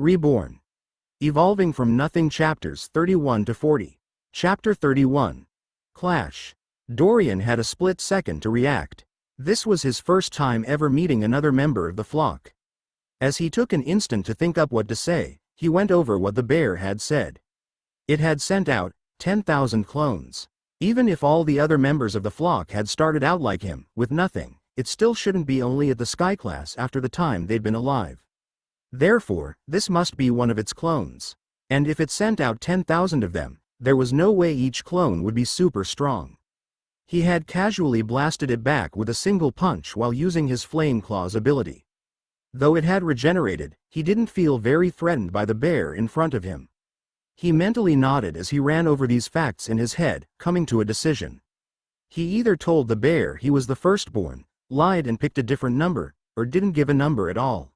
Reborn. Evolving from Nothing Chapters 31 to 40. Chapter 31. Clash. Dorian had a split second to react. This was his first time ever meeting another member of the flock. As he took an instant to think up what to say, he went over what the bear had said. It had sent out 10,000 clones. Even if all the other members of the flock had started out like him, with nothing, it still shouldn't be only at the sky class after the time they'd been alive. Therefore, this must be one of its clones. And if it sent out 10,000 of them, there was no way each clone would be super strong. He had casually blasted it back with a single punch while using his Flame Claws ability. Though it had regenerated, he didn't feel very threatened by the bear in front of him. He mentally nodded as he ran over these facts in his head, coming to a decision. He either told the bear he was the firstborn, lied and picked a different number, or didn't give a number at all.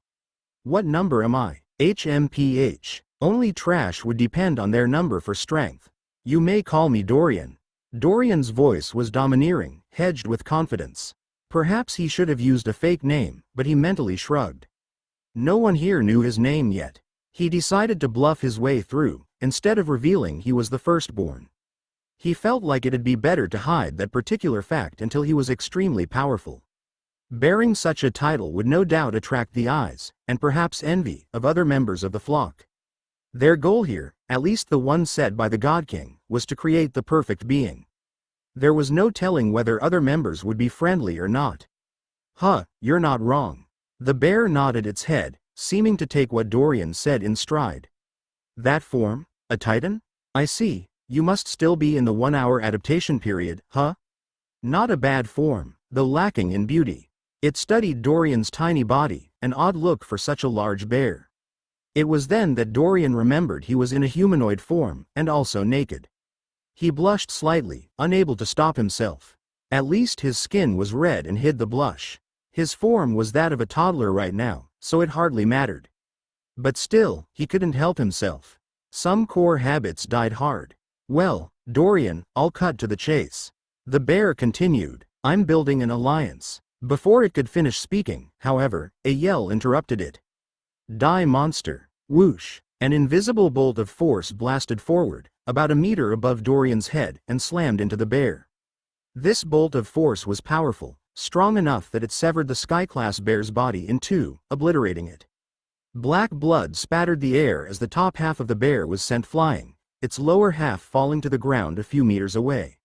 What number am I? HMPH. Only trash would depend on their number for strength. You may call me Dorian. Dorian's voice was domineering, hedged with confidence. Perhaps he should have used a fake name, but he mentally shrugged. No one here knew his name yet. He decided to bluff his way through, instead of revealing he was the firstborn. He felt like it'd be better to hide that particular fact until he was extremely powerful. Bearing such a title would no doubt attract the eyes, and perhaps envy, of other members of the flock. Their goal here, at least the one set by the God King, was to create the perfect being. There was no telling whether other members would be friendly or not. You're not wrong. The bear nodded its head, seeming to take what Dorian said in stride. That form? A titan? I see, you must still be in the 1-hour adaptation period, huh? Not a bad form, though lacking in beauty. It studied Dorian's tiny body, an odd look for such a large bear. It was then that Dorian remembered he was in a humanoid form, and also naked. He blushed slightly, unable to stop himself. At least his skin was red and hid the blush. His form was that of a toddler right now, so it hardly mattered. But still, he couldn't help himself. Some core habits died hard. Well, Dorian, I'll cut to the chase. The bear continued, I'm building an alliance. Before it could finish speaking, however, a yell interrupted it. Die monster. Whoosh. An invisible bolt of force blasted forward, about a meter above Dorian's head, and slammed into the bear. This bolt of force was powerful, strong enough that it severed the sky-class bear's body in two, obliterating it. Black blood spattered the air as the top half of the bear was sent flying, its lower half falling to the ground a few meters away.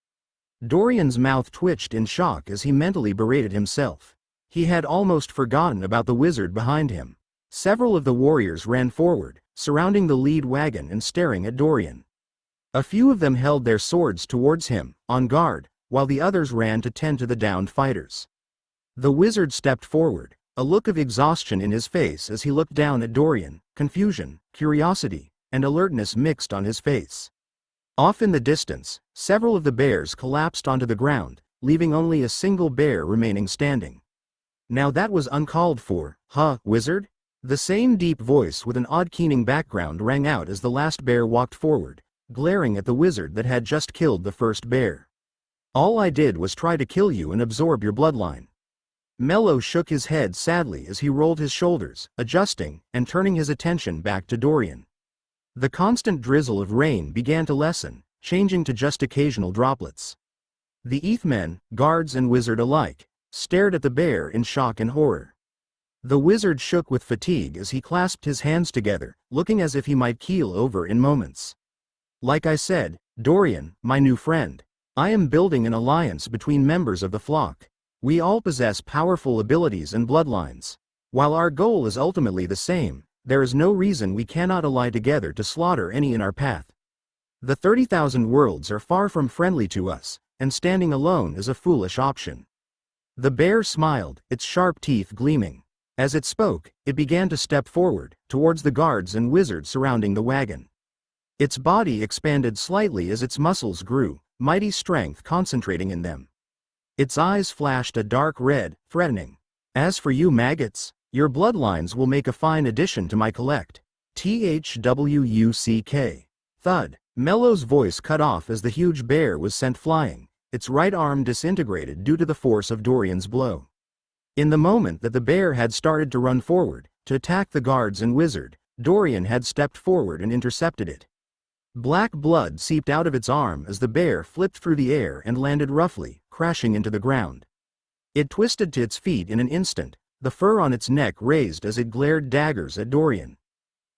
Dorian's mouth twitched in shock as he mentally berated himself. He had almost forgotten about the wizard behind him. Several of the warriors ran forward, surrounding the lead wagon and staring at Dorian. A few of them held their swords towards him, on guard, while the others ran to tend to the downed fighters. The wizard stepped forward, a look of exhaustion in his face as he looked down at Dorian, confusion, curiosity, and alertness mixed on his face. Off in the distance, several of the bears collapsed onto the ground, leaving only a single bear remaining standing. Now that was uncalled for, wizard? The same deep voice with an odd keening background rang out as the last bear walked forward, glaring at the wizard that had just killed the first bear. All I did was try to kill you and absorb your bloodline. Mello shook his head sadly as he rolled his shoulders, adjusting, and turning his attention back to Dorian. The constant drizzle of rain began to lessen, changing to just occasional droplets. The Ethmen, guards and wizard alike, stared at the bear in shock and horror. The wizard shook with fatigue as he clasped his hands together, looking as if he might keel over in moments. Like I said, Dorian, my new friend, I am building an alliance between members of the flock. We all possess powerful abilities and bloodlines. While our goal is ultimately the same, there is no reason we cannot ally together to slaughter any in our path. The 30,000 worlds are far from friendly to us, and standing alone is a foolish option. The bear smiled, its sharp teeth gleaming. As it spoke, it began to step forward, towards the guards and wizards surrounding the wagon. Its body expanded slightly as its muscles grew, mighty strength concentrating in them. Its eyes flashed a dark red, threatening. As for you maggots, your bloodlines will make a fine addition to my collect. THWUCK. Thud. Mello's voice cut off as the huge bear was sent flying, its right arm disintegrated due to the force of Dorian's blow. In the moment that the bear had started to run forward, to attack the guards and wizard, Dorian had stepped forward and intercepted it. Black blood seeped out of its arm as the bear flipped through the air and landed roughly, crashing into the ground. It twisted to its feet in an instant, the fur on its neck raised as it glared daggers at Dorian.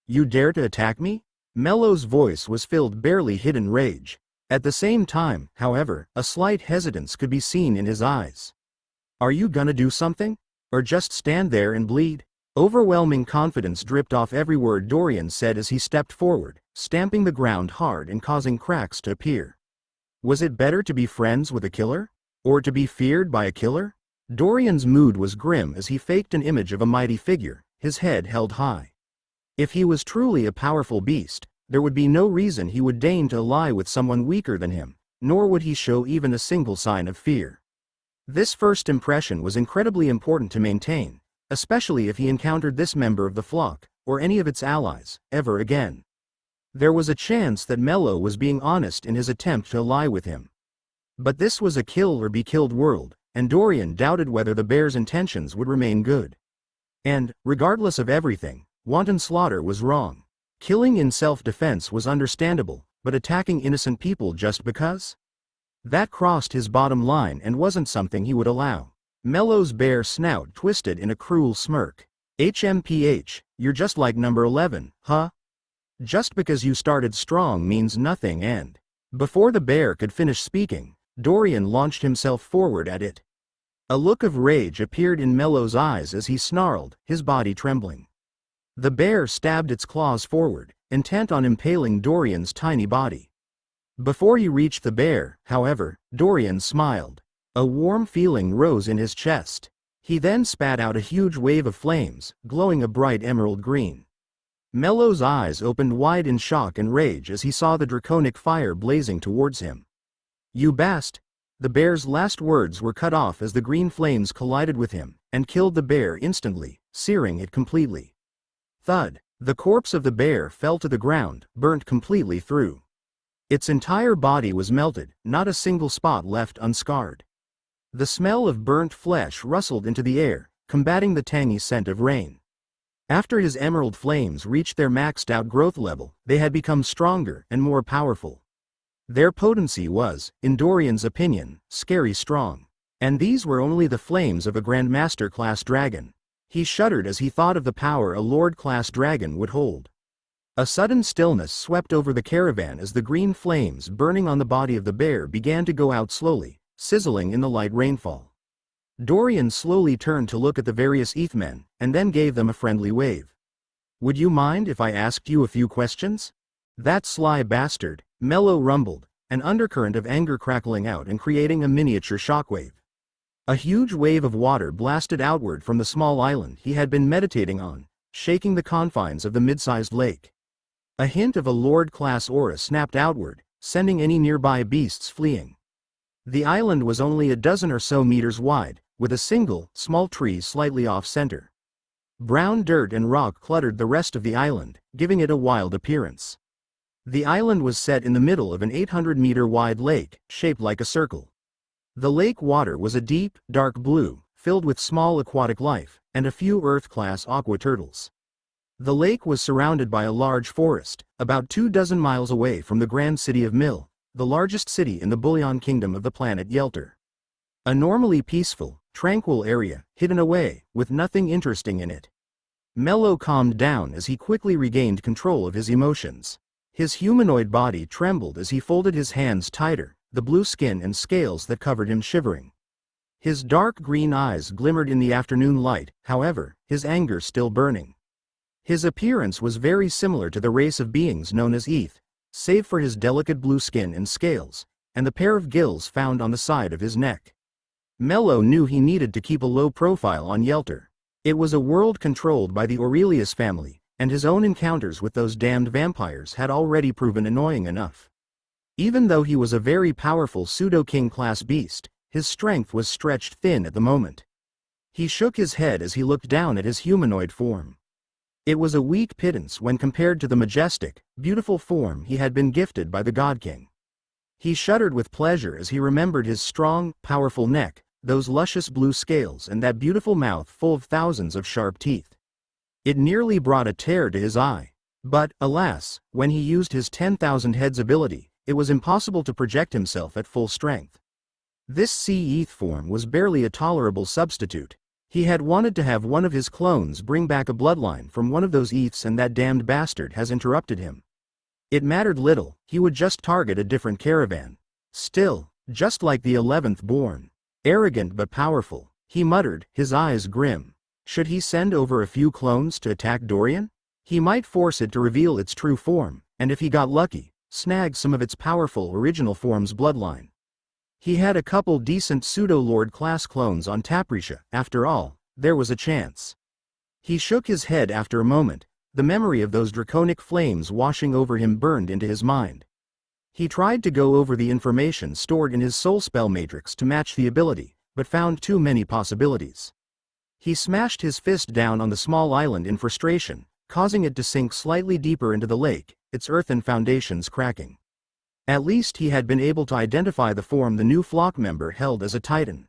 "You dare to attack me?" Mello's voice was filled barely hidden rage. At the same time, however, a slight hesitance could be seen in his eyes. "Are you gonna do something? Or just stand there and bleed?" Overwhelming confidence dripped off every word Dorian said as he stepped forward, stamping the ground hard and causing cracks to appear. Was it better to be friends with a killer? Or to be feared by a killer? Dorian's mood was grim as he faked an image of a mighty figure, his head held high. If he was truly a powerful beast, there would be no reason he would deign to ally with someone weaker than him, nor would he show even a single sign of fear. This first impression was incredibly important to maintain, especially if he encountered this member of the flock, or any of its allies, ever again. There was a chance that Mello was being honest in his attempt to ally with him. But this was a kill or be killed world, and Dorian doubted whether the bear's intentions would remain good. And, regardless of everything, wanton slaughter was wrong. Killing in self-defense was understandable, but attacking innocent people just because? That crossed his bottom line and wasn't something he would allow. Mello's bare snout twisted in a cruel smirk. "HMPH, you're just like number 11, huh? Just because you started strong means nothing and..." Before the bear could finish speaking, Dorian launched himself forward at it. A look of rage appeared in Mello's eyes as he snarled, his body trembling. The bear stabbed its claws forward, intent on impaling Dorian's tiny body. Before he reached the bear, however, Dorian smiled. A warm feeling rose in his chest. He then spat out a huge wave of flames, glowing a bright emerald green. Mello's eyes opened wide in shock and rage as he saw the draconic fire blazing towards him. "You bast!" The bear's last words were cut off as the green flames collided with him, and killed the bear instantly, searing it completely. Thud! The corpse of the bear fell to the ground, burnt completely through. Its entire body was melted, not a single spot left unscarred. The smell of burnt flesh rustled into the air, combating the tangy scent of rain. After his emerald flames reached their maxed out growth level, they had become stronger and more powerful. Their potency was, in Dorian's opinion, scary strong. And these were only the flames of a Grandmaster-class dragon. He shuddered as he thought of the power a Lord-class dragon would hold. A sudden stillness swept over the caravan as the green flames burning on the body of the bear began to go out slowly, sizzling in the light rainfall. Dorian slowly turned to look at the various Ethmen, and then gave them a friendly wave. "Would you mind if I asked you a few questions?" "That sly bastard," Mello rumbled, an undercurrent of anger crackling out and creating a miniature shockwave. A huge wave of water blasted outward from the small island he had been meditating on, shaking the confines of the mid-sized lake. A hint of a Lord-class aura snapped outward, sending any nearby beasts fleeing. The island was only a dozen or so meters wide, with a single, small tree slightly off-center. Brown dirt and rock cluttered the rest of the island, giving it a wild appearance. The island was set in the middle of an 800-meter-wide lake, shaped like a circle. The lake water was a deep, dark blue, filled with small aquatic life, and a few Earth-class aqua turtles. The lake was surrounded by a large forest, about 24 miles away from the grand city of Mill, the largest city in the bullion kingdom of the planet Yelter. A normally peaceful, tranquil area, hidden away, with nothing interesting in it. Mello calmed down as he quickly regained control of his emotions. His humanoid body trembled as he folded his hands tighter, the blue skin and scales that covered him shivering. His dark green eyes glimmered in the afternoon light, however, his anger still burning. His appearance was very similar to the race of beings known as Eth, save for his delicate blue skin and scales, and the pair of gills found on the side of his neck. Mello knew he needed to keep a low profile on Yelter. It was a world controlled by the Aurelius family, and his own encounters with those damned vampires had already proven annoying enough. Even though he was a very powerful pseudo-king-class beast, his strength was stretched thin at the moment. He shook his head as he looked down at his humanoid form. It was a weak pittance when compared to the majestic, beautiful form he had been gifted by the God King. He shuddered with pleasure as he remembered his strong, powerful neck, those luscious blue scales and that beautiful mouth full of thousands of sharp teeth. It nearly brought a tear to his eye. But, alas, when he used his 10,000 heads ability, it was impossible to project himself at full strength. This sea eth form was barely a tolerable substitute. He had wanted to have one of his clones bring back a bloodline from one of those eths, and that damned bastard has interrupted him. It mattered little, he would just target a different caravan. Still, just like the 11th born. Arrogant but powerful, he muttered, his eyes grim. Should he send over a few clones to attack Dorian? He might force it to reveal its true form, and if he got lucky, snag some of its powerful original form's bloodline. He had a couple decent pseudo-lord class clones on Taprisha, after all, there was a chance. He shook his head after a moment, the memory of those draconic flames washing over him burned into his mind. He tried to go over the information stored in his soul spell matrix to match the ability, but found too many possibilities. He smashed his fist down on the small island in frustration, causing it to sink slightly deeper into the lake, its earthen foundations cracking. At least he had been able to identify the form the new flock member held as a titan.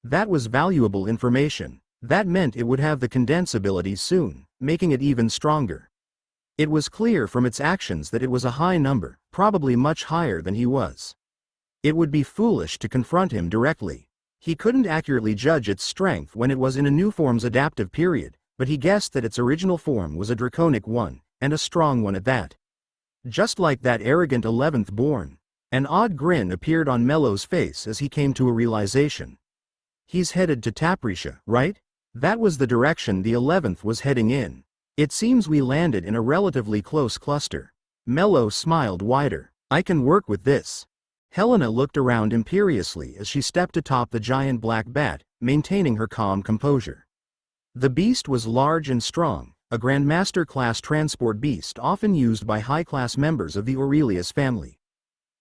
That was valuable information. That meant it would have the condense ability soon, making it even stronger. It was clear from its actions that it was a high number, probably much higher than he was. It would be foolish to confront him directly. He couldn't accurately judge its strength when it was in a new form's adaptive period, but he guessed that its original form was a draconic one, and a strong one at that. Just like that arrogant 11th born. An odd grin appeared on Mello's face as he came to a realization. He's headed to Taprisha, right? That was the direction the 11th was heading in. It seems we landed in a relatively close cluster. Mello smiled wider. I can work with this. Helena looked around imperiously as she stepped atop the giant black bat, maintaining her calm composure. The beast was large and strong, a Grandmaster-class transport beast often used by high-class members of the Aurelius family.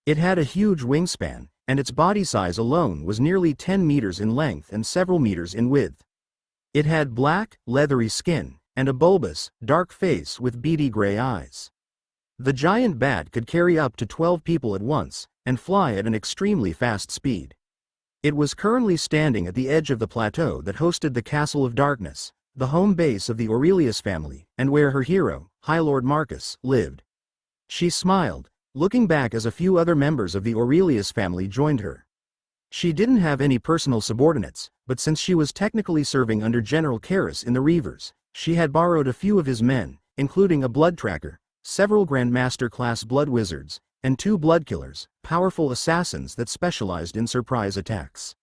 It had a huge wingspan, and its body size alone was nearly 10 meters in length and several meters in width. It had black, leathery skin, and a bulbous, dark face with beady gray eyes. The giant bat could carry up to 12 people at once, and fly at an extremely fast speed. It was currently standing at the edge of the plateau that hosted the Castle of Darkness, the home base of the Aurelius family, and where her hero, High Lord Marcus, lived. She smiled, looking back as a few other members of the Aurelius family joined her. She didn't have any personal subordinates, but since she was technically serving under General Karras in the Reavers, she had borrowed a few of his men, including a blood tracker, several Grandmaster-class blood wizards, and 2 blood killers, powerful assassins that specialized in surprise attacks.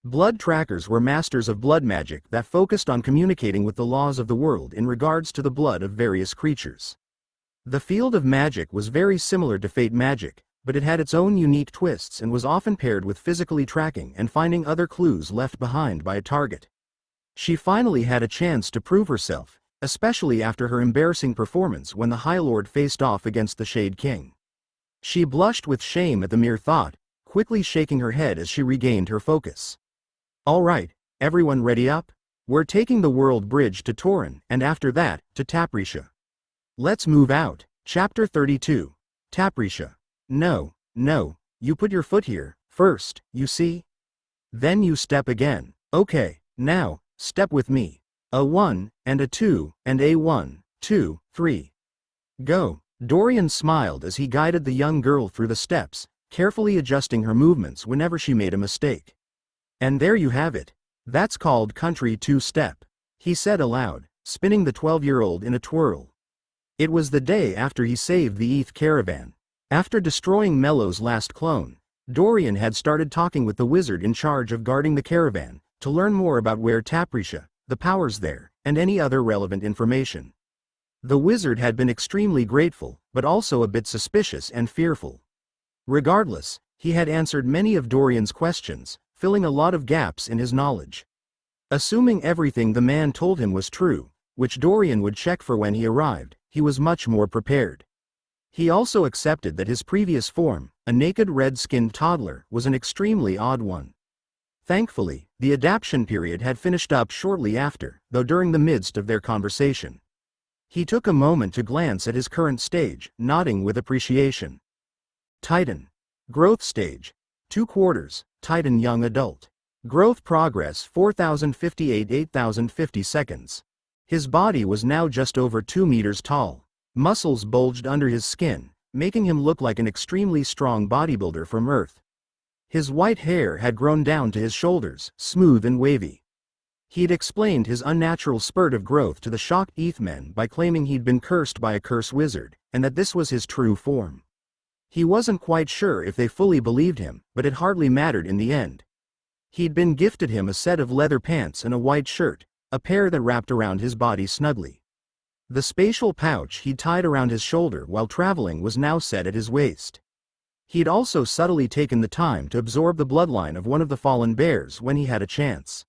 Blood trackers were masters of blood magic that focused on communicating with the laws of the world in regards to the blood of various creatures. The field of magic was very similar to fate magic, but it had its own unique twists and was often paired with physically tracking and finding other clues left behind by a target. She finally had a chance to prove herself, especially after her embarrassing performance when the High Lord faced off against the Shade King. She blushed with shame at the mere thought, quickly shaking her head as she regained her focus. All right, everyone ready up? We're taking the world bridge to Torin, and after that, to Taprisha. Let's move out. Chapter 32. Taprisha. No, you put your foot here, first, you see? Then you step again. Okay, now, step with me. A 1, and a 2, and a 1, 2, 3. Go. Dorian smiled as he guided the young girl through the steps, carefully adjusting her movements whenever she made a mistake. And there you have it. That's called country 2-step, he said aloud, spinning the 12-year-old in a twirl. It was the day after he saved the ETH caravan. After destroying Mello's last clone, Dorian had started talking with the wizard in charge of guarding the caravan, to learn more about where Taprisha, the powers there, and any other relevant information. The wizard had been extremely grateful, but also a bit suspicious and fearful. Regardless, he had answered many of Dorian's questions, filling a lot of gaps in his knowledge. Assuming everything the man told him was true, which Dorian would check for when he arrived, he was much more prepared. He also accepted that his previous form, a naked red-skinned toddler, was an extremely odd one. Thankfully, the adaptation period had finished up shortly after, though during the midst of their conversation. He took a moment to glance at his current stage, nodding with appreciation. Titan. Growth stage. 2 quarters, Titan young adult. Growth progress 4058 8050 seconds. His body was now just over 2 meters tall. Muscles bulged under his skin, making him look like an extremely strong bodybuilder from Earth. His white hair had grown down to his shoulders, smooth and wavy. He'd explained his unnatural spurt of growth to the shocked Ethmen by claiming he'd been cursed by a curse wizard, and that this was his true form. He wasn't quite sure if they fully believed him, but it hardly mattered in the end. He'd been gifted him a set of leather pants and a white shirt, a pair that wrapped around his body snugly. The spatial pouch he'd tied around his shoulder while traveling was now set at his waist. He'd also subtly taken the time to absorb the bloodline of one of the fallen bears when he had a chance.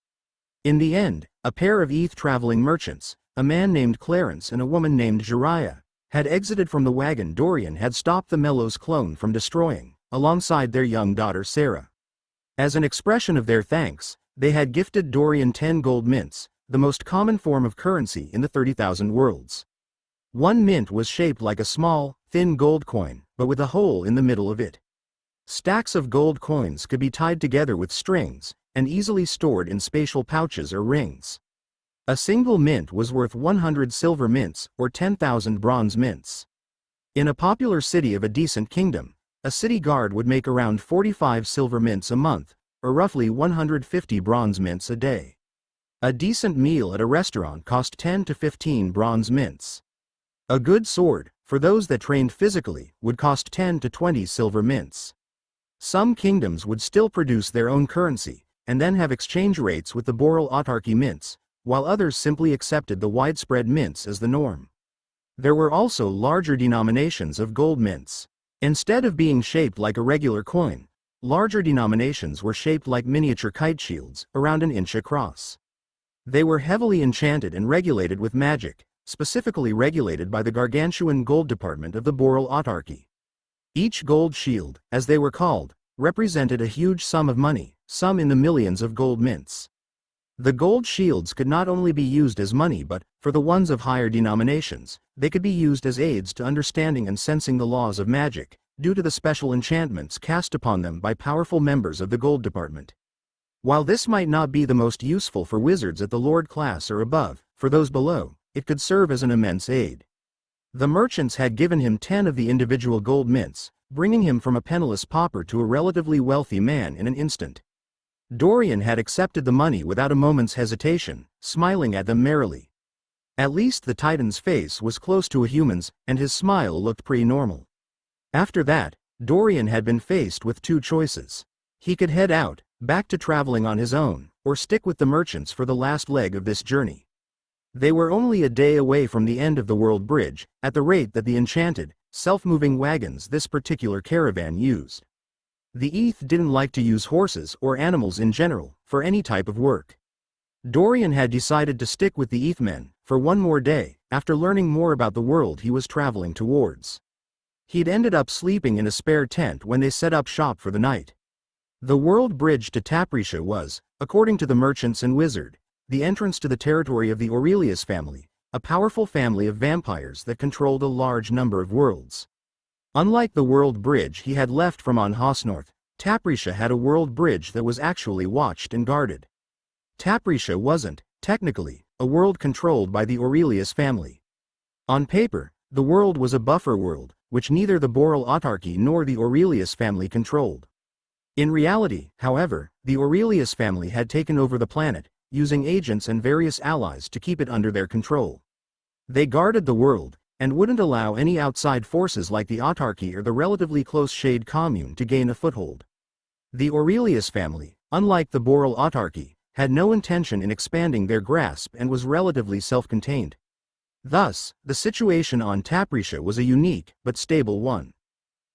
In the end, a pair of ETH traveling merchants, a man named Clarence and a woman named Jariah, had exited from the wagon Dorian had stopped the Mellows clone from destroying, alongside their young daughter Sarah. As an expression of their thanks, they had gifted Dorian 10 gold mints, the most common form of currency in the 30,000 worlds. One mint was shaped like a small, thin gold coin, but with a hole in the middle of it. Stacks of gold coins could be tied together with strings, and easily stored in spatial pouches or rings. A single mint was worth 100 silver mints, or 10,000 bronze mints. In a popular city of a decent kingdom, a city guard would make around 45 silver mints a month, or roughly 150 bronze mints a day. A decent meal at a restaurant cost 10 to 15 bronze mints. A good sword, for those that trained physically, would cost 10 to 20 silver mints. Some kingdoms would still produce their own currency, and then have exchange rates with the Boral autarky mints, while others simply accepted the widespread mints as the norm. There were also larger denominations of gold mints. Instead of being shaped like a regular coin, larger denominations were shaped like miniature kite shields, around an inch across. They were heavily enchanted and regulated with magic, specifically regulated by the gargantuan gold department of the Boral autarky. Each gold shield, as they were called, represented a huge sum of money, some in the millions of gold mints. The gold shields could not only be used as money but, for the ones of higher denominations, they could be used as aids to understanding and sensing the laws of magic, due to the special enchantments cast upon them by powerful members of the gold department. While this might not be the most useful for wizards at the Lord class or above, for those below, it could serve as an immense aid. The merchants had given him 10 of the individual gold mints, bringing him from a penniless pauper to a relatively wealthy man in an instant. Dorian had accepted the money without a moment's hesitation, smiling at them merrily. At least the Titan's face was close to a human's, and his smile looked pretty normal. After that, Dorian had been faced with two choices. He could head out, back to traveling on his own, or stick with the merchants for the last leg of this journey. They were only a day away from the end of the world bridge, at the rate that the enchanted, self-moving wagons this particular caravan used. The ETH didn't like to use horses or animals in general, for any type of work. Dorian had decided to stick with the Ethmen for one more day, after learning more about the world he was traveling towards. He'd ended up sleeping in a spare tent when they set up shop for the night. The world bridge to Taprisha was, according to the merchants and wizard, the entrance to the territory of the Aurelius family, a powerful family of vampires that controlled a large number of worlds. Unlike the world bridge he had left from on Hosnorth, Taprisha had a world bridge that was actually watched and guarded. Taprisha wasn't, technically, a world controlled by the Aurelius family. On paper, the world was a buffer world, which neither the Boral autarky nor the Aurelius family controlled. In reality, however, the Aurelius family had taken over the planet, using agents and various allies to keep it under their control. They guarded the world, and wouldn't allow any outside forces like the autarky or the relatively close shade commune to gain a foothold. The Aurelius family, unlike the Boral autarky, had no intention in expanding their grasp and was relatively self-contained. Thus, the situation on Taprisha was a unique but stable one.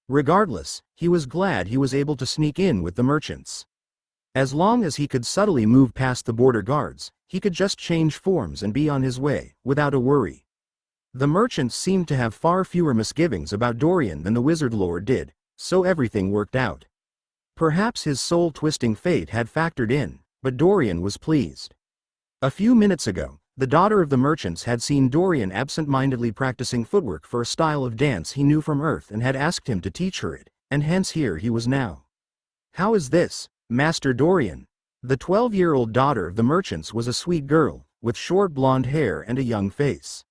Regardless, he was glad he was able to sneak in with the merchants. As long as he could subtly move past the border guards, he could just change forms and be on his way, without a worry. The merchants seemed to have far fewer misgivings about Dorian than the wizard lord did, so everything worked out. Perhaps his soul-twisting fate had factored in, but Dorian was pleased. A few minutes ago, the daughter of the merchants had seen Dorian absent-mindedly practicing footwork for a style of dance he knew from Earth and had asked him to teach her it, and hence here he was now. "How is this, Master Dorian?" The 12-year-old daughter of the merchants was a sweet girl, with short blonde hair and a young face.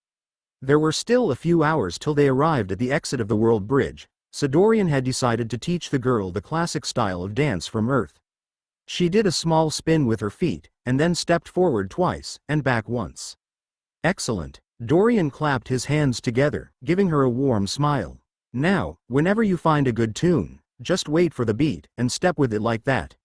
There were still a few hours till they arrived at the exit of the World Bridge, so Dorian had decided to teach the girl the classic style of dance from Earth. She did a small spin with her feet, and then stepped forward twice, and back once. Excellent. Dorian clapped his hands together, giving her a warm smile. Now, whenever you find a good tune, just wait for the beat, and step with it like that.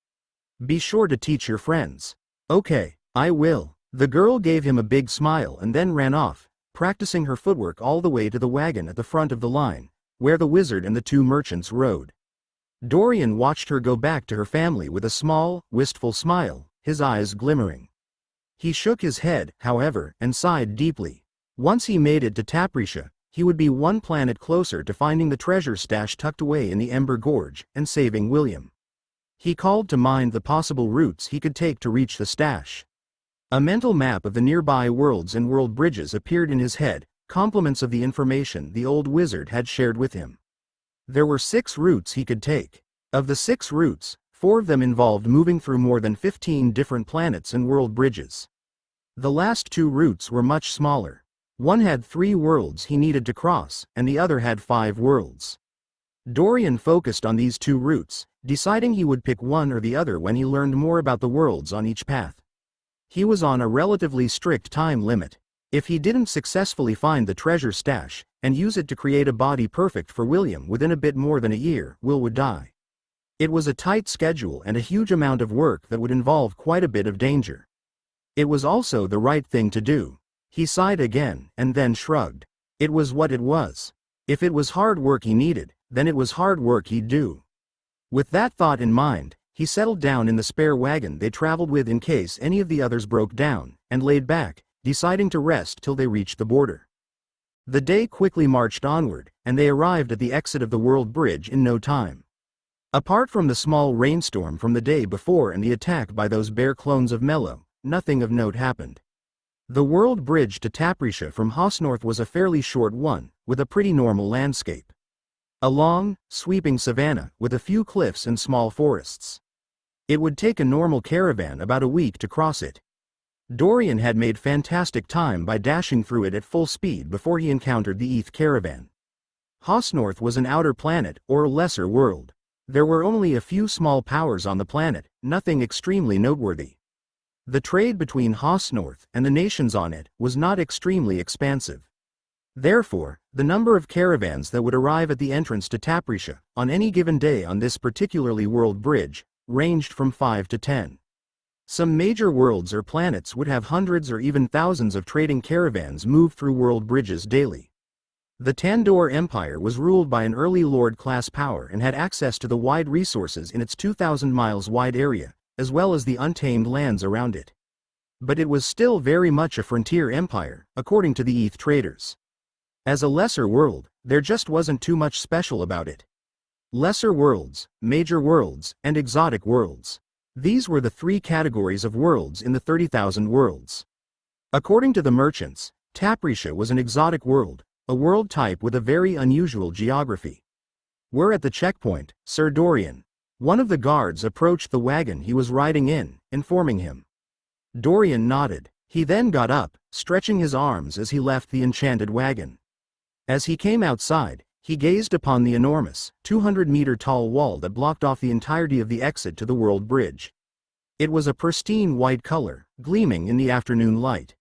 Be sure to teach your friends. Okay, I will. The girl gave him a big smile and then ran off, practicing her footwork all the way to the wagon at the front of the line, where the wizard and the two merchants rode. Dorian watched her go back to her family with a small, wistful smile, his eyes glimmering. He shook his head, however, and sighed deeply. Once he made it to Tapricia, he would be one planet closer to finding the treasure stash tucked away in the Ember Gorge, and saving William. He called to mind the possible routes he could take to reach the stash. A mental map of the nearby worlds and world bridges appeared in his head, complements of the information the old wizard had shared with him. There were 6 routes he could take. Of the 6 routes, 4 of them involved moving through more than 15 different planets and world bridges. The last 2 routes were much smaller. One had 3 worlds he needed to cross, and the other had 5 worlds. Dorian focused on these 2 routes, deciding he would pick one or the other when he learned more about the worlds on each path. He was on a relatively strict time limit. If he didn't successfully find the treasure stash, and use it to create a body perfect for William within a bit more than a year, Will would die. It was a tight schedule and a huge amount of work that would involve quite a bit of danger. It was also the right thing to do. He sighed again, and then shrugged. It was what it was. If it was hard work he needed, then it was hard work he'd do. With that thought in mind, he settled down in the spare wagon they traveled with in case any of the others broke down, and laid back, deciding to rest till they reached the border. The day quickly marched onward, and they arrived at the exit of the World Bridge in no time. Apart from the small rainstorm from the day before and the attack by those bear clones of Mello, nothing of note happened. The World Bridge to Tapricia from Hosnorth was a fairly short one, with a pretty normal landscape. A long, sweeping savanna, with a few cliffs and small forests. It would take a normal caravan about a week to cross it. Dorian had made fantastic time by dashing through it at full speed before he encountered the Eth caravan. Hosnorth was an outer planet, or lesser world. There were only a few small powers on the planet, nothing extremely noteworthy. The trade between Hosnorth and the nations on it was not extremely expansive. Therefore, the number of caravans that would arrive at the entrance to Tapricia, on any given day on this particularly world bridge, ranged from 5 to 10. Some major worlds or planets would have hundreds or even thousands of trading caravans move through world bridges daily. The Tandor Empire was ruled by an early Lord-class power and had access to the wide resources in its 2,000 miles wide area, as well as the untamed lands around it. But it was still very much a frontier empire, according to the Eth traders. As a lesser world, there just wasn't too much special about it. Lesser worlds, major worlds, and exotic worlds. These were the 3 categories of worlds in the 30,000 worlds. According to the merchants, Tapricia was an exotic world, a world type with a very unusual geography. "We're at the checkpoint, Sir Dorian." One of the guards approached the wagon he was riding in, informing him. Dorian nodded. He then got up, stretching his arms as he left the enchanted wagon. As he came outside, he gazed upon the enormous, 200-meter-tall wall that blocked off the entirety of the exit to the World Bridge. It was a pristine white color, gleaming in the afternoon light.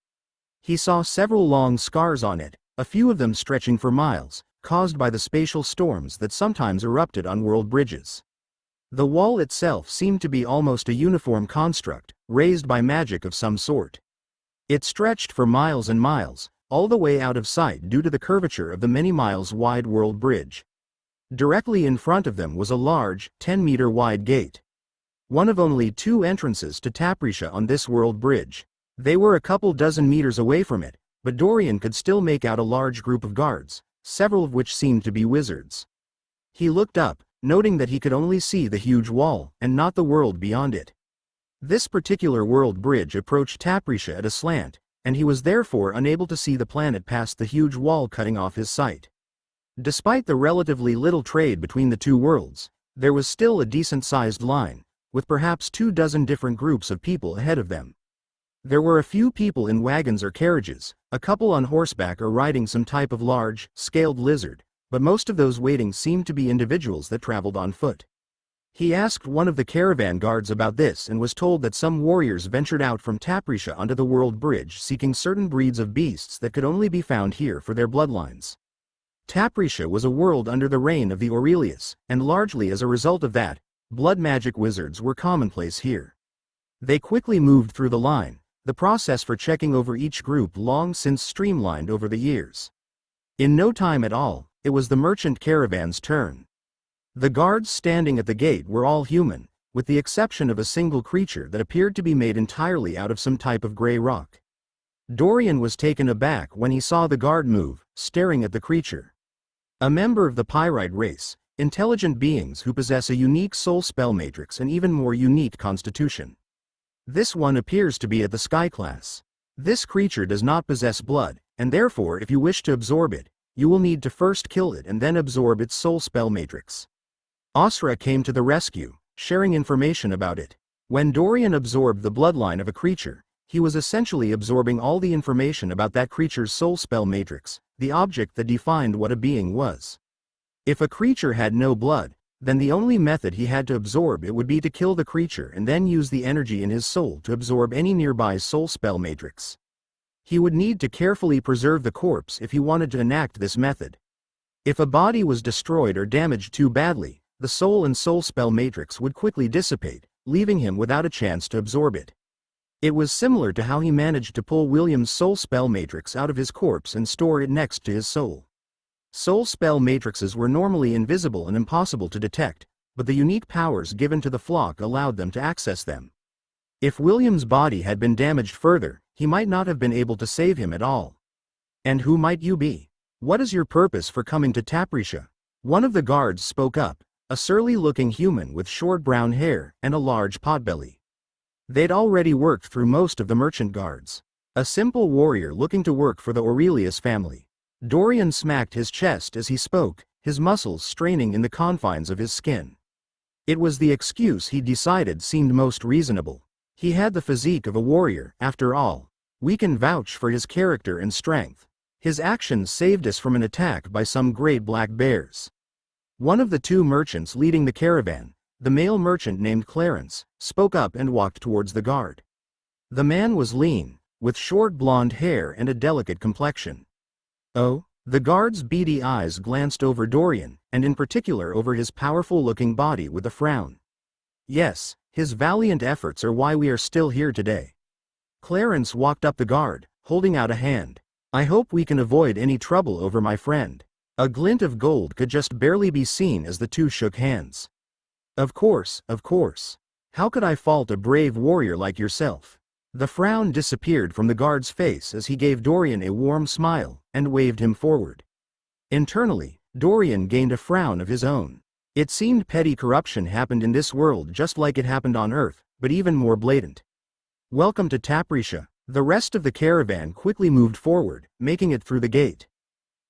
He saw several long scars on it, a few of them stretching for miles, caused by the spatial storms that sometimes erupted on world bridges. The wall itself seemed to be almost a uniform construct, raised by magic of some sort. It stretched for miles and miles, all the way out of sight due to the curvature of the many miles wide world bridge. Directly in front of them was a large, 10-meter wide gate. One of only 2 entrances to Tapricia on this world bridge. They were a couple dozen meters away from it, but Dorian could still make out a large group of guards, several of which seemed to be wizards. He looked up, noting that he could only see the huge wall, and not the world beyond it. This particular world bridge approached Tapricia at a slant, and he was therefore unable to see the planet past the huge wall cutting off his sight. Despite the relatively little trade between the 2 worlds, there was still a decent-sized line, with perhaps 24 different groups of people ahead of them. There were a few people in wagons or carriages, a couple on horseback or riding some type of large, scaled lizard, but most of those waiting seemed to be individuals that traveled on foot. He asked one of the caravan guards about this and was told that some warriors ventured out from Taprisha onto the world bridge seeking certain breeds of beasts that could only be found here for their bloodlines. Taprisha was a world under the reign of the Aurelius, and largely as a result of that, blood magic wizards were commonplace here. They quickly moved through the line, the process for checking over each group long since streamlined over the years. In no time at all, it was the merchant caravan's turn. The guards standing at the gate were all human, with the exception of a single creature that appeared to be made entirely out of some type of gray rock. Dorian was taken aback when he saw the guard move, staring at the creature. A member of the Pyrite race, intelligent beings who possess a unique soul spell matrix and even more unique constitution. This one appears to be at the Sky class. This creature does not possess blood, and therefore if you wish to absorb it, you will need to first kill it and then absorb its soul spell matrix. Asra came to the rescue, sharing information about it. When Dorian absorbed the bloodline of a creature, he was essentially absorbing all the information about that creature's soul spell matrix, the object that defined what a being was. If a creature had no blood, then the only method he had to absorb it would be to kill the creature and then use the energy in his soul to absorb any nearby soul spell matrix. He would need to carefully preserve the corpse if he wanted to enact this method. If a body was destroyed or damaged too badly, the soul and soul spell matrix would quickly dissipate, leaving him without a chance to absorb it. It was similar to how he managed to pull William's soul spell matrix out of his corpse and store it next to his soul. Soul spell matrices were normally invisible and impossible to detect, but the unique powers given to the flock allowed them to access them. If William's body had been damaged further, he might not have been able to save him at all. And who might you be? What is your purpose for coming to Taprisha? One of the guards spoke up, a surly-looking human with short brown hair and a large potbelly. They'd already worked through most of the merchant guards. A simple warrior looking to work for the Aurelius family. Dorian smacked his chest as he spoke, his muscles straining in the confines of his skin. It was the excuse he decided seemed most reasonable. He had the physique of a warrior, after all. We can vouch for his character and strength. His actions saved us from an attack by some great black bears. One of the two merchants leading the caravan, the male merchant named Clarence, spoke up and walked towards the guard. The man was lean, with short blonde hair and a delicate complexion. Oh, the guard's beady eyes glanced over Dorian, and in particular over his powerful-looking body with a frown. Yes, his valiant efforts are why we are still here today. Clarence walked up the guard, holding out a hand. I hope we can avoid any trouble over my friend. A glint of gold could just barely be seen as the two shook hands. Of course, of course. How could I fault a brave warrior like yourself? The frown disappeared from the guard's face as he gave Dorian a warm smile, and waved him forward. Internally, Dorian gained a frown of his own. It seemed petty corruption happened in this world just like it happened on Earth, but even more blatant. Welcome to Taprisha. The rest of the caravan quickly moved forward, making it through the gate.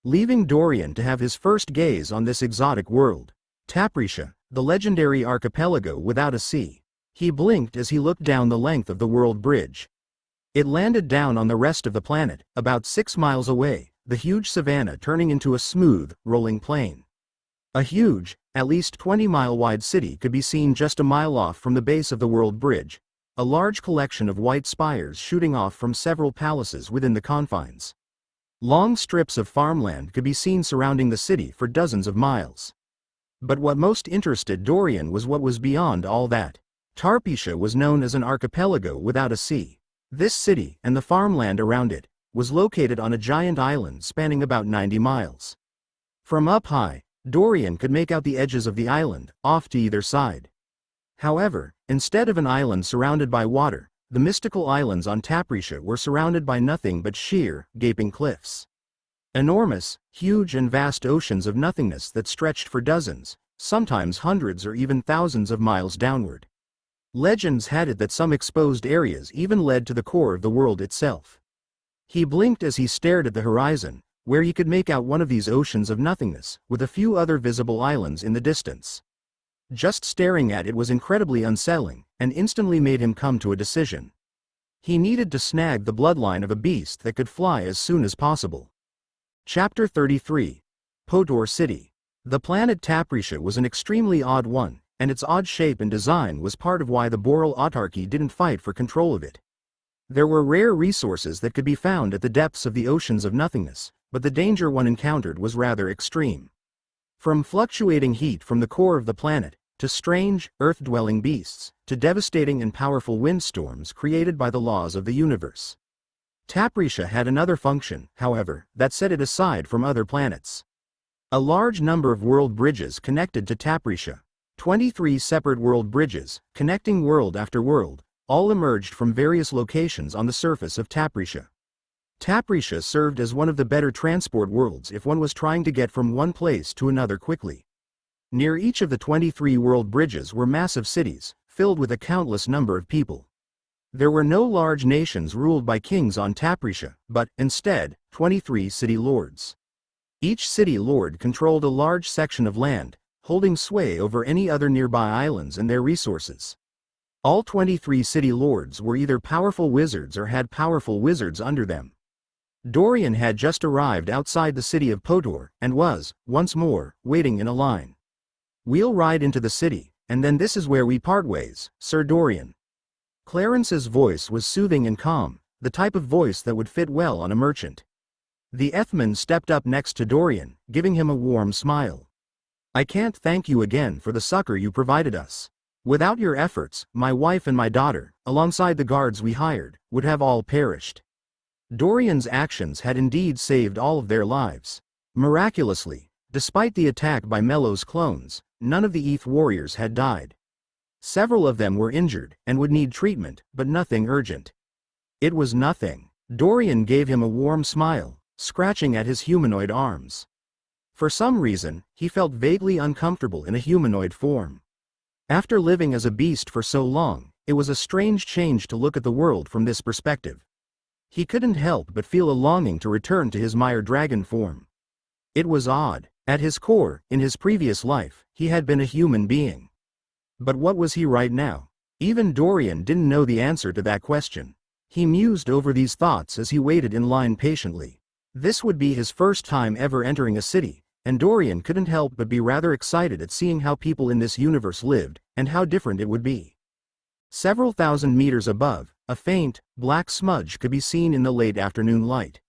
Leaving Dorian to have his first gaze on this exotic world. Taprisha, the legendary archipelago without a sea. He blinked as he looked down the length of the world bridge. It landed down on the rest of the planet, about 6 miles away, the huge savanna turning into a smooth, rolling plain. A huge, at least 20-mile-wide city could be seen just a mile off from the base of the world bridge, a large collection of white spires shooting off from several palaces within the confines. Long strips of farmland could be seen surrounding the city for dozens of miles. But what most interested Dorian was what was beyond all that. Taprisha was known as an archipelago without a sea. This city, and the farmland around it, was located on a giant island spanning about 90 miles. From up high, Dorian could make out the edges of the island, off to either side. However, instead of an island surrounded by water, the mystical islands on Taprisha were surrounded by nothing but sheer, gaping cliffs. Enormous, huge and vast oceans of nothingness that stretched for dozens, sometimes hundreds or even thousands of miles downward. Legends had it that some exposed areas even led to the core of the world itself. He blinked as he stared at the horizon, where he could make out one of these oceans of nothingness, with a few other visible islands in the distance. Just staring at it was incredibly unsettling, and instantly made him come to a decision. He needed to snag the bloodline of a beast that could fly as soon as possible. Chapter 33. Potor City. The planet Taprisha was an extremely odd one, and its odd shape and design was part of why the Boral autarky didn't fight for control of it. There were rare resources that could be found at the depths of the oceans of nothingness, but the danger one encountered was rather extreme. From fluctuating heat from the core of the planet, to strange, earth-dwelling beasts, to devastating and powerful windstorms created by the laws of the universe. Taprisha had another function, however, that set it aside from other planets. A large number of world bridges connected to Taprisha. 23 separate world bridges, connecting world after world, all emerged from various locations on the surface of Taprisha. Taprisha served as one of the better transport worlds if one was trying to get from one place to another quickly. Near each of the 23 world bridges were massive cities, filled with a countless number of people. There were no large nations ruled by kings on Taprisha, but, instead, 23 city lords. Each city lord controlled a large section of land, holding sway over any other nearby islands and their resources. All 23 city lords were either powerful wizards or had powerful wizards under them. Dorian had just arrived outside the city of Potor, and was, once more, waiting in a line. "We'll ride into the city, and then this is where we part ways, Sir Dorian." Clarence's voice was soothing and calm, the type of voice that would fit well on a merchant. The Ethman stepped up next to Dorian, giving him a warm smile. "I can't thank you again for the succor you provided us. Without your efforts, my wife and my daughter, alongside the guards we hired, would have all perished." Dorian's actions had indeed saved all of their lives. Miraculously, despite the attack by Melo's clones, none of the Eth warriors had died. Several of them were injured, and would need treatment, but nothing urgent. "It was nothing." Dorian gave him a warm smile, scratching at his humanoid arms. For some reason, he felt vaguely uncomfortable in a humanoid form. After living as a beast for so long, it was a strange change to look at the world from this perspective. He couldn't help but feel a longing to return to his Mire dragon form. It was odd. At his core, in his previous life, he had been a human being. But what was he right now? Even Dorian didn't know the answer to that question. He mused over these thoughts as he waited in line patiently. This would be his first time ever entering a city, and Dorian couldn't help but be rather excited at seeing how people in this universe lived, and how different it would be. Several thousand meters above, a faint, black smudge could be seen in the late afternoon light.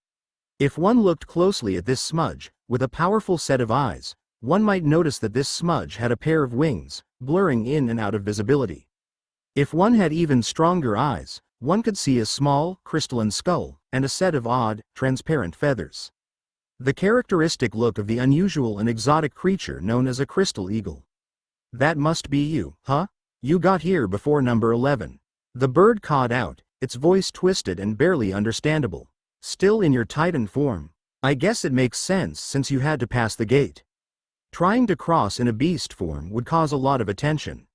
If one looked closely at this smudge, with a powerful set of eyes, one might notice that this smudge had a pair of wings, blurring in and out of visibility. If one had even stronger eyes, one could see a small, crystalline skull, and a set of odd, transparent feathers. The characteristic look of the unusual and exotic creature known as a crystal eagle. "That must be you, huh? You got here before number 11. The bird cawed out, its voice twisted and barely understandable. "Still in your Titan form? I guess it makes sense since you had to pass the gate." Trying to cross in a beast form would cause a lot of attention.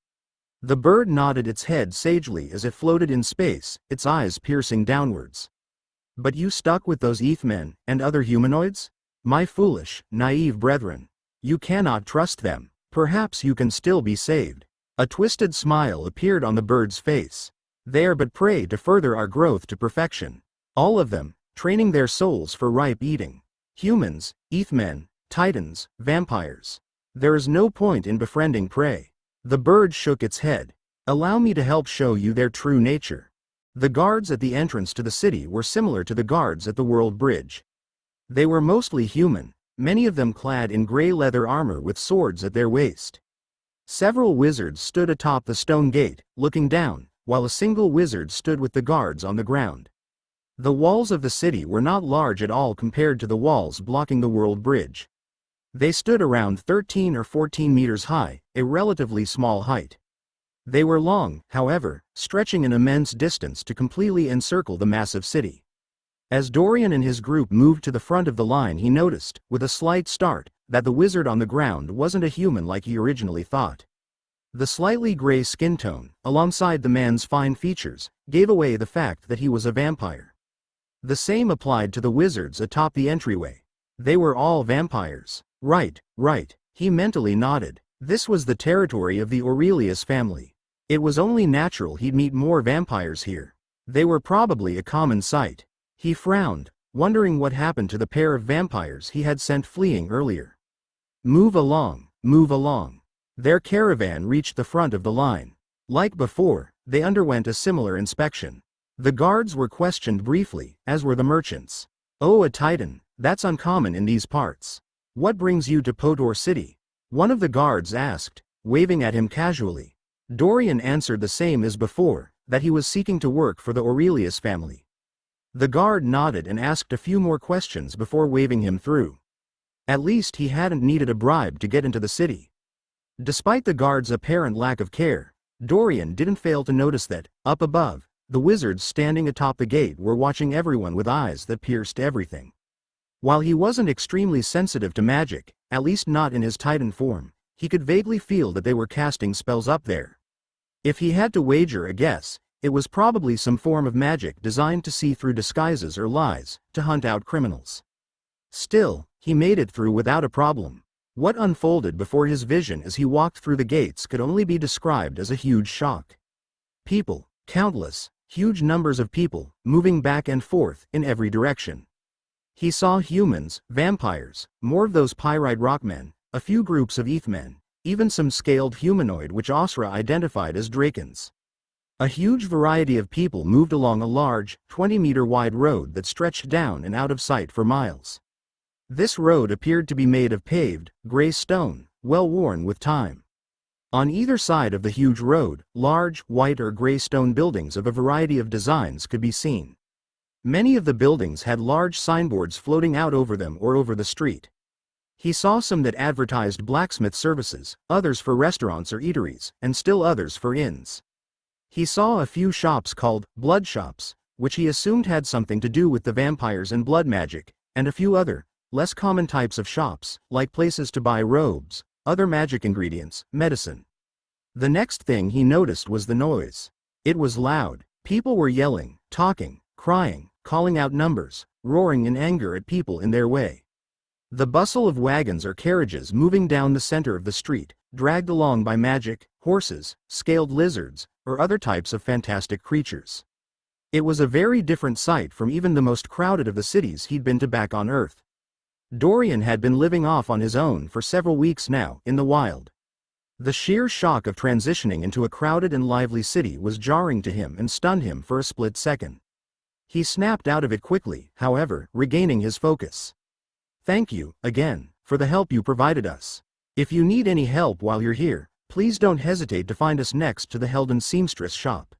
The bird nodded its head sagely as it floated in space, its eyes piercing downwards. "But you stuck with those Eth men, and other humanoids? My foolish, naive brethren. You cannot trust them. Perhaps you can still be saved." A twisted smile appeared on the bird's face. "They are but prey to further our growth to perfection. All of them, training their souls for ripe eating. Humans, Eth men, Titans, vampires. There is no point in befriending prey." The bird shook its head. "Allow me to help show you their true nature." The guards at the entrance to the city were similar to the guards at the World Bridge. They were mostly human, many of them clad in gray leather armor with swords at their waist. Several wizards stood atop the stone gate, looking down, while a single wizard stood with the guards on the ground. The walls of the city were not large at all compared to the walls blocking the World Bridge. They stood around 13 or 14 meters high, a relatively small height. They were long, however, stretching an immense distance to completely encircle the massive city. As Dorian and his group moved to the front of the line, he noticed, with a slight start, that the wizard on the ground wasn't a human like he originally thought. The slightly gray skin tone, alongside the man's fine features, gave away the fact that he was a vampire. The same applied to the wizards atop the entryway. They were all vampires. Right. He mentally nodded. This was the territory of the Aurelius family. It was only natural he'd meet more vampires here. They were probably a common sight. He frowned, wondering what happened to the pair of vampires he had sent fleeing earlier. Move along, move along. Their caravan reached the front of the line. Like before, they underwent a similar inspection. The guards were questioned briefly, as were the merchants. "Oh, a Titan, that's uncommon in these parts. What brings you to Podor City?" one of the guards asked, waving at him casually. Dorian answered the same as before, that he was seeking to work for the Aurelius family. The guard nodded and asked a few more questions before waving him through. At least he hadn't needed a bribe to get into the city. Despite the guard's apparent lack of care, Dorian didn't fail to notice that, up above, the wizards standing atop the gate were watching everyone with eyes that pierced everything. While he wasn't extremely sensitive to magic, at least not in his Titan form, he could vaguely feel that they were casting spells up there. If he had to wager a guess, it was probably some form of magic designed to see through disguises or lies, to hunt out criminals. Still, he made it through without a problem. What unfolded before his vision as he walked through the gates could only be described as a huge shock. People, countless, huge numbers of people, moving back and forth in every direction. He saw humans, vampires, more of those pyrite rockmen, a few groups of ethmen, even some scaled humanoid which Osra identified as Drakens. A huge variety of people moved along a large, 20-meter wide road that stretched down and out of sight for miles. This road appeared to be made of paved, gray stone, well worn with time. On either side of the huge road, large, white or gray stone buildings of a variety of designs could be seen. Many of the buildings had large signboards floating out over them or over the street. He saw some that advertised blacksmith services, others for restaurants or eateries, and still others for inns. He saw a few shops called blood shops, which he assumed had something to do with the vampires and blood magic, and a few other, less common types of shops, like places to buy robes, other magic ingredients, medicine. The next thing he noticed was the noise. It was loud. People were yelling, talking, crying, calling out numbers, roaring in anger at people in their way. The bustle of wagons or carriages moving down the center of the street, dragged along by magic, horses, scaled lizards, or other types of fantastic creatures. It was a very different sight from even the most crowded of the cities he'd been to back on Earth. Dorian had been living off on his own for several weeks now, in the wild. The sheer shock of transitioning into a crowded and lively city was jarring to him and stunned him for a split second. He snapped out of it quickly, however, regaining his focus. "Thank you, again, for the help you provided us. If you need any help while you're here, please don't hesitate to find us next to the Helden seamstress shop."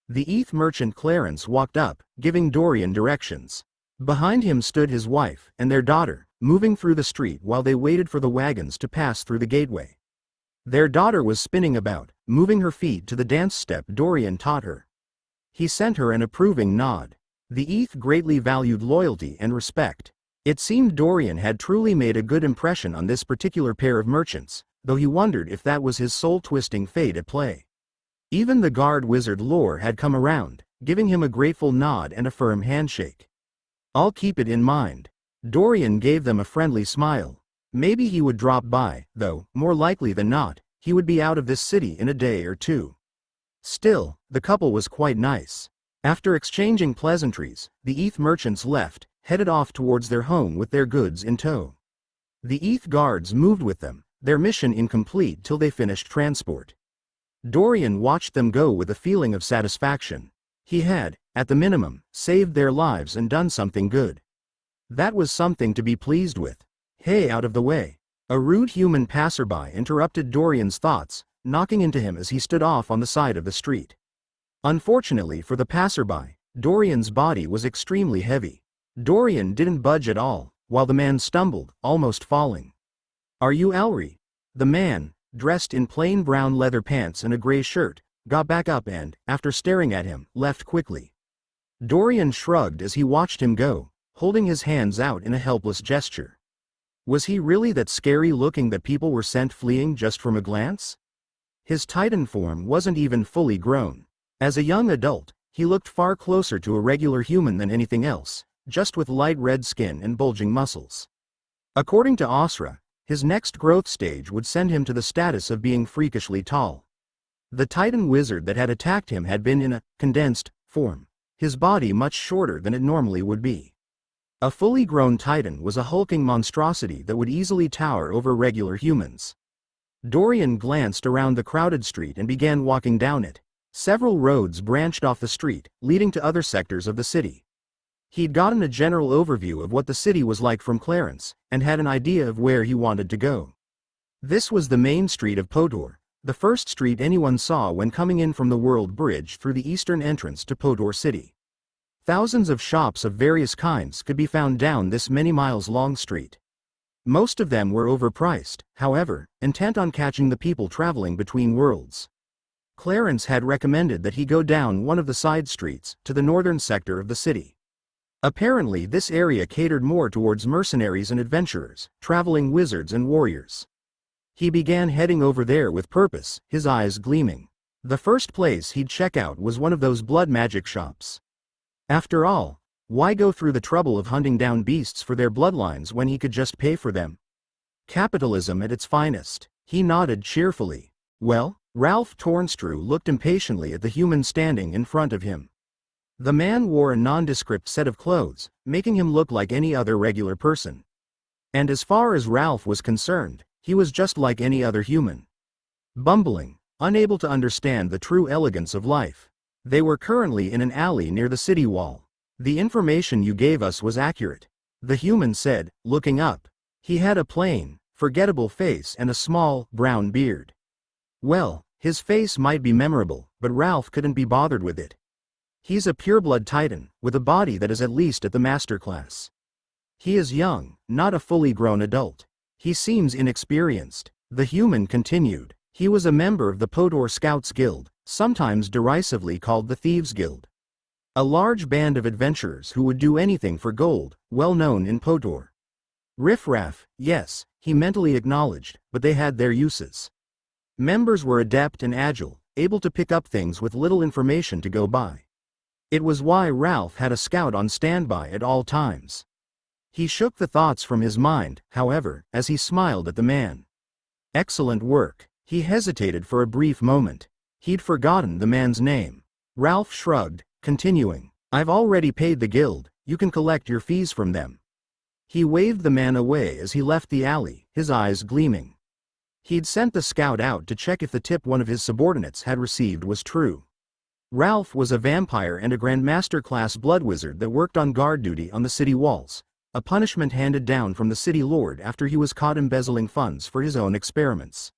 The ETH merchant Clarence walked up, giving Dorian directions. Behind him stood his wife and their daughter, moving through the street while they waited for the wagons to pass through the gateway. Their daughter was spinning about, moving her feet to the dance step Dorian taught her. He sent her an approving nod. The ETH greatly valued loyalty and respect. It seemed Dorian had truly made a good impression on this particular pair of merchants, though he wondered if that was his soul-twisting fate at play. Even the guard wizard Lore had come around, giving him a grateful nod and a firm handshake. "I'll keep it in mind." Dorian gave them a friendly smile. Maybe he would drop by, though, more likely than not, he would be out of this city in a day or two. Still, the couple was quite nice. After exchanging pleasantries, the ETH merchants left, headed off towards their home with their goods in tow. The ETH guards moved with them, their mission incomplete till they finished transport. Dorian watched them go with a feeling of satisfaction. He had, at the minimum, saved their lives and done something good. That was something to be pleased with. "Hey, out of the way." A rude human passerby interrupted Dorian's thoughts, knocking into him as he stood off on the side of the street. Unfortunately for the passerby, Dorian's body was extremely heavy. Dorian didn't budge at all, while the man stumbled, almost falling. "Are you Alri?" The man, dressed in plain brown leather pants and a gray shirt, got back up and, after staring at him, left quickly. Dorian shrugged as he watched him go, holding his hands out in a helpless gesture. Was he really that scary looking that people were sent fleeing just from a glance? His Titan form wasn't even fully grown. As a young adult, he looked far closer to a regular human than anything else, just with light red skin and bulging muscles. According to Osra, his next growth stage would send him to the status of being freakishly tall. The Titan wizard that had attacked him had been in a condensed form. his body much shorter than it normally would be. A fully grown titan was a hulking monstrosity that would easily tower over regular humans. Dorian glanced around the crowded street and began walking down it. Several roads branched off the street, leading to other sectors of the city. He'd gotten a general overview of what the city was like from Clarence, and had an idea of where he wanted to go. This was the main street of Podor, the first street anyone saw when coming in from the World Bridge through the eastern entrance to Podor City. Thousands of shops of various kinds could be found down this many miles long street. Most of them were overpriced, however, intent on catching the people traveling between worlds. Clarence had recommended that he go down one of the side streets to the northern sector of the city. Apparently this area catered more towards mercenaries and adventurers, traveling wizards and warriors. He began heading over there with purpose, his eyes gleaming. The first place he'd check out was one of those blood magic shops. After all, why go through the trouble of hunting down beasts for their bloodlines when he could just pay for them? Capitalism at its finest. He nodded cheerfully. Well? Ralph Tornstrew looked impatiently at the human standing in front of him. The man wore a nondescript set of clothes, making him look like any other regular person. And as far as Ralph was concerned, he was just like any other human. Bumbling, unable to understand the true elegance of life. They were currently in an alley near the city wall. The information you gave us was accurate, the human said, looking up. He had a plain, forgettable face and a small, brown beard. Well, his face might be memorable, but Ralph couldn't be bothered with it. He's a pureblood titan, with a body that is at least at the master class. He is young, not a fully grown adult. He seems inexperienced. The human continued. He was a member of the Podor Scouts Guild, sometimes derisively called the Thieves Guild. A large band of adventurers who would do anything for gold, well known in Podor. Riffraff, yes, he mentally acknowledged, but they had their uses. Members were adept and agile, able to pick up things with little information to go by. It was why Ralph had a scout on standby at all times. He shook the thoughts from his mind, however, as he smiled at the man. Excellent work. He hesitated for a brief moment. He'd forgotten the man's name. Ralph shrugged, continuing. I've already paid the guild, you can collect your fees from them. He waved the man away as he left the alley, his eyes gleaming. He'd sent the scout out to check if the tip one of his subordinates had received was true. Ralph was a vampire and a Grandmaster class blood wizard that worked on guard duty on the city walls, a punishment handed down from the city lord after he was caught embezzling funds for his own experiments.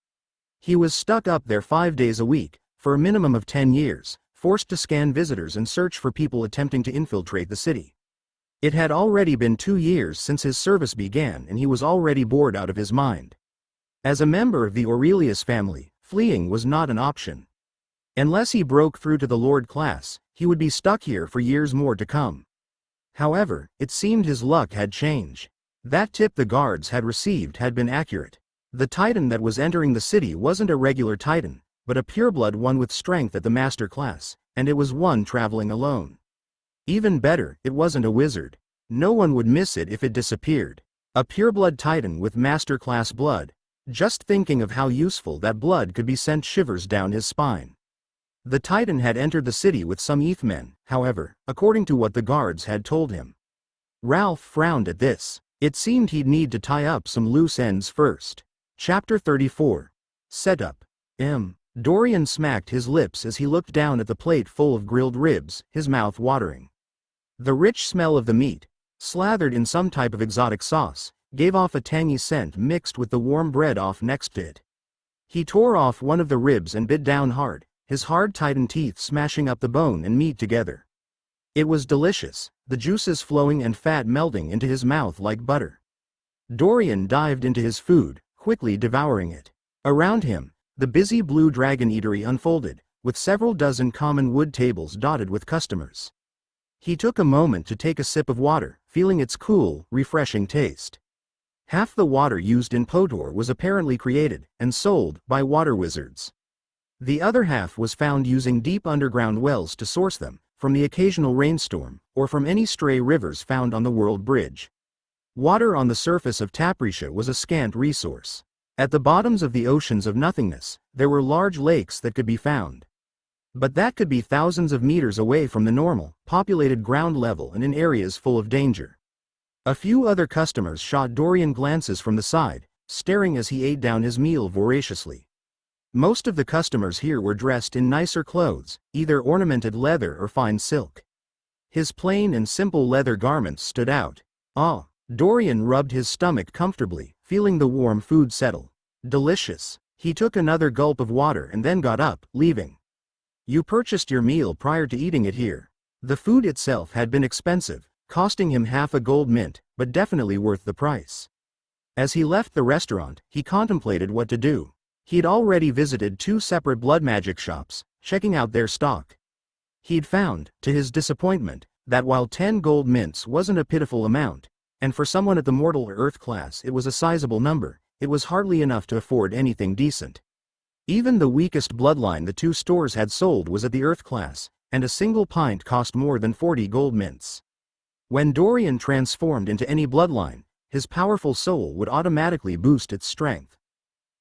He was stuck up there 5 days a week, for a minimum of 10 years, forced to scan visitors and search for people attempting to infiltrate the city. It had already been 2 years since his service began and he was already bored out of his mind. As a member of the Aurelius family, fleeing was not an option. Unless he broke through to the Lord class, he would be stuck here for years more to come. However, it seemed his luck had changed. That tip the guards had received had been accurate. The titan that was entering the city wasn't a regular titan, but a pureblood one with strength at the master class, and it was one traveling alone. Even better, it wasn't a wizard. No one would miss it if it disappeared. A pureblood titan with master class blood. Just thinking of how useful that blood could be sent shivers down his spine. The titan had entered the city with some Ethmen, however, according to what the guards had told him. Ralph frowned at this. It seemed he'd need to tie up some loose ends first. Chapter 34. Setup. Dorian smacked his lips as he looked down at the plate full of grilled ribs, his mouth watering. The rich smell of the meat, slathered in some type of exotic sauce, gave off a tangy scent mixed with the warm bread off next to it. He tore off one of the ribs and bit down hard, his hard titan teeth smashing up the bone and meat together. It was delicious, the juices flowing and fat melting into his mouth like butter. Dorian dived into his food, quickly devouring it. Around him, the busy Blue Dragon Eatery unfolded, with several dozen common wood tables dotted with customers. He took a moment to take a sip of water, feeling its cool, refreshing taste. Half the water used in Podor was apparently created and sold by water wizards. The other half was found using deep underground wells to source them, from the occasional rainstorm, or from any stray rivers found on the World Bridge. Water on the surface of Taprisha was a scant resource. At the bottoms of the oceans of nothingness, there were large lakes that could be found. But that could be thousands of meters away from the normal, populated ground level and in areas full of danger. A few other customers shot Dorian glances from the side, staring as he ate down his meal voraciously. Most of the customers here were dressed in nicer clothes, either ornamented leather or fine silk. His plain and simple leather garments stood out. Ah, Dorian rubbed his stomach comfortably, feeling the warm food settle. Delicious. He took another gulp of water and then got up, leaving. You purchased your meal prior to eating it here. The food itself had been expensive, costing him half a gold mint, but definitely worth the price. As he left the restaurant, he contemplated what to do. He'd already visited 2 separate blood magic shops, checking out their stock. He'd found, to his disappointment, that while 10 gold mints wasn't a pitiful amount, and for someone at the mortal or earth class it was a sizable number, it was hardly enough to afford anything decent. Even the weakest bloodline the 2 stores had sold was at the earth class, and a single pint cost more than 40 gold mints. When Dorian transformed into any bloodline, his powerful soul would automatically boost its strength.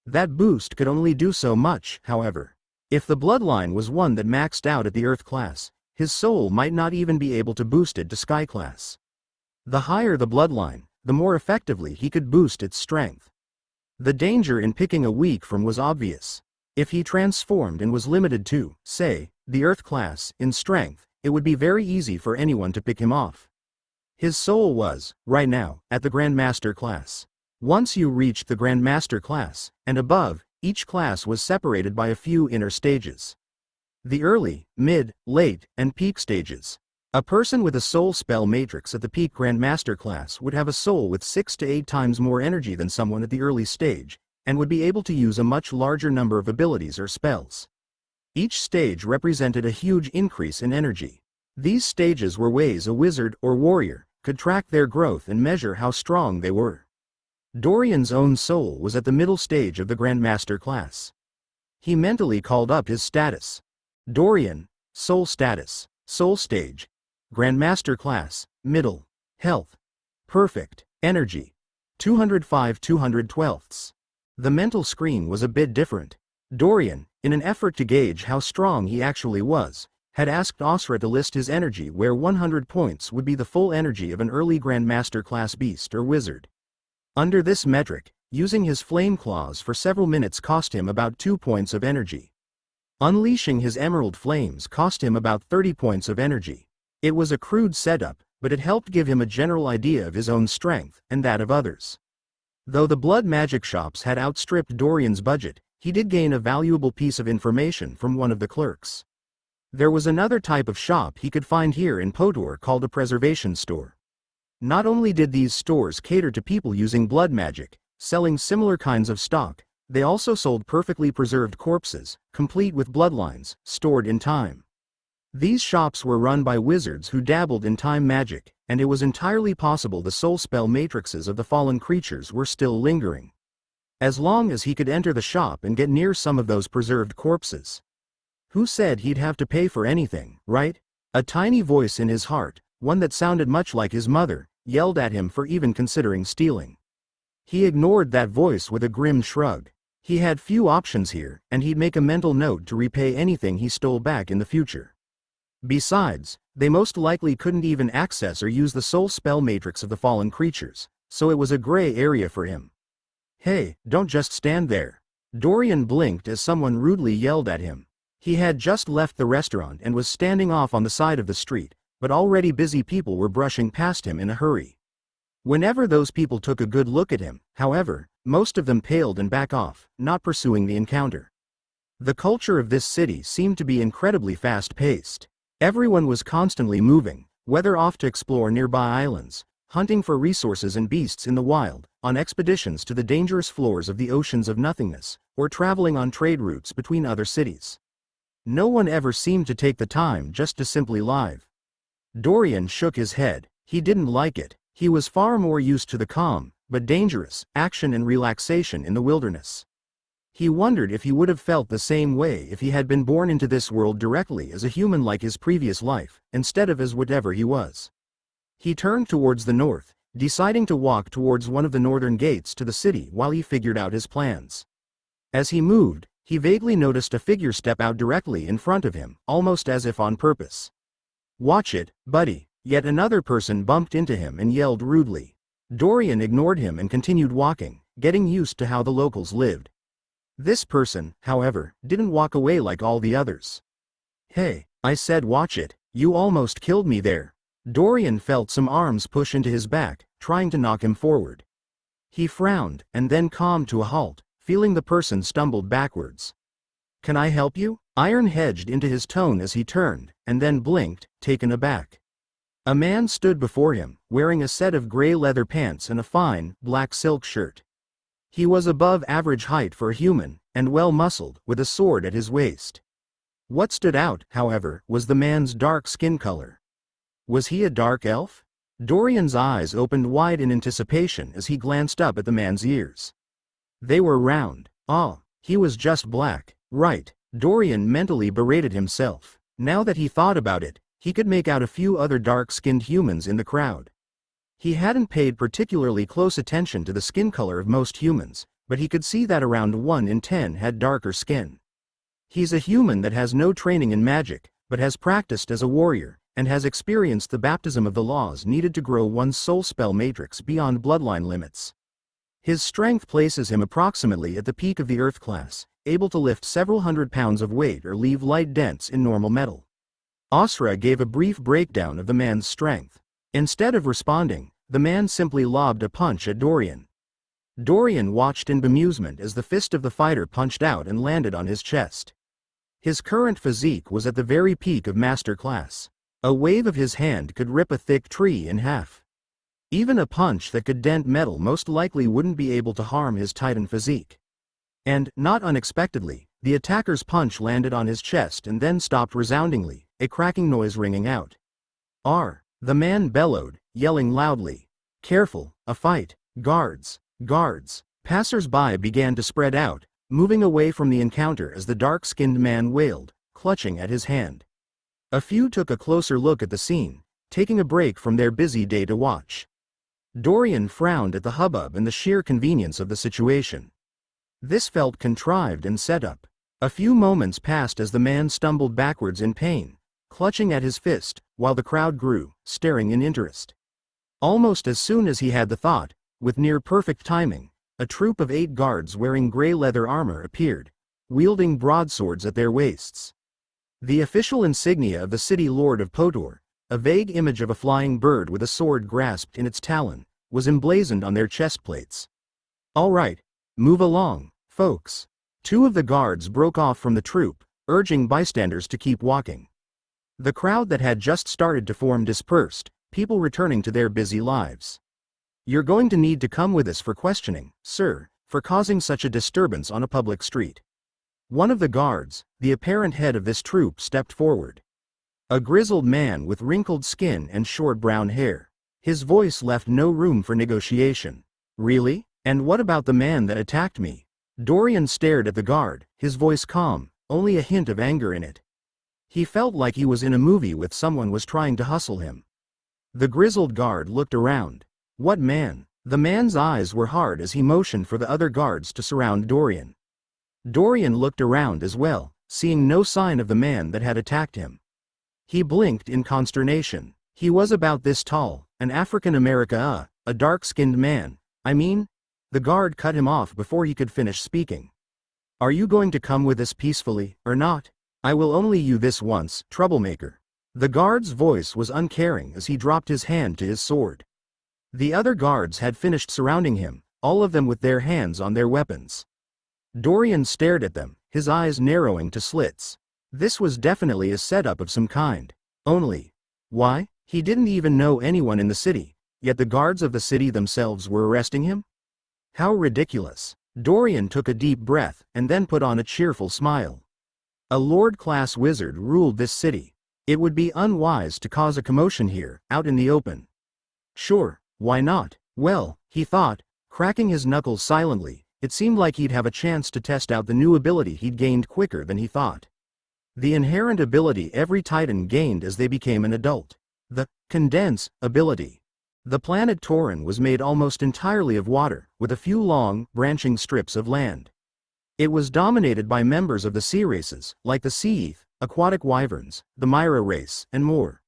That boost could only do so much, however. If the bloodline was one that maxed out at the earth class, his soul might not even be able to boost it to sky class. The higher the bloodline, the more effectively he could boost its strength. The danger in picking a weak from was obvious. If he transformed and was limited to, say, the earth class, in strength, it would be very easy for anyone to pick him off. His soul was, right now, at the Grandmaster class. Once you reached the Grandmaster class, and above, each class was separated by a few inner stages. The early, mid, late, and peak stages. A person with a soul spell matrix at the peak Grandmaster class would have a soul with 6 to 8 times more energy than someone at the early stage, and would be able to use a much larger number of abilities or spells. Each stage represented a huge increase in energy. These stages were ways a wizard or warrior could track their growth and measure how strong they were. Dorian's own soul was at the middle stage of the Grandmaster class. He mentally called up his status. Dorian, soul status, soul stage, Grandmaster class, middle, health, perfect, energy, 205 212ths. The mental screen was a bit different. Dorian, in an effort to gauge how strong he actually was, had asked Osra to list his energy where 100 points would be the full energy of an early Grandmaster class beast or wizard. Under this metric, using his flame claws for several minutes cost him about 2 points of energy. Unleashing his emerald flames cost him about 30 points of energy. It was a crude setup, but it helped give him a general idea of his own strength, and that of others. Though the blood magic shops had outstripped Dorian's budget, he did gain a valuable piece of information from one of the clerks. There was another type of shop he could find here in Podor called a preservation store. Not only did these stores cater to people using blood magic, selling similar kinds of stock, they also sold perfectly preserved corpses, complete with bloodlines, stored in time. These shops were run by wizards who dabbled in time magic, and it was entirely possible the soul spell matrices of the fallen creatures were still lingering. As long as he could enter the shop and get near some of those preserved corpses. Who said he'd have to pay for anything, right? A tiny voice in his heart, one that sounded much like his mother, yelled at him for even considering stealing. He ignored that voice with a grim shrug. He had few options here, and he'd make a mental note to repay anything he stole back in the future. Besides, they most likely couldn't even access or use the soul spell matrix of the fallen creatures, so it was a gray area for him. Hey, don't just stand there. Dorian blinked as someone rudely yelled at him. He had just left the restaurant and was standing off on the side of the street, but already busy people were brushing past him in a hurry. Whenever those people took a good look at him, however, most of them paled and back off, not pursuing the encounter. The culture of this city seemed to be incredibly fast-paced. Everyone was constantly moving, whether off to explore nearby islands, hunting for resources and beasts in the wild, on expeditions to the dangerous floors of the oceans of nothingness, or traveling on trade routes between other cities. No one ever seemed to take the time just to simply live. Dorian shook his head. He didn't like it. He was far more used to the calm, but dangerous, action and relaxation in the wilderness. He wondered if he would have felt the same way if he had been born into this world directly as a human like his previous life, instead of as whatever he was. He turned towards the north, deciding to walk towards one of the northern gates to the city while he figured out his plans. As he moved, He vaguely noticed a figure step out directly in front of him, almost as if on purpose. "Watch it, buddy." Yet another person bumped into him and yelled rudely. Dorian ignored him and continued walking, getting used to how the locals lived. This person, however, didn't walk away like all the others. "Hey, I said watch it, you almost killed me there." Dorian felt some arms push into his back, trying to knock him forward. He frowned, and then calmed to a halt, feeling the person stumbled backwards. "Can I help you?" Iron hedged into his tone as he turned, and then blinked, taken aback. A man stood before him, wearing a set of gray leather pants and a fine, black silk shirt. He was above average height for a human, and well-muscled, with a sword at his waist. What stood out, however, was the man's dark skin color. Was he a dark elf? Dorian's eyes opened wide in anticipation as he glanced up at the man's ears. They were round. He was just black. Right, Dorian mentally berated himself. Now that he thought about it, he could make out a few other dark-skinned humans in the crowd. He hadn't paid particularly close attention to the skin color of most humans, but he could see that around 1 in 10 had darker skin. He's a human that has no training in magic, but has practiced as a warrior, and has experienced the baptism of the laws needed to grow one's soul spell matrix beyond bloodline limits. His strength places him approximately at the peak of the Earth class, able to lift several hundred pounds of weight or leave light dents in normal metal. Asra gave a brief breakdown of the man's strength. Instead of responding, the man simply lobbed a punch at Dorian. Dorian watched in bemusement as the fist of the fighter punched out and landed on his chest. His current physique was at the very peak of master class. A wave of his hand could rip a thick tree in half. Even a punch that could dent metal most likely wouldn't be able to harm his titan physique. And, not unexpectedly, the attacker's punch landed on his chest and then stopped resoundingly, a cracking noise ringing out. The man bellowed, yelling loudly. "Careful, a fight! Guards! Guards!" Passers-by began to spread out, moving away from the encounter as the dark-skinned man wailed, clutching at his hand. A few took a closer look at the scene, taking a break from their busy day to watch. Dorian frowned at the hubbub and the sheer convenience of the situation. This felt contrived and set up. A few moments passed as the man stumbled backwards in pain, clutching at his fist, while the crowd grew, staring in interest. Almost as soon as he had the thought, with near-perfect timing, a troop of 8 guards wearing gray leather armor appeared, wielding broadswords at their waists. The official insignia of the city lord of Podor, a vague image of a flying bird with a sword grasped in its talon, was emblazoned on their chest plates. "All right, move along, folks." 2 of the guards broke off from the troop, urging bystanders to keep walking. The crowd that had just started to form dispersed, people returning to their busy lives. "You're going to need to come with us for questioning, sir, for causing such a disturbance on a public street." One of the guards, the apparent head of this troop, stepped forward. A grizzled man with wrinkled skin and short brown hair. His voice left no room for negotiation. "Really? And what about the man that attacked me?" Dorian stared at the guard, his voice calm, only a hint of anger in it. He felt like he was in a movie with someone was trying to hustle him. The grizzled guard looked around. What man? The man's eyes were hard as he motioned for the other guards to surround Dorian. Dorian looked around as well, seeing no sign of the man that had attacked him. He blinked in consternation. He was about this tall, an African-American, a dark-skinned man. The guard cut him off before he could finish speaking. "Are you going to come with us peacefully, or not? I will only you this once, troublemaker." The guard's voice was uncaring as he dropped his hand to his sword. The other guards had finished surrounding him, all of them with their hands on their weapons. Dorian stared at them, his eyes narrowing to slits. This was definitely a setup of some kind. Why? He didn't even know anyone in the city, yet the guards of the city themselves were arresting him? How ridiculous. Dorian took a deep breath and then put on a cheerful smile. A Lord-class wizard ruled this city. It would be unwise to cause a commotion here, out in the open. Sure, why not? Well, he thought, cracking his knuckles silently, it seemed like he'd have a chance to test out the new ability he'd gained quicker than he thought. The inherent ability every Titan gained as they became an adult. The condense ability. The planet Tauren was made almost entirely of water, with a few long, branching strips of land. It was dominated by members of the sea races, like the sea-eth, aquatic wyverns, the Myra race, and more.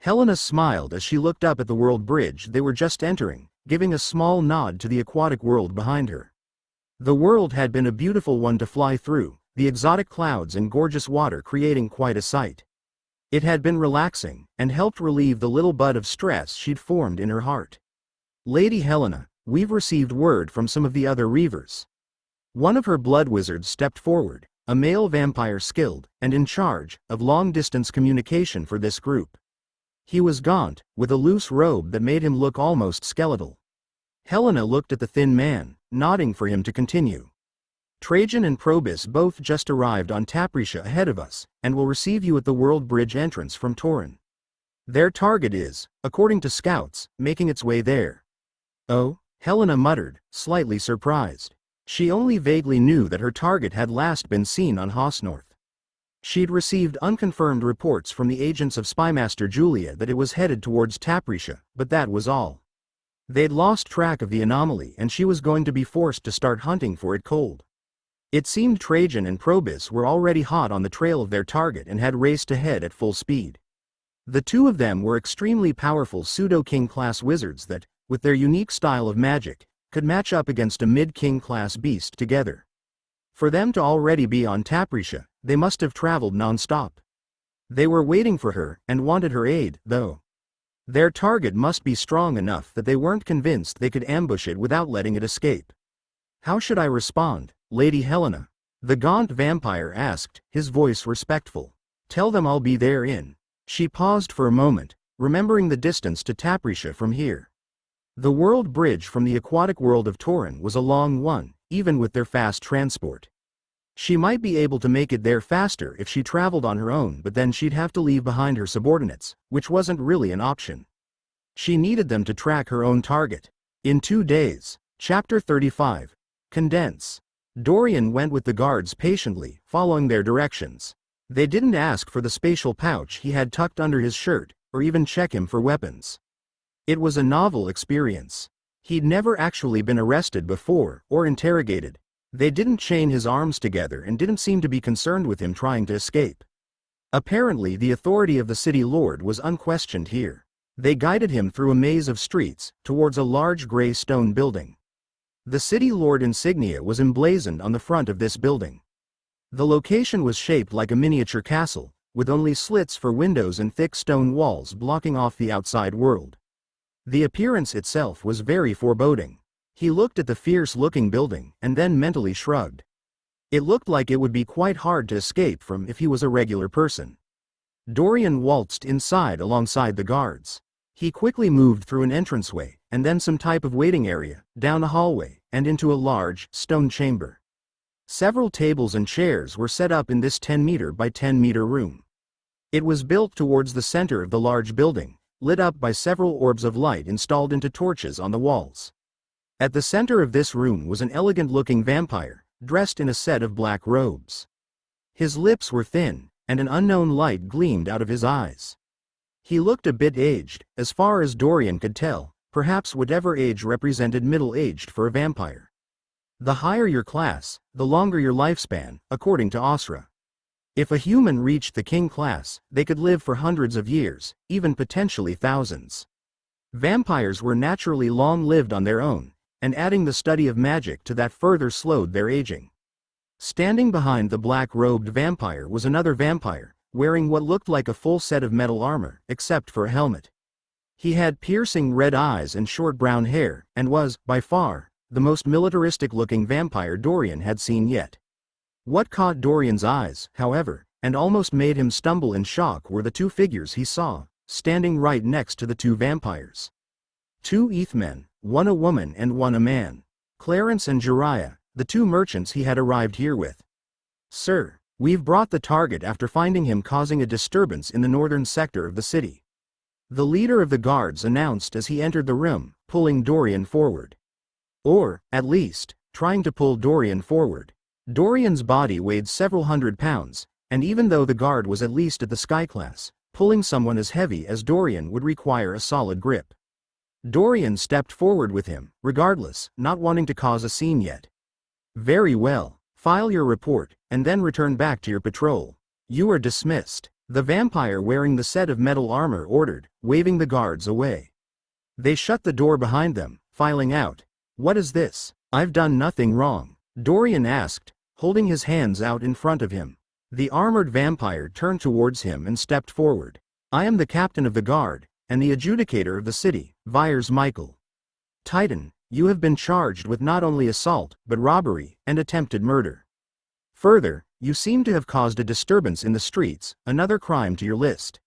Helena smiled as she looked up at the world bridge they were just entering, giving a small nod to the aquatic world behind her. The world had been a beautiful one to fly through, the exotic clouds and gorgeous water creating quite a sight. It had been relaxing, and helped relieve the little bud of stress she'd formed in her heart. Lady Helena, we've received word from some of the other Reavers. One of her blood wizards stepped forward, a male vampire skilled, and in charge, of long-distance communication for this group. He was gaunt, with a loose robe that made him look almost skeletal. Helena looked at the thin man, nodding for him to continue. Trajan and Probus both just arrived on Taprisha ahead of us, and will receive you at the World Bridge entrance from Torin. Their target is, according to scouts, making its way there. Oh, Helena muttered, slightly surprised. She only vaguely knew that her target had last been seen on Hosnorth. She'd received unconfirmed reports from the agents of Spymaster Julia that it was headed towards Taprisha, but that was all. They'd lost track of the anomaly and she was going to be forced to start hunting for it cold. It seemed Trajan and Probus were already hot on the trail of their target and had raced ahead at full speed. The two of them were extremely powerful pseudo-king class wizards that, with their unique style of magic, could match up against a mid-king class beast together. For them to already be on Taprisha, they must have traveled non-stop. They were waiting for her and wanted her aid, though. Their target must be strong enough that they weren't convinced they could ambush it without letting it escape. How should I respond, Lady Helena? The gaunt vampire asked, his voice respectful. Tell them I'll be there in. She paused for a moment, remembering the distance to Taprisha from here. The world bridge from the aquatic world of Torin was a long one, even with their fast transport. She might be able to make it there faster if she traveled on her own, but then she'd have to leave behind her subordinates, which wasn't really an option. She needed them to track her own target. In 2 days. Chapter 35. Condense. Dorian went with the guards patiently, following their directions. They didn't ask for the spatial pouch he had tucked under his shirt, or even check him for weapons. It was a novel experience. He'd never actually been arrested before, or interrogated. They didn't chain his arms together and didn't seem to be concerned with him trying to escape. Apparently the authority of the city lord was unquestioned here. They guided him through a maze of streets, towards a large gray stone building. The city lord insignia was emblazoned on the front of this building. The location was shaped like a miniature castle, with only slits for windows and thick stone walls blocking off the outside world. The appearance itself was very foreboding. He looked at the fierce-looking building, and then mentally shrugged. It looked like it would be quite hard to escape from if he was a regular person. Dorian waltzed inside alongside the guards. He quickly moved through an entranceway, and then some type of waiting area, down a hallway, and into a large, stone chamber. Several tables and chairs were set up in this 10-meter by 10-meter room. It was built towards the center of the large building, lit up by several orbs of light installed into torches on the walls. At the center of this room was an elegant-looking vampire, dressed in a set of black robes. His lips were thin, and an unknown light gleamed out of his eyes. He looked a bit aged, as far as Dorian could tell, perhaps whatever age represented middle-aged for a vampire. The higher your class, the longer your lifespan, according to Asra. If a human reached the king class, they could live for hundreds of years, even potentially thousands. Vampires were naturally long-lived on their own, and adding the study of magic to that further slowed their aging. Standing behind the black-robed vampire was another vampire, wearing what looked like a full set of metal armor, except for a helmet. He had piercing red eyes and short brown hair, and was, by far, the most militaristic-looking vampire Dorian had seen yet. What caught Dorian's eyes, however, and almost made him stumble in shock were the two figures he saw, standing right next to the two vampires. 2 Ethmen, one a woman and one a man. Clarence and Jariah, the 2 merchants he had arrived here with. Sir, we've brought the target after finding him causing a disturbance in the northern sector of the city. The leader of the guards announced as he entered the room, pulling Dorian forward. Or, at least, trying to pull Dorian forward. Dorian's body weighed several hundred pounds, and even though the guard was at least at the sky class, pulling someone as heavy as Dorian would require a solid grip. Dorian stepped forward with him, regardless, not wanting to cause a scene yet. Very well, File your report, and then return back to your patrol. You are dismissed. The vampire wearing the set of metal armor ordered, waving the guards away. They shut the door behind them, filing out. What is this? I've done nothing wrong, Dorian asked, holding his hands out in front of him. The armored vampire turned towards him and stepped forward. I am the captain of the guard, and the adjudicator of the city, Vyers Michael. Titan, you have been charged with not only assault, but robbery, and attempted murder. Further, you seem to have caused a disturbance in the streets, another crime to your list.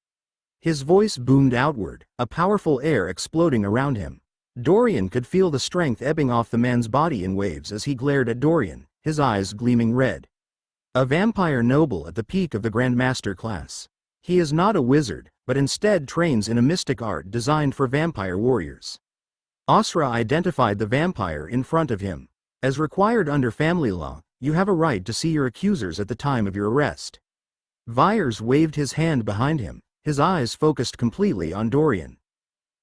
His voice boomed outward, a powerful air exploding around him. Dorian could feel the strength ebbing off the man's body in waves as he glared at Dorian, his eyes gleaming red. A vampire noble at the peak of the Grandmaster class. He is not a wizard, but instead trains in a mystic art designed for vampire warriors. Asra identified the vampire in front of him. As required under family law, you have a right to see your accusers at the time of your arrest. Vyers waved his hand behind him, his eyes focused completely on Dorian.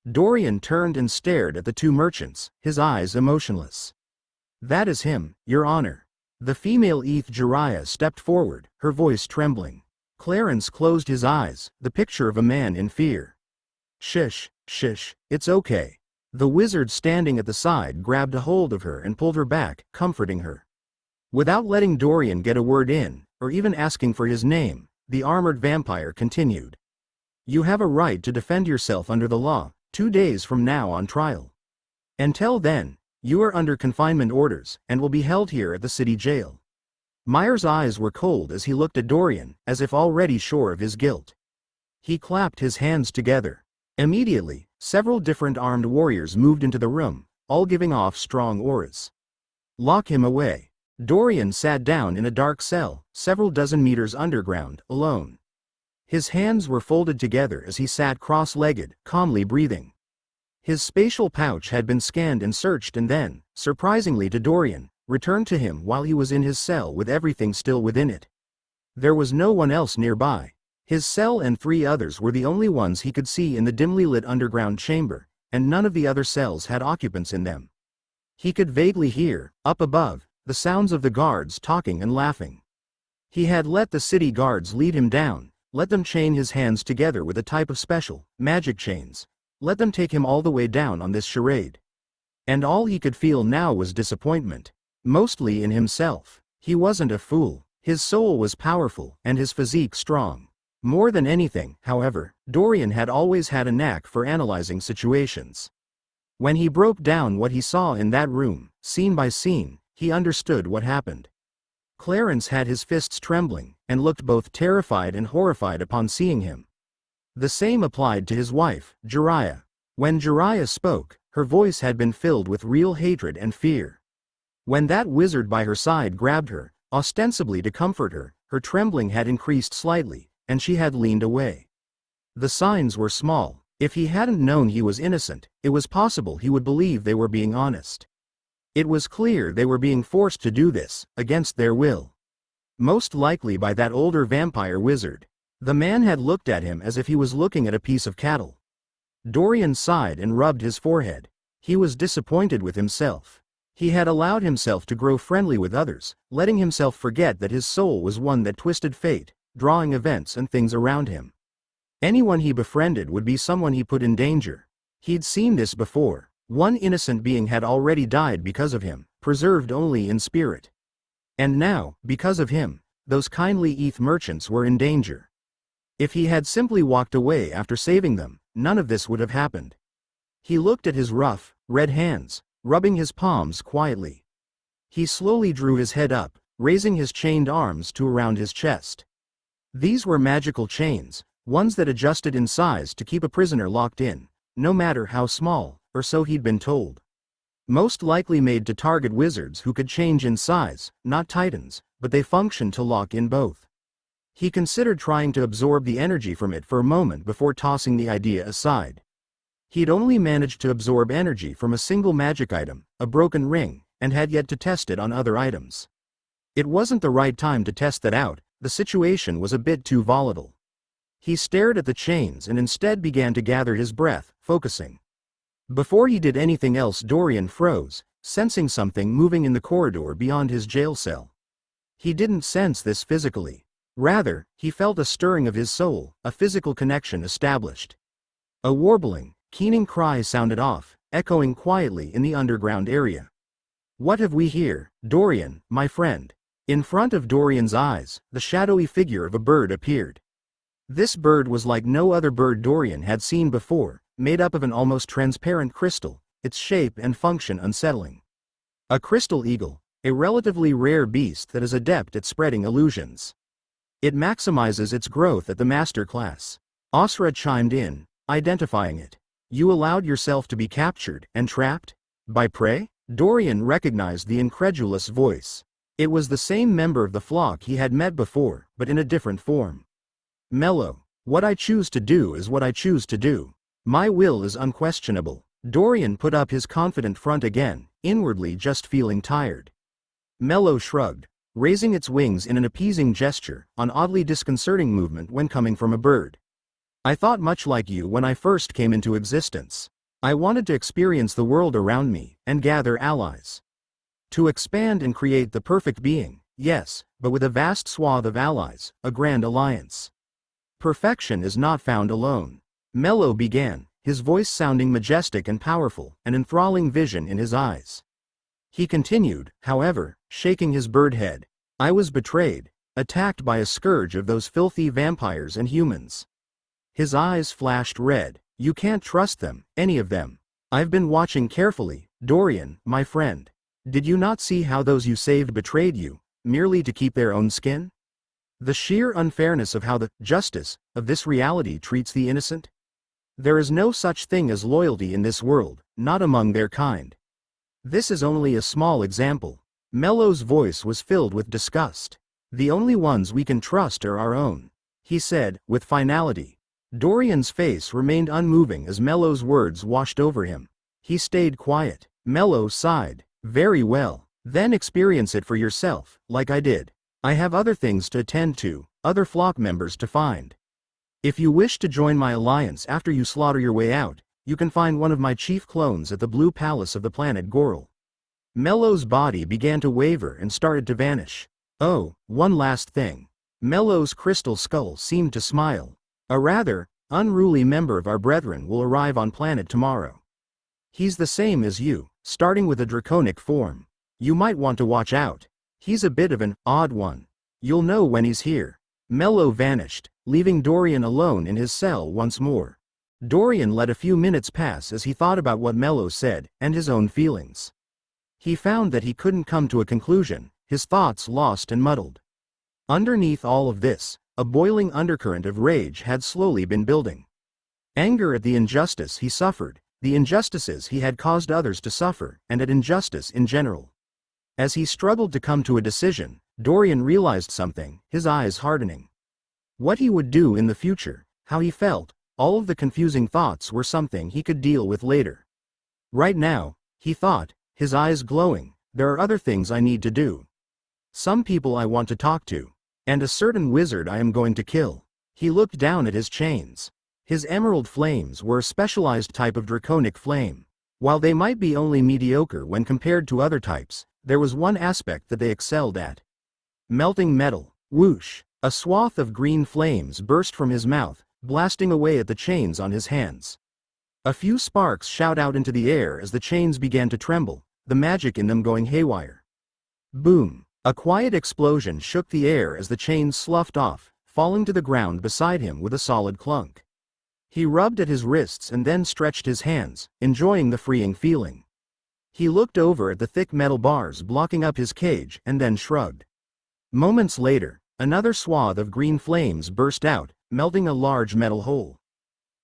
Dorian turned and stared at the two merchants, his eyes emotionless. That is him, Your Honor. The female Eth Jiraiya stepped forward, her voice trembling. Clarence closed his eyes, the picture of a man in fear. Shish, it's okay. The wizard standing at the side grabbed a hold of her and pulled her back, comforting her. Without letting Dorian get a word in, or even asking for his name, the armored vampire continued. You have a right to defend yourself under the law, 2 days from now on trial. Until then, you are under confinement orders, and will be held here at the city jail. Meyer's eyes were cold as he looked at Dorian, as if already sure of his guilt. He clapped his hands together. Immediately, several different armed warriors moved into the room, all giving off strong auras. Lock him away. Dorian sat down in a dark cell, several dozen meters underground, alone. His hands were folded together as he sat cross-legged, calmly breathing. His spatial pouch had been scanned and searched and then, surprisingly to Dorian, returned to him while he was in his cell with everything still within it. There was no one else nearby. His cell and 3 others were the only ones he could see in the dimly lit underground chamber, and none of the other cells had occupants in them. He could vaguely hear, up above, the sounds of the guards talking and laughing. He had let the city guards lead him down, let them chain his hands together with a type of special, magic chains, let them take him all the way down on this charade. And all he could feel now was disappointment, mostly in himself. He wasn't a fool, his soul was powerful, and his physique strong. More than anything, however, Dorian had always had a knack for analyzing situations. When he broke down what he saw in that room, scene by scene, he understood what happened. Clarence had his fists trembling, and looked both terrified and horrified upon seeing him. The same applied to his wife, Jiraiya. When Jiraiya spoke, her voice had been filled with real hatred and fear. When that wizard by her side grabbed her, ostensibly to comfort her, her trembling had increased slightly, and she had leaned away. The signs were small. If he hadn't known he was innocent, it was possible he would believe they were being honest. It was clear they were being forced to do this, against their will. Most likely by that older vampire wizard. The man had looked at him as if he was looking at a piece of cattle. Dorian sighed and rubbed his forehead. He was disappointed with himself. He had allowed himself to grow friendly with others, letting himself forget that his soul was one that twisted fate, drawing events and things around him. Anyone he befriended would be someone he put in danger. He'd seen this before. One innocent being had already died because of him, preserved only in spirit. And now, because of him, those kindly Eth merchants were in danger. If he had simply walked away after saving them, none of this would have happened. He looked at his rough, red hands, rubbing his palms quietly. He slowly drew his head up, raising his chained arms to around his chest. These were magical chains, ones that adjusted in size to keep a prisoner locked in, no matter how small, or so he'd been told. Most likely made to target wizards who could change in size, not titans, but they functioned to lock in both. He considered trying to absorb the energy from it for a moment before tossing the idea aside. He'd only managed to absorb energy from a single magic item, a broken ring, and had yet to test it on other items. It wasn't the right time to test that out, the situation was a bit too volatile. He stared at the chains and instead began to gather his breath, focusing. Before he did anything else, Dorian froze, sensing something moving in the corridor beyond his jail cell. He didn't sense this physically. Rather, he felt a stirring of his soul, a physical connection established. A warbling, keening cry sounded off, echoing quietly in the underground area. "What have we here, Dorian, my friend?" In front of Dorian's eyes, the shadowy figure of a bird appeared. This bird was like no other bird Dorian had seen before, made up of an almost transparent crystal, its shape and function unsettling. A crystal eagle, a relatively rare beast that is adept at spreading illusions. It maximizes its growth at the master class. Asra chimed in, identifying it. "You allowed yourself to be captured and trapped? By prey?" Dorian recognized the incredulous voice. It was the same member of the flock he had met before, but in a different form. "Mellow. What I choose to do is what I choose to do. My will is unquestionable." Dorian put up his confident front again, inwardly just feeling tired. Mellow shrugged, raising its wings in an appeasing gesture, an oddly disconcerting movement when coming from a bird. "I thought much like you when I first came into existence. I wanted to experience the world around me, and gather allies. To expand and create the perfect being, yes, but with a vast swath of allies, a grand alliance. Perfection is not found alone." Mellow began, his voice sounding majestic and powerful, an enthralling vision in his eyes. He continued, however, shaking his bird head. "I was betrayed, attacked by a scourge of those filthy vampires and humans." His eyes flashed red. "You can't trust them, any of them. I've been watching carefully, Dorian, my friend. Did you not see how those you saved betrayed you, merely to keep their own skin? The sheer unfairness of how the justice of this reality treats the innocent? There is no such thing as loyalty in this world, not among their kind. This is only a small example." Mellow's voice was filled with disgust. "The only ones we can trust are our own," he said, with finality. Dorian's face remained unmoving as Mellow's words washed over him. He stayed quiet. Mellow sighed. "Very well, then experience it for yourself, like I did. I have other things to attend to, other flock members to find. If you wish to join my alliance after you slaughter your way out, you can find one of my chief clones at the Blue Palace of the planet Goral." Mellow's body began to waver and started to vanish. "Oh, one last thing." Mellow's crystal skull seemed to smile. "A rather unruly member of our brethren will arrive on planet tomorrow. He's the same as you, starting with a draconic form. You might want to watch out. He's a bit of an odd one. You'll know when he's here." Mellow vanished, leaving Dorian alone in his cell once more. Dorian let a few minutes pass as he thought about what Mellow said, and his own feelings. He found that he couldn't come to a conclusion, his thoughts lost and muddled. Underneath all of this, a boiling undercurrent of rage had slowly been building. Anger at the injustice he suffered, the injustices he had caused others to suffer, and at injustice in general. As he struggled to come to a decision, Dorian realized something, his eyes hardening. What he would do in the future, how he felt, all of the confusing thoughts were something he could deal with later. Right now, he thought, his eyes glowing, there are other things I need to do. Some people I want to talk to. And a certain wizard I am going to kill. He looked down at his chains. His emerald flames were a specialized type of draconic flame. While they might be only mediocre when compared to other types, there was one aspect that they excelled at. Melting metal. Whoosh! A swath of green flames burst from his mouth, blasting away at the chains on his hands. A few sparks shot out into the air as the chains began to tremble, the magic in them going haywire. Boom! A quiet explosion shook the air as the chains sloughed off, falling to the ground beside him with a solid clunk. He rubbed at his wrists and then stretched his hands, enjoying the freeing feeling. He looked over at the thick metal bars blocking up his cage and then shrugged. Moments later, another swath of green flames burst out, melting a large metal hole.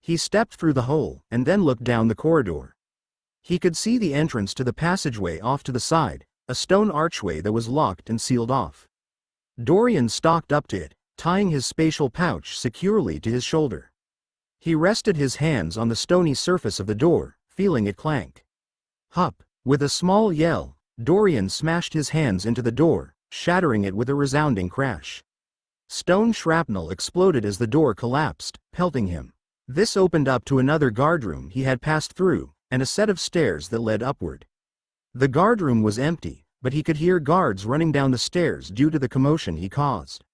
He stepped through the hole and then looked down the corridor. He could see the entrance to the passageway off to the side, a stone archway that was locked and sealed off. Dorian stalked up to it, tying his spatial pouch securely to his shoulder. He rested his hands on the stony surface of the door, feeling it clank. Hup! With a small yell, Dorian smashed his hands into the door, shattering it with a resounding crash. Stone shrapnel exploded as the door collapsed, pelting him. This opened up to another guardroom he had passed through, and a set of stairs that led upward. The guardroom was empty, but he could hear guards running down the stairs due to the commotion he caused.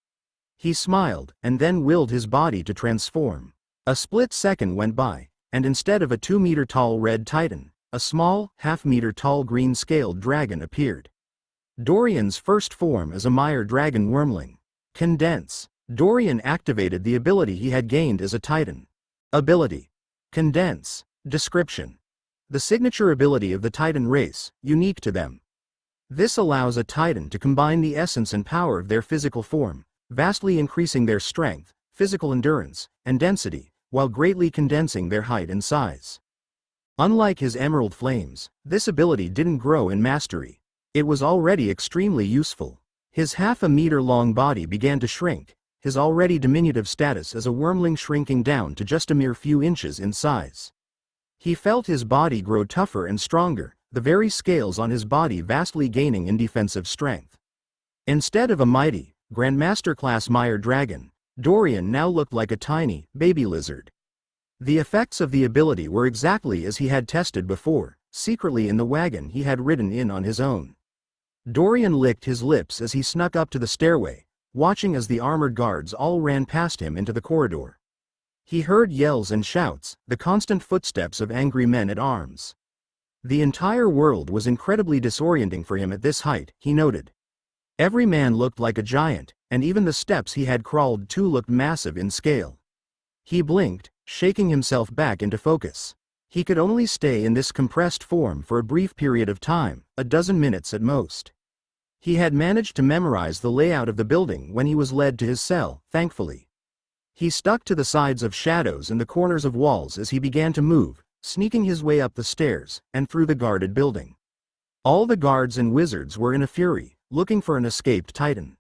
He smiled, and then willed his body to transform. A split second went by, and instead of a 2-meter-tall red titan, a small, half-meter-tall green-scaled dragon appeared. Dorian's first form as a Mire dragon wormling. Condense. Dorian activated the ability he had gained as a titan. Ability. Condense. Description. The signature ability of the titan race, unique to them. This allows a titan to combine the essence and power of their physical form, vastly increasing their strength, physical endurance, and density, while greatly condensing their height and size. Unlike his emerald flames, this ability didn't grow in mastery. It was already extremely useful. His half-a-meter-long body began to shrink, his already diminutive status as a wormling shrinking down to just a mere few inches in size. He felt his body grow tougher and stronger, the very scales on his body vastly gaining in defensive strength. Instead of a mighty, Grandmaster-class Mire dragon, Dorian now looked like a tiny, baby lizard. The effects of the ability were exactly as he had tested before, secretly in the wagon he had ridden in on his own. Dorian licked his lips as he snuck up to the stairway, watching as the armored guards all ran past him into the corridor. He heard yells and shouts, the constant footsteps of angry men at arms. The entire world was incredibly disorienting for him at this height, he noted. Every man looked like a giant, and even the steps he had crawled to looked massive in scale. He blinked, shaking himself back into focus. He could only stay in this compressed form for a brief period of time, a dozen minutes at most. He had managed to memorize the layout of the building when he was led to his cell, thankfully. He stuck to the sides of shadows and the corners of walls as he began to move, sneaking his way up the stairs, and through the guarded building. All the guards and wizards were in a fury, looking for an escaped titan.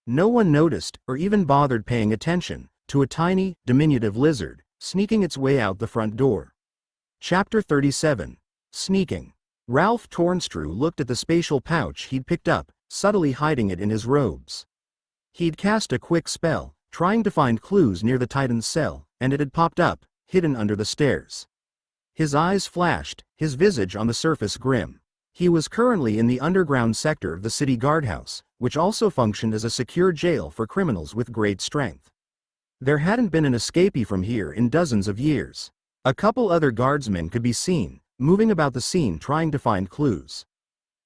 No one noticed, or even bothered paying attention, to a tiny, diminutive lizard, sneaking its way out the front door. Chapter 37. Sneaking. Ralph Tornstrew looked at the spatial pouch he'd picked up, subtly hiding it in his robes. He'd cast a quick spell, trying to find clues near the titan's cell, and it had popped up, hidden under the stairs. His eyes flashed, his visage on the surface grim. He was currently in the underground sector of the city guardhouse, which also functioned as a secure jail for criminals with great strength. There hadn't been an escapee from here in dozens of years. A couple other guardsmen could be seen, moving about the scene trying to find clues.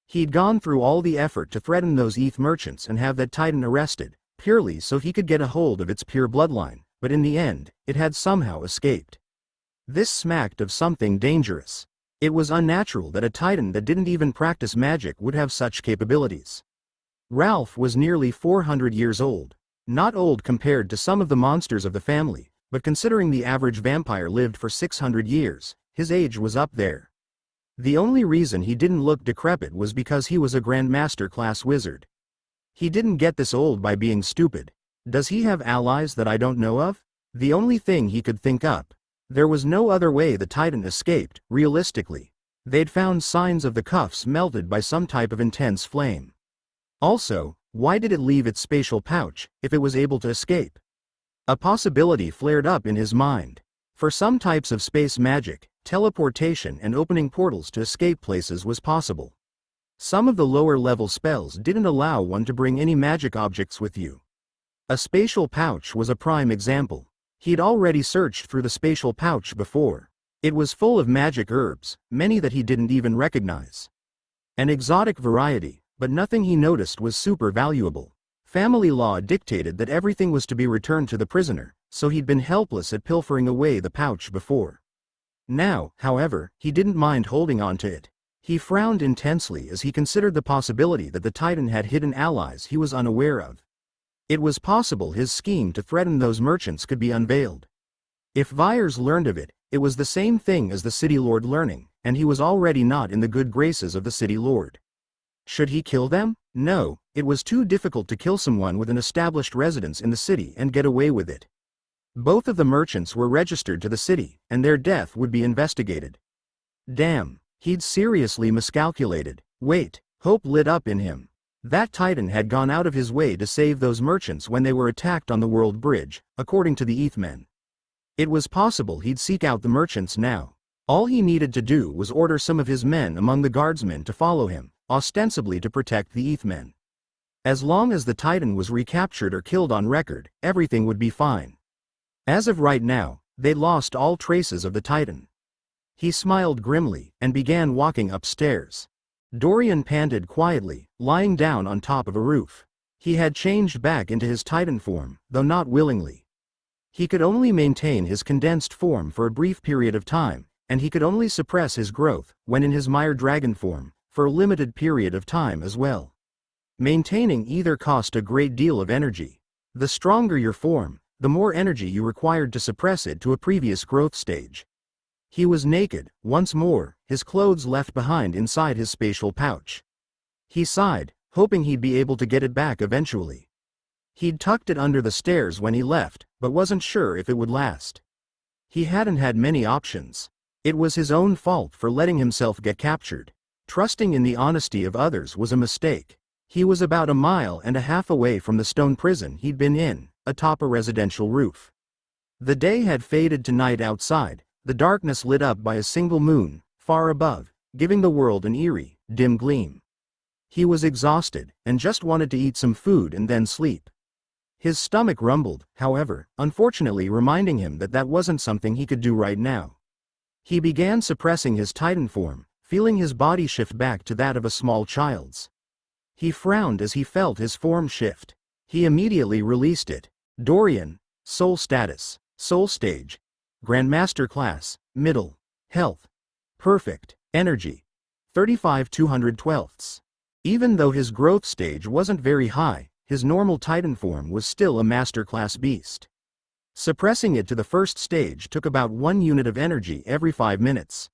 He'd gone through all the effort to threaten those ETH merchants and have that titan arrested, purely so he could get a hold of its pure bloodline, but in the end, it had somehow escaped. This smacked of something dangerous. It was unnatural that a titan that didn't even practice magic would have such capabilities. Ralph was nearly 400 years old. Not old compared to some of the monsters of the family, but considering the average vampire lived for 600 years, his age was up there. The only reason he didn't look decrepit was because he was a Grandmaster-class wizard. He didn't get this old by being stupid. Does he have allies that I don't know of? The only thing he could think up. There was no other way the titan escaped, realistically. They'd found signs of the cuffs melted by some type of intense flame. Also, why did it leave its spatial pouch, if it was able to escape? A possibility flared up in his mind. For some types of space magic, teleportation and opening portals to escape places was possible. Some of the lower-level spells didn't allow one to bring any magic objects with you. A spatial pouch was a prime example. He'd already searched through the spatial pouch before. It was full of magic herbs, many that he didn't even recognize. An exotic variety, but nothing he noticed was super valuable. Family law dictated that everything was to be returned to the prisoner, so he'd been helpless at pilfering away the pouch before. Now, however, he didn't mind holding on to it. He frowned intensely as he considered the possibility that the titan had hidden allies he was unaware of. It was possible his scheme to threaten those merchants could be unveiled. If Vyers learned of it, it was the same thing as the city lord learning, and he was already not in the good graces of the city lord. Should he kill them? No, it was too difficult to kill someone with an established residence in the city and get away with it. Both of the merchants were registered to the city, and their death would be investigated. Damn, he'd seriously miscalculated. Wait, hope lit up in him. That titan had gone out of his way to save those merchants when they were attacked on the world bridge, according to the ETH men. It was possible he'd seek out the merchants now. All he needed to do was order some of his men among the guardsmen to follow him, ostensibly to protect the Ethmen. As long as the Titan was recaptured or killed on record, everything would be fine. As of right now, they lost all traces of the Titan. He smiled grimly, and began walking upstairs. Dorian panted quietly, lying down on top of a roof. He had changed back into his Titan form, though not willingly. He could only maintain his condensed form for a brief period of time, and he could only suppress his growth, when in his Mire Dragon form, for a limited period of time as well. Maintaining either cost a great deal of energy. The stronger your form, the more energy you required to suppress it to a previous growth stage. He was naked, once more, his clothes left behind inside his spatial pouch. He sighed, hoping he'd be able to get it back eventually. He'd tucked it under the stairs when he left, but wasn't sure if it would last. He hadn't had many options. It was his own fault for letting himself get captured. Trusting in the honesty of others was a mistake. He was about 1.5 miles away from the stone prison he'd been in, atop a residential roof. The day had faded to night outside, the darkness lit up by a single moon, far above, giving the world an eerie, dim gleam. He was exhausted, and just wanted to eat some food and then sleep. His stomach rumbled, however, unfortunately reminding him that that wasn't something he could do right now. He began suppressing his Titan form, feeling his body shift back to that of a small child's. He frowned as he felt his form shift. He immediately released it. Dorian, Soul Status, Soul Stage, Grandmaster Class, Middle, Health, Perfect, Energy, 35/212. Even though his growth stage wasn't very high, his normal Titan form was still a Master Class beast. Suppressing it to the first stage took about 1 unit of energy every 5 minutes.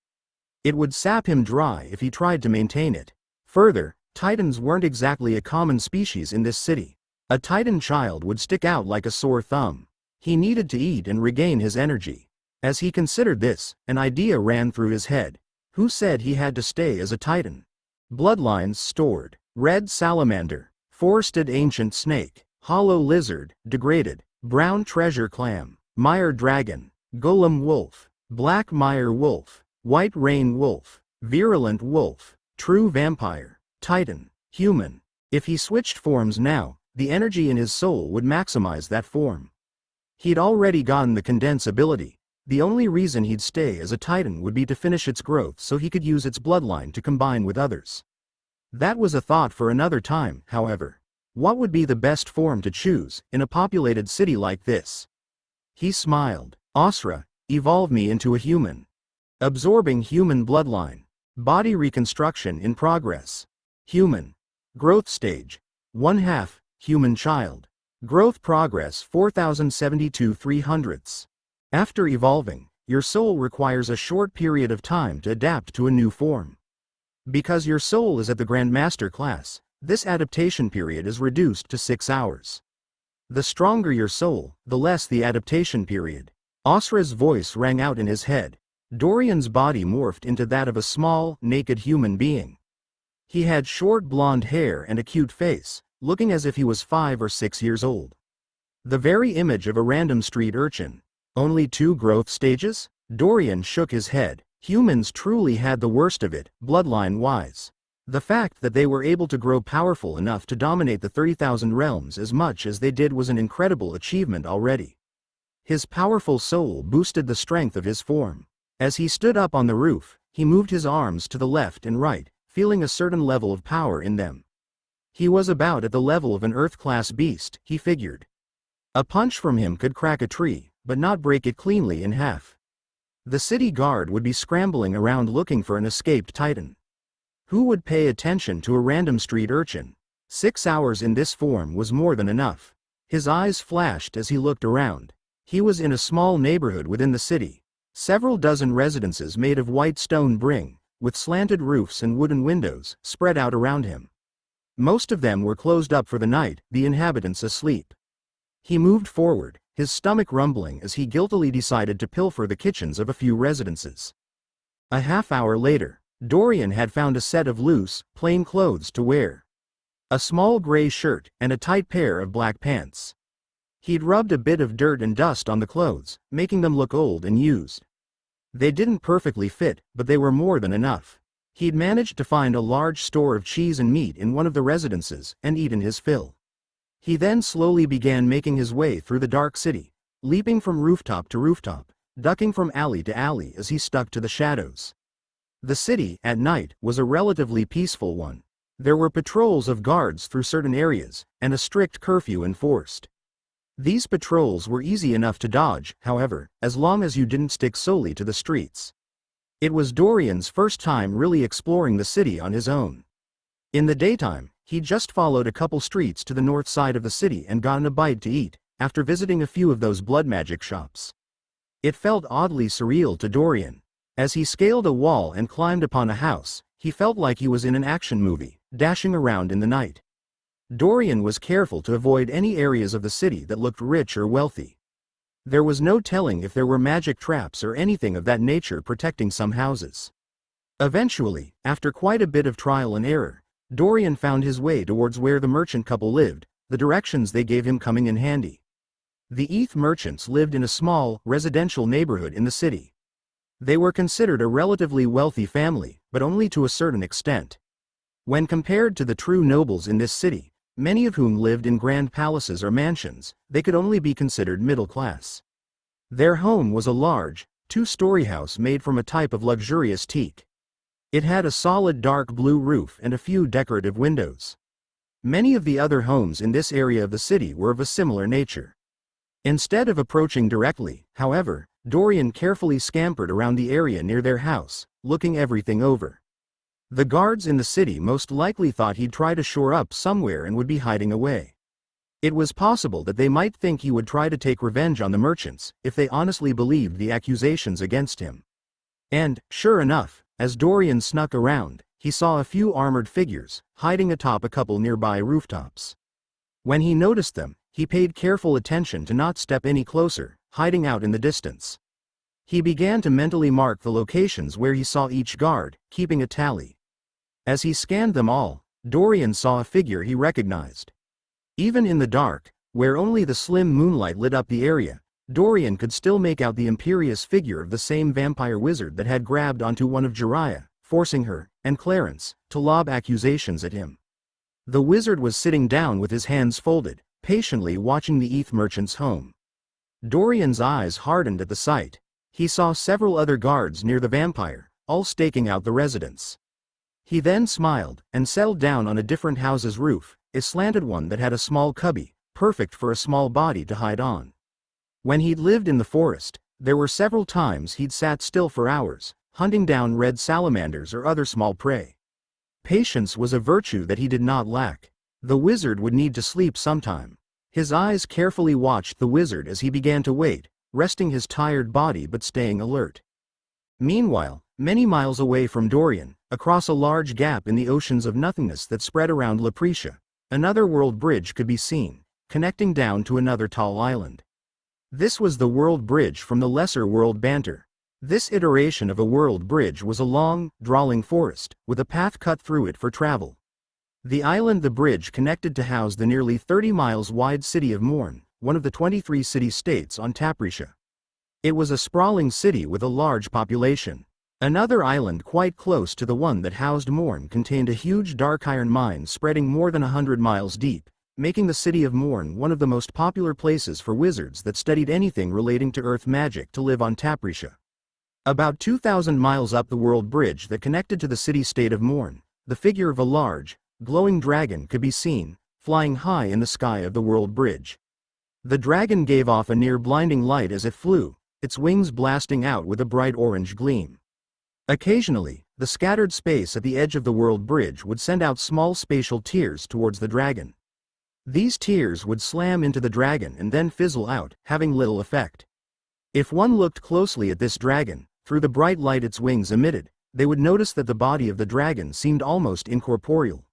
It would sap him dry if he tried to maintain it. Further, Titans weren't exactly a common species in this city. A Titan child would stick out like a sore thumb. He needed to eat and regain his energy. As he considered this, an idea ran through his head. Who said he had to stay as a Titan? Bloodlines stored. Red salamander, forested ancient snake, hollow lizard, degraded, brown treasure clam, mire dragon, golem wolf, black mire wolf, white rain wolf, virulent wolf, true vampire, Titan, human. If he switched forms now, the energy in his soul would maximize that form. He'd already gotten the condense ability. The only reason he'd stay as a Titan would be to finish its growth so he could use its bloodline to combine with others. That was a thought for another time, however. What would be the best form to choose, in a populated city like this? He smiled. Asra, evolve me into a human. Absorbing human bloodline. Body reconstruction in progress. Human. Growth stage. 1/2, human child. Growth progress 4072/300. After evolving, your soul requires a short period of time to adapt to a new form. Because your soul is at the Grandmaster class, this adaptation period is reduced to 6 hours. The stronger your soul, the less the adaptation period. Asra's voice rang out in his head. Dorian's body morphed into that of a small, naked human being. He had short blonde hair and a cute face, looking as if he was 5 or 6 years old. The very image of a random street urchin. Only 2 growth stages? Dorian shook his head. Humans truly had the worst of it, bloodline-wise. The fact that they were able to grow powerful enough to dominate the 30,000 realms as much as they did was an incredible achievement already. His powerful soul boosted the strength of his form. As he stood up on the roof, he moved his arms to the left and right, feeling a certain level of power in them. He was about at the level of an Earth-class beast, he figured. A punch from him could crack a tree, but not break it cleanly in half. The city guard would be scrambling around looking for an escaped Titan. Who would pay attention to a random street urchin? 6 hours in this form was more than enough. His eyes flashed as he looked around. He was in a small neighborhood within the city. Several dozen residences made of white stone bring, with slanted roofs and wooden windows, spread out around him. Most of them were closed up for the night, the inhabitants asleep. He moved forward, his stomach rumbling as he guiltily decided to pilfer the kitchens of a few residences. A half hour later, Dorian had found a set of loose, plain clothes to wear. A small gray shirt and a tight pair of black pants. He'd rubbed a bit of dirt and dust on the clothes, making them look old and used. They didn't perfectly fit, but they were more than enough. He'd managed to find a large store of cheese and meat in one of the residences and eaten his fill. He then slowly began making his way through the dark city, leaping from rooftop to rooftop, ducking from alley to alley as he stuck to the shadows. The city, at night, was a relatively peaceful one. There were patrols of guards through certain areas, and a strict curfew enforced. These patrols were easy enough to dodge, however, as long as you didn't stick solely to the streets. It was Dorian's first time really exploring the city on his own. In the daytime, he just followed a couple streets to the north side of the city and gotten a bite to eat, after visiting a few of those blood magic shops. It felt oddly surreal to Dorian. As he scaled a wall and climbed upon a house, he felt like he was in an action movie, dashing around in the night. Dorian was careful to avoid any areas of the city that looked rich or wealthy. There was no telling if there were magic traps or anything of that nature protecting some houses. Eventually, after quite a bit of trial and error, Dorian found his way towards where the merchant couple lived, the directions they gave him coming in handy. The ETH merchants lived in a small, residential neighborhood in the city. They were considered a relatively wealthy family, but only to a certain extent. When compared to the true nobles in this city, many of whom lived in grand palaces or mansions, they could only be considered middle class. Their home was a large, two-story house made from a type of luxurious teak. It had a solid dark blue roof and a few decorative windows. Many of the other homes in this area of the city were of a similar nature. Instead of approaching directly, however, Dorian carefully scampered around the area near their house, looking everything over. The guards in the city most likely thought he'd try to shore up somewhere and would be hiding away. It was possible that they might think he would try to take revenge on the merchants, if they honestly believed the accusations against him. And, sure enough, as Dorian snuck around, he saw a few armored figures, hiding atop a couple nearby rooftops. When he noticed them, he paid careful attention to not step any closer, hiding out in the distance. He began to mentally mark the locations where he saw each guard, keeping a tally. As he scanned them all, Dorian saw a figure he recognized. Even in the dark, where only the slim moonlight lit up the area, Dorian could still make out the imperious figure of the same vampire wizard that had grabbed onto one of Jiraiya, forcing her, and Clarence, to lob accusations at him. The wizard was sitting down with his hands folded, patiently watching the ETH merchant's home. Dorian's eyes hardened at the sight. He saw several other guards near the vampire, all staking out the residence. He then smiled, and settled down on a different house's roof, a slanted one that had a small cubby, perfect for a small body to hide on. When he'd lived in the forest, there were several times he'd sat still for hours, hunting down red salamanders or other small prey. Patience was a virtue that he did not lack. The wizard would need to sleep sometime. His eyes carefully watched the wizard as he began to wait, resting his tired body but staying alert. Meanwhile, many miles away from Dorian, across a large gap in the oceans of nothingness that spread around Lapretia, another world bridge could be seen, connecting down to another tall island. This was the world bridge from the lesser world Banter. This iteration of a world bridge was a long, drawling forest, with a path cut through it for travel. The island the bridge connected to housed the nearly 30 miles wide city of Morn, one of the 23 city-states on Tapretia. It was a sprawling city with a large population. Another island quite close to the one that housed Morn contained a huge dark iron mine spreading more than 100 miles deep, making the city of Morn one of the most popular places for wizards that studied anything relating to earth magic to live on Tapretia. About 2,000 miles up the world bridge that connected to the city-state of Morn, the figure of a large, glowing dragon could be seen, flying high in the sky of the world bridge. The dragon gave off a near-blinding light as it flew, its wings blasting out with a bright orange gleam. Occasionally, the scattered space at the edge of the world bridge would send out small spatial tears towards the dragon. These tears would slam into the dragon and then fizzle out, having little effect. If one looked closely at this dragon, through the bright light its wings emitted, they would notice that the body of the dragon seemed almost incorporeal.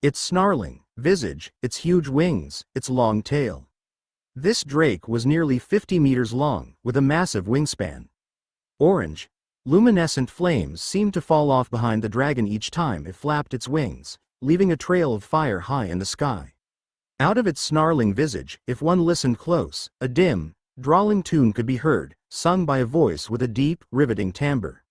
Its snarling visage, its huge wings, its long tail. This drake was nearly 50 meters long, with a massive wingspan. Orange, luminescent flames seemed to fall off behind the dragon each time it flapped its wings, leaving a trail of fire high in the sky. Out of its snarling visage, if one listened close, a dim, drawling tune could be heard, sung by a voice with a deep, riveting timbre.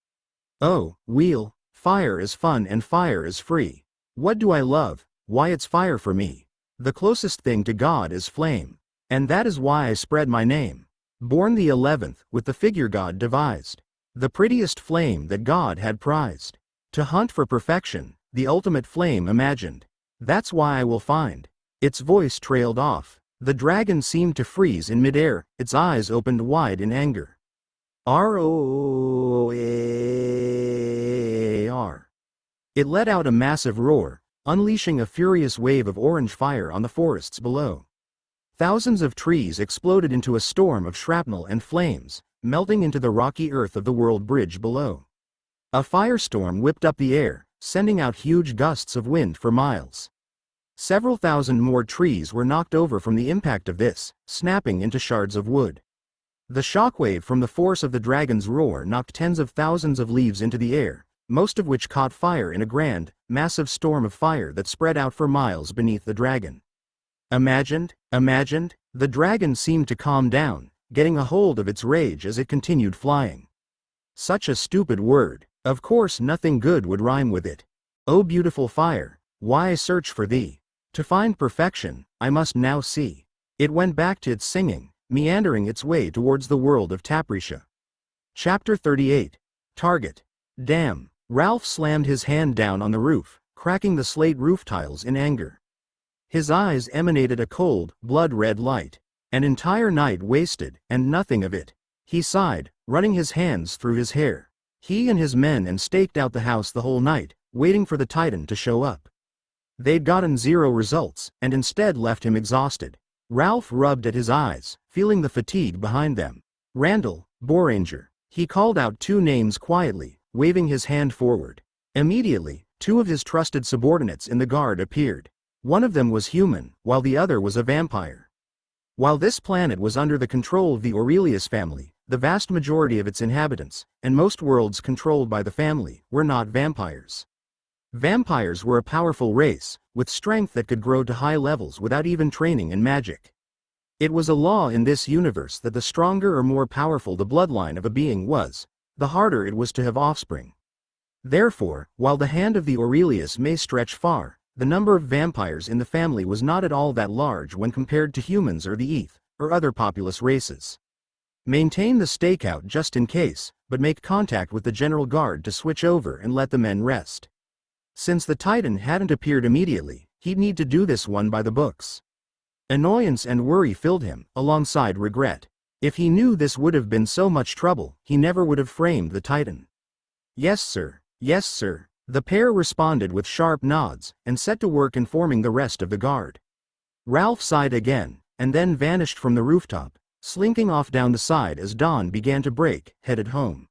Oh, wheel, Fire is fun and fire is free. What do I love? Why it's fire for me. The closest thing to God is flame. And that is why I spread my name. Born the 11th, with the figure God devised. The prettiest flame that God had prized. To hunt for perfection, the ultimate flame imagined. That's why I will find. Its voice trailed off. The dragon seemed to freeze in midair, its eyes opened wide in anger. Roar. It let out a massive roar, unleashing a furious wave of orange fire on the forests below. Thousands of trees exploded into a storm of shrapnel and flames, melting into the rocky earth of the world bridge below. A firestorm whipped up the air, sending out huge gusts of wind for miles. Several thousand more trees were knocked over from the impact of this, snapping into shards of wood. The shockwave from the force of the dragon's roar knocked tens of thousands of leaves into the air, most of which caught fire in a grand, massive storm of fire that spread out for miles beneath the dragon. Imagined, the dragon seemed to calm down, getting a hold of its rage as it continued flying. Such a stupid word, of course nothing good would rhyme with it. O beautiful fire, why I search for thee? To find perfection, I must now see. It went back to its singing, meandering its way towards the world of Taprisha. Chapter 38. Target. Damn. Ralph slammed his hand down on the roof, cracking the slate roof tiles in anger. His eyes emanated a cold, blood-red light. An entire night wasted, and nothing of it. He sighed, running his hands through his hair. He and his men staked out the house the whole night, waiting for the Titan to show up. They'd gotten zero results, and instead left him exhausted. Ralph rubbed at his eyes, feeling the fatigue behind them. Randall, Boranger. He called out two names quietly, waving his hand forward. Immediately, two of his trusted subordinates in the guard appeared. One of them was human, while the other was a vampire. While this planet was under the control of the Aurelius family, the vast majority of its inhabitants, and most worlds controlled by the family, were not vampires. Vampires were a powerful race, with strength that could grow to high levels without even training in magic. It was a law in this universe that the stronger or more powerful the bloodline of a being was, the harder it was to have offspring. Therefore, while the hand of the Aurelius may stretch far, the number of vampires in the family was not at all that large when compared to humans or the Eth, or other populous races. Maintain the stakeout just in case, but make contact with the general guard to switch over and let the men rest. Since the Titan hadn't appeared immediately, he'd need to do this one by the books. Annoyance and worry filled him, alongside regret. If he knew this would have been so much trouble, he never would have framed the Titan. Yes sir, yes sir. The pair responded with sharp nods, and set to work informing the rest of the guard. Ralph sighed again, and then vanished from the rooftop, slinking off down the side as dawn began to break, headed home.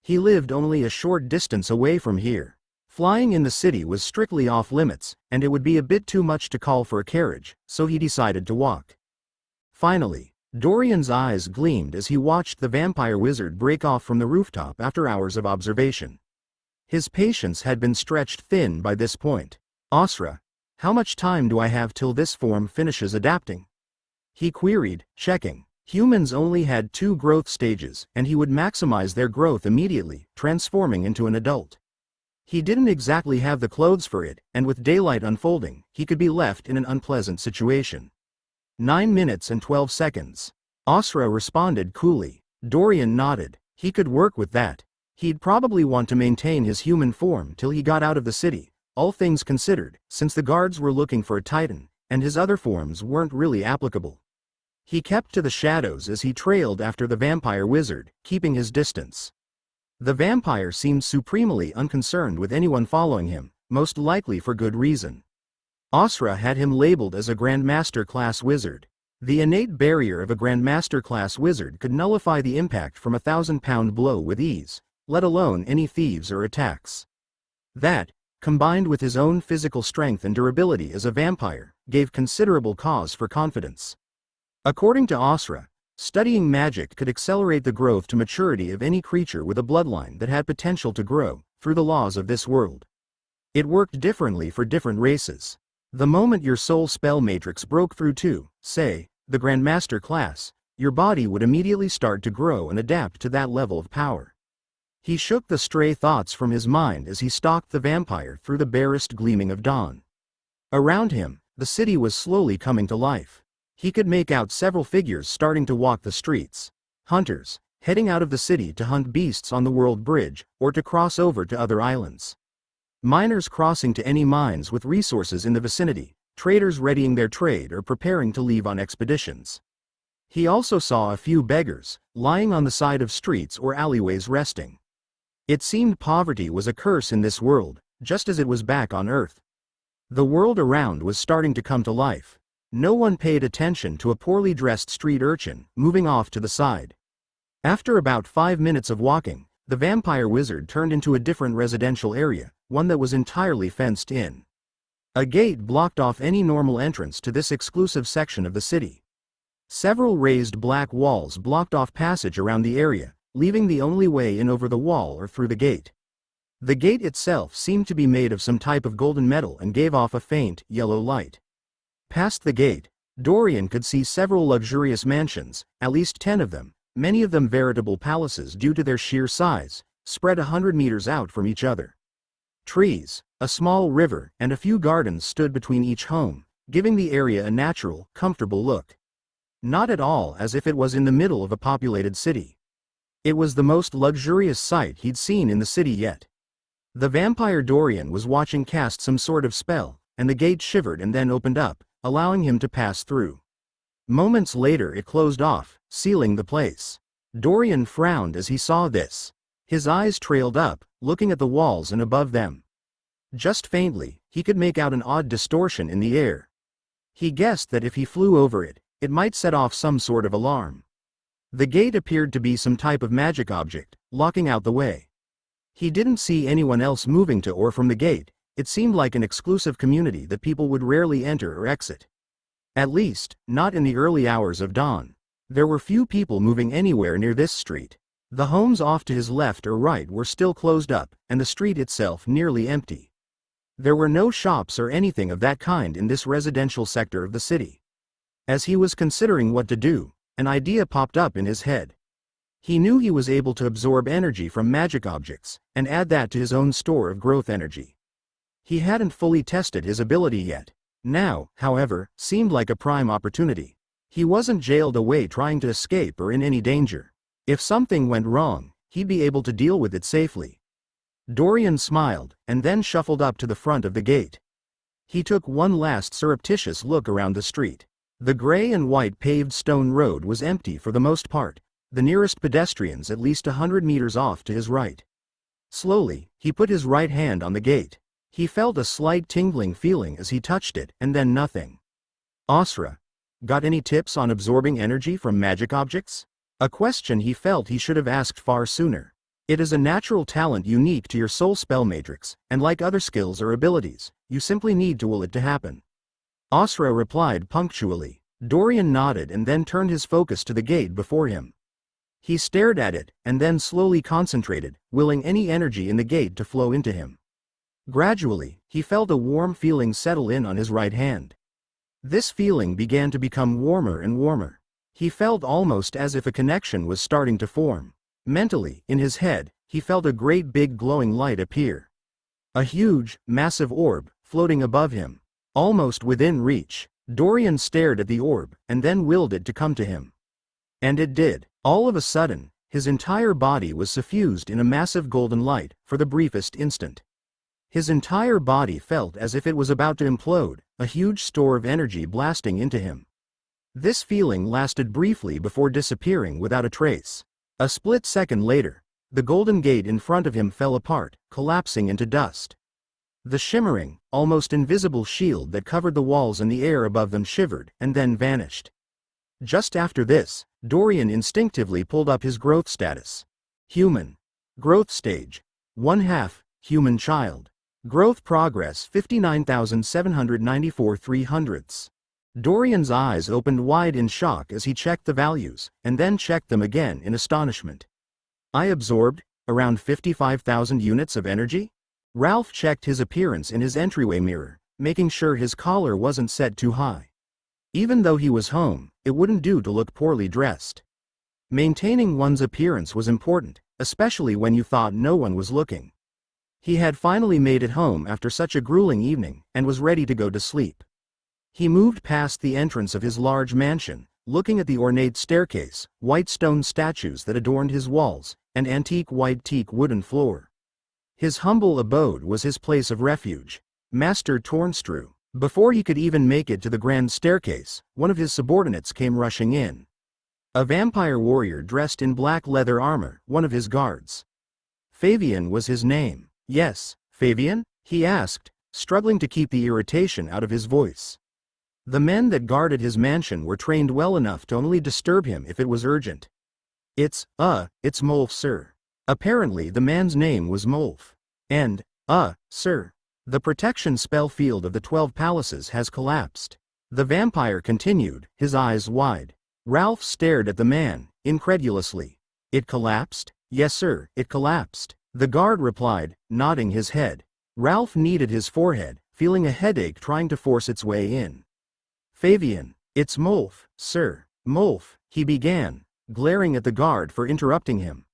He lived only a short distance away from here. Flying in the city was strictly off limits, and it would be a bit too much to call for a carriage, so he decided to walk. Finally, Dorian's eyes gleamed as he watched the vampire wizard break off from the rooftop after hours of observation. His patience had been stretched thin by this point. Asra, how much time do I have till this form finishes adapting? He queried, checking. Humans only had 2 growth stages, and he would maximize their growth immediately, transforming into an adult. He didn't exactly have the clothes for it, and with daylight unfolding, he could be left in an unpleasant situation. 9 minutes and 12 seconds. Asra responded coolly. Dorian nodded. He could work with that. He'd probably want to maintain his human form till he got out of the city, all things considered, since the guards were looking for a Titan, and his other forms weren't really applicable. He kept to the shadows as he trailed after the vampire wizard, keeping his distance. The vampire seemed supremely unconcerned with anyone following him, most likely for good reason. Asra had him labeled as a Grandmaster class wizard. The innate barrier of a Grandmaster class wizard could nullify the impact from a 1,000-pound blow with ease, let alone any thieves or attacks. That, combined with his own physical strength and durability as a vampire, gave considerable cause for confidence. According to Asra, studying magic could accelerate the growth to maturity of any creature with a bloodline that had potential to grow, through the laws of this world. It worked differently for different races. The moment your soul spell matrix broke through to, say, the Grandmaster class, your body would immediately start to grow and adapt to that level of power. He shook the stray thoughts from his mind as he stalked the vampire through the barest gleaming of dawn. Around him, the city was slowly coming to life. He could make out several figures starting to walk the streets. Hunters, heading out of the city to hunt beasts on the world bridge, or to cross over to other islands. Miners crossing to any mines with resources in the vicinity, traders readying their trade or preparing to leave on expeditions. He also saw a few beggars, lying on the side of streets or alleyways resting. It seemed poverty was a curse in this world, just as it was back on Earth. The world around was starting to come to life. No one paid attention to a poorly dressed street urchin, moving off to the side. After about 5 minutes of walking, the vampire wizard turned into a different residential area, one that was entirely fenced in. A gate blocked off any normal entrance to this exclusive section of the city. Several raised black walls blocked off passage around the area, leaving the only way in over the wall or through the gate. The gate itself seemed to be made of some type of golden metal and gave off a faint, yellow light. Past the gate, Dorian could see several luxurious mansions, at least 10 of them, many of them veritable palaces due to their sheer size, spread 100 meters out from each other. Trees, a small river, and a few gardens stood between each home, giving the area a natural, comfortable look. Not at all as if it was in the middle of a populated city. It was the most luxurious sight he'd seen in the city yet. The vampire Dorian was watching cast some sort of spell, and the gate shivered and then opened up, allowing him to pass through. Moments later it closed off, sealing the place. Dorian frowned as he saw this. His eyes trailed up, looking at the walls and above them. Just faintly, he could make out an odd distortion in the air. He guessed that if he flew over it, it might set off some sort of alarm. The gate appeared to be some type of magic object, locking out the way. He didn't see anyone else moving to or from the gate. It seemed like an exclusive community that people would rarely enter or exit. At least, not in the early hours of dawn. There were few people moving anywhere near this street. The homes off to his left or right were still closed up, and the street itself nearly empty. There were no shops or anything of that kind in this residential sector of the city. As he was considering what to do, an idea popped up in his head. He knew he was able to absorb energy from magic objects, and add that to his own store of growth energy. He hadn't fully tested his ability yet. Now, however, seemed like a prime opportunity. He wasn't jailed away trying to escape or in any danger. If something went wrong, he'd be able to deal with it safely. Dorian smiled, and then shuffled up to the front of the gate. He took one last surreptitious look around the street. The gray and white paved stone road was empty for the most part, the nearest pedestrians at least 100 meters off to his right. Slowly, he put his right hand on the gate. He felt a slight tingling feeling as he touched it, and then nothing. Osra. Got any tips on absorbing energy from magic objects? A question he felt he should have asked far sooner. It is a natural talent unique to your soul spell matrix, and like other skills or abilities, you simply need to will it to happen. Osra replied punctually. Dorian nodded and then turned his focus to the gate before him. He stared at it, and then slowly concentrated, willing any energy in the gate to flow into him. Gradually, he felt a warm feeling settle in on his right hand. This feeling began to become warmer and warmer. He felt almost as if a connection was starting to form. Mentally, in his head, he felt a great big glowing light appear. A huge, massive orb, floating above him. Almost within reach, Dorian stared at the orb, and then willed it to come to him. And it did. All of a sudden, his entire body was suffused in a massive golden light, for the briefest instant. His entire body felt as if it was about to implode, a huge store of energy blasting into him. This feeling lasted briefly before disappearing without a trace. A split second later, the golden gate in front of him fell apart, collapsing into dust. The shimmering, almost invisible shield that covered the walls and the air above them shivered, and then vanished. Just after this, Dorian instinctively pulled up his growth status. Human. Growth stage. 1/2, human child. Growth progress 59,794 3/100ths. Dorian's eyes opened wide in shock as he checked the values, and then checked them again in astonishment. I absorbed around 55,000 units of energy? Ralph checked his appearance in his entryway mirror, making sure his collar wasn't set too high. Even though he was home, it wouldn't do to look poorly dressed. Maintaining one's appearance was important, especially when you thought no one was looking. He had finally made it home after such a grueling evening, and was ready to go to sleep. He moved past the entrance of his large mansion, looking at the ornate staircase, white stone statues that adorned his walls, and antique white teak wooden floor. His humble abode was his place of refuge. Master Tornstrew. Before he could even make it to the grand staircase, one of his subordinates came rushing in. A vampire warrior dressed in black leather armor, one of his guards. Fabian was his name. Yes, Fabian? He asked, struggling to keep the irritation out of his voice. The men that guarded his mansion were trained well enough to only disturb him if it was urgent. It's Molf, sir. Apparently the man's name was Molf. And, sir. The protection spell field of the 12 palaces has collapsed. The vampire continued, his eyes wide. Ralph stared at the man, incredulously. It collapsed? Yes, sir, it collapsed. The guard replied, nodding his head. Ralph kneaded his forehead, feeling a headache trying to force its way in. Fabian, it's Molf, sir. Molf, he began, glaring at the guard for interrupting him.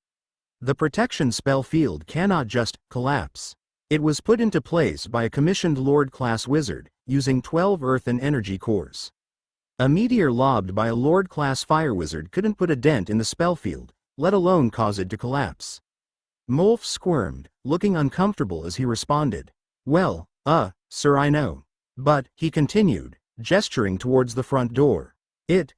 The protection spell field cannot just collapse. It was put into place by a commissioned Lord-class wizard, using 12 earth and energy cores. A meteor lobbed by a Lord-class fire wizard couldn't put a dent in the spell field, let alone cause it to collapse. Molf squirmed, looking uncomfortable as he responded. Well, sir, I know. But, he continued, gesturing towards the front door. It